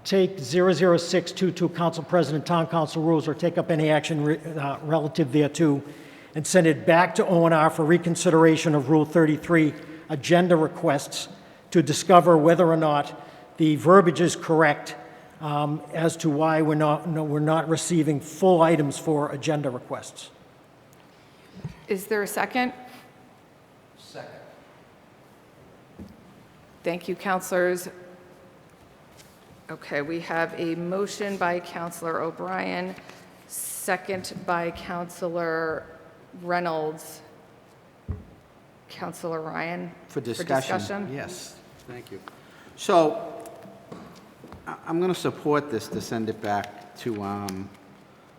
take 00622 Council President, Town Council rules, or take up any action relative thereto, and send it back to O&R for reconsideration of Rule 33 agenda requests to discover whether or not the verbiage is correct as to why we're not receiving full items for agenda requests. Is there a second? Second. Thank you, councilors. Okay, we have a motion by Councilor O'Brien, second by Councilor Reynolds. Councilor Ryan? For discussion? Yes, thank you. So I'm going to support this to send it back to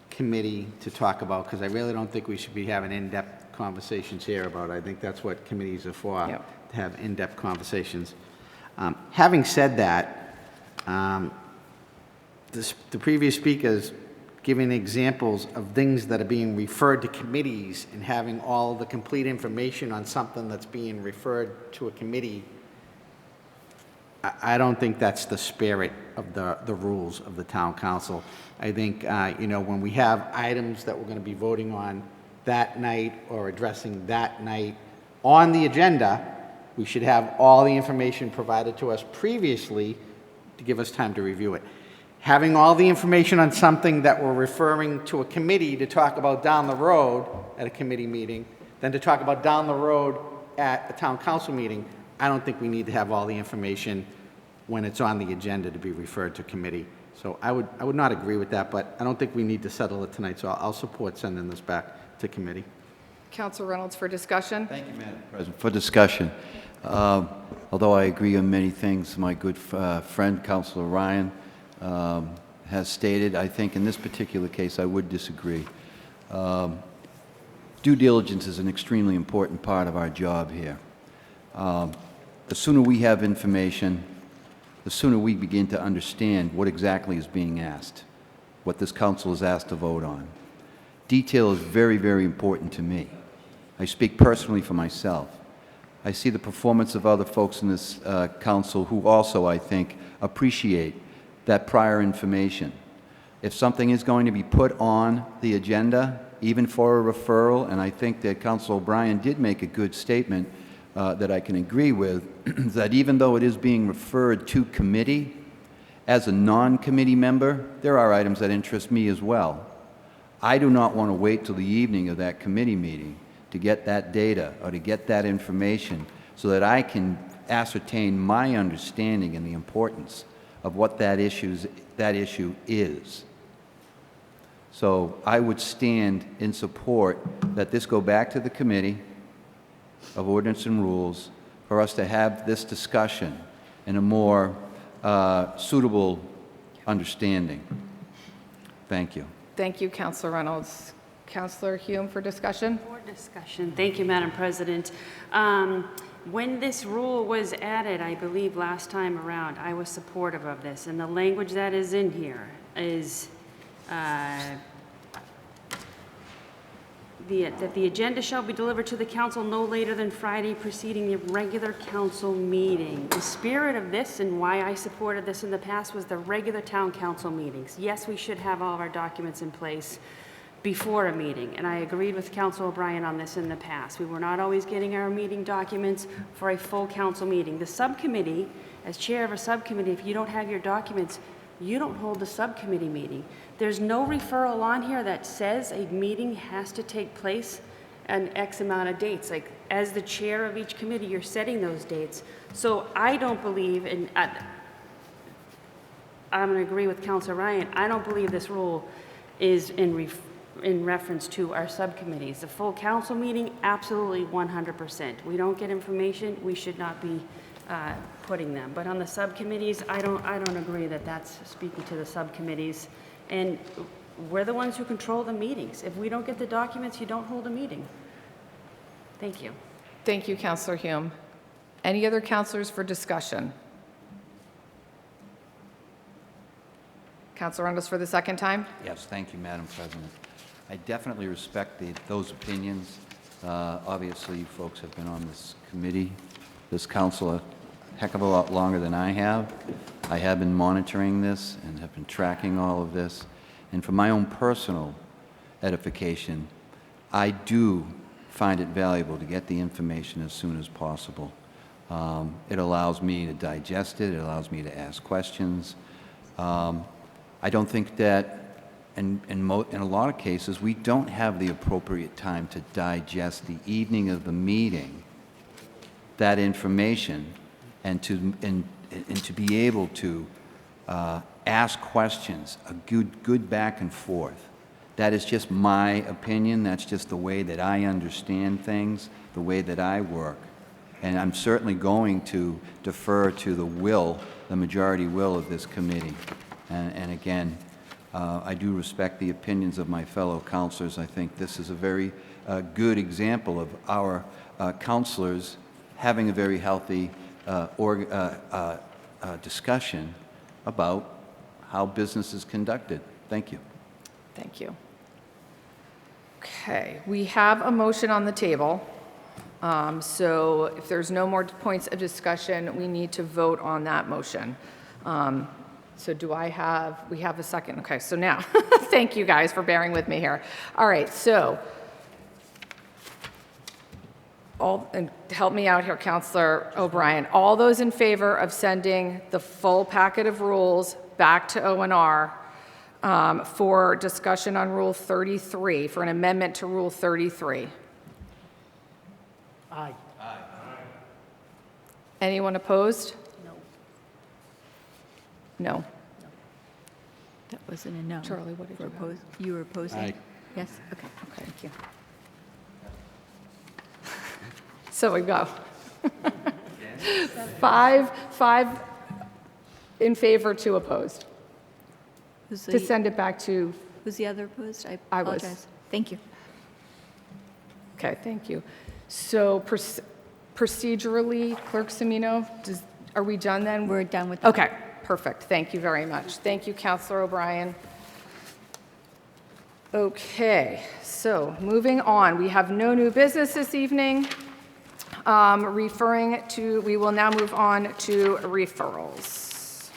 committee to talk about, because I really don't think we should be having in-depth conversations here about it. I think that's what committees are for, to have in-depth conversations. Having said that, the previous speakers giving examples of things that are being referred to committees and having all the complete information on something that's being referred to a committee, I don't think that's the spirit of the rules of the town council. I think, when we have items that we're going to be voting on that night or addressing that night on the agenda, we should have all the information provided to us previously to give us time to review it. Having all the information on something that we're referring to a committee to talk about down the road at a committee meeting, then to talk about down the road at a town council meeting, I don't think we need to have all the information when it's on the agenda to be referred to committee. So I would not agree with that, but I don't think we need to settle it tonight, so I'll support sending this back to committee. Councilor Reynolds for discussion. Thank you, Madam President. For discussion, although I agree on many things my good friend, Councilor Ryan, has stated, I think in this particular case I would disagree. Due diligence is an extremely important part of our job here. The sooner we have information, the sooner we begin to understand what exactly is being asked, what this council is asked to vote on. Detail is very, very important to me. I speak personally for myself. I see the performance of other folks in this council who also, I think, appreciate that prior information. If something is going to be put on the agenda, even for a referral, and I think that Councilor O'Brien did make a good statement that I can agree with, that even though it is being referred to committee, as a non-committee member, there are items that interest me as well. I do not want to wait till the evening of that committee meeting to get that data or to get that information so that I can ascertain my understanding and the importance of what that issue is. So I would stand in support that this go back to the Committee of Ordinance and Rules for us to have this discussion in a more suitable understanding. Thank you. Thank you, Councilor Reynolds. Councilor Hume for discussion? For discussion. Thank you, Madam President. When this rule was added, I believe last time around, I was supportive of this, and the language that is in here is that the agenda shall be delivered to the council no later than Friday preceding the regular council meeting. The spirit of this and why I supported this in the past was the regular town council meetings. Yes, we should have all of our documents in place before a meeting, and I agreed with Council O'Brien on this in the past. We were not always getting our meeting documents for a full council meeting. The subcommittee, as chair of a subcommittee, if you don't have your documents, you don't hold the subcommittee meeting. There's no referral on here that says a meeting has to take place an X amount of dates. Like, as the chair of each committee, you're setting those dates. So I don't believe, and I'm going to agree with Councilor Ryan, I don't believe this rule is in reference to our subcommittees. The full council meeting, absolutely 100%. We don't get information, we should not be putting them. But on the subcommittees, I don't agree that that's speaking to the subcommittees. And we're the ones who control the meetings. If we don't get the documents, you don't hold a meeting. Thank you. Thank you, Councilor Hume. Any other councilors for discussion? Councilor Reynolds for the second time? Yes, thank you, Madam President. I definitely respect those opinions. Obviously, you folks have been on this committee, this council, a heck of a lot longer than I have. I have been monitoring this and have been tracking all of this. And for my own personal edification, I do find it valuable to get the information as soon as possible. It allows me to digest it. It allows me to ask questions. I don't think that in a lot of cases, we don't have the appropriate time to digest the evening of the meeting, that information, and to be able to ask questions, a good back and forth. That is just my opinion. That's just the way that I understand things, the way that I work. And I'm certainly going to defer to the majority will of this committee. And again, I do respect the opinions of my fellow councilors. I think this is a very good example of our councilors having a very healthy discussion about how business is conducted. Thank you. Thank you. Okay, we have a motion on the table. So if there's no more points of discussion, we need to vote on that motion. So we have a second. Okay, so now, thank you guys for bearing with me here. All right, so, and help me out here, Councilor O'Brien. All those in favor of sending the full packet of rules back to O&R for discussion on Rule 33, for an amendment to Rule 33? Aye. Anyone opposed? No. That wasn't a no. Charlie, what did you have? You were opposing? Aye. Yes, okay. Thank you. So we go. Five in favor, 2 opposed. To send it back to... Who's the other opposed? I was. apologize. Thank you. Okay, thank you. So procedurally, Clerk Semino, are we done then? We're done with that. Okay, perfect. Thank you very much. Thank you, Councilor O'Brien. Okay, so moving on. We have no new business this evening. We will now move on to referrals.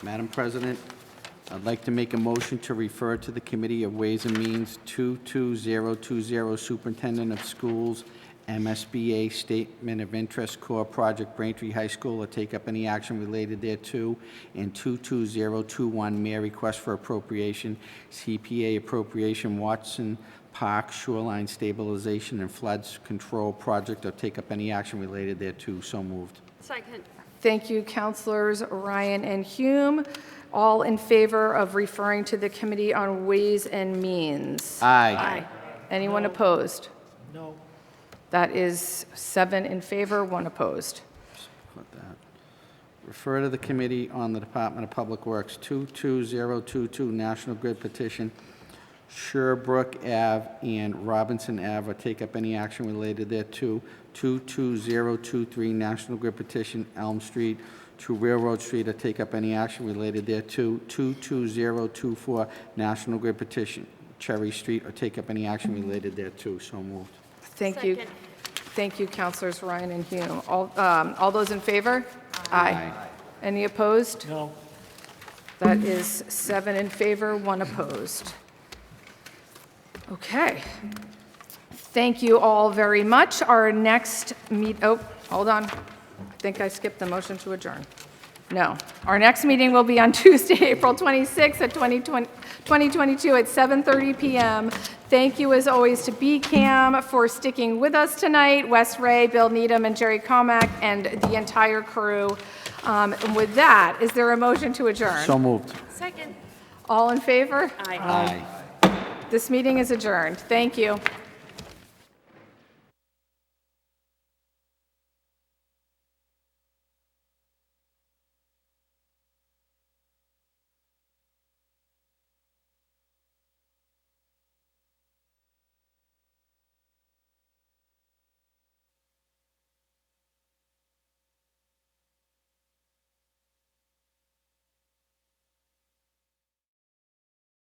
Madam President, I'd like to make a motion to refer to the Committee of Ways and Means 22020 Superintendent of Schools, MSBA Statement of Interest Core Project Braintree High School, or take up any action related thereto, and 22021 Mayor Request for Appropriation, CPA Appropriation Watson Park Shoreline Stabilization and Floods Control Project, or take up any action related thereto. So moved. Second. Thank you, Councilors Ryan and Hume. All in favor of referring to the Committee on Ways and Means? Aye. Anyone opposed? No. That is 7 in favor, 1 opposed. Put that. Refer to the Committee on the Department of Public Works, 22022 National Grid petition, Sherbrooke Ave and Robinson Ave, or take up any action related thereto. 22023 National Grid petition, Elm Street to Railroad Street, or take up any action related thereto. 22024 National Grid petition, Cherry Street, or take up any action related thereto. So moved. Thank you. Thank you, Councilors Ryan and Hume. All those in favor? Aye. Any opposed? No. That is 7 in favor, 1 opposed. Okay. Thank you all very much. Our next hold on. I think I skipped the motion to adjourn. No. Our next meeting will be on Tuesday, April 26th at 2022 at 7:30 p.m. Thank you, as always, to BCAM for sticking with us tonight, Wes Ray, Bill Needham, and Jerry Comack, and the entire crew. And with that, is there a motion to adjourn? So moved. Second. All in favor? Aye. This meeting is adjourned. Thank you.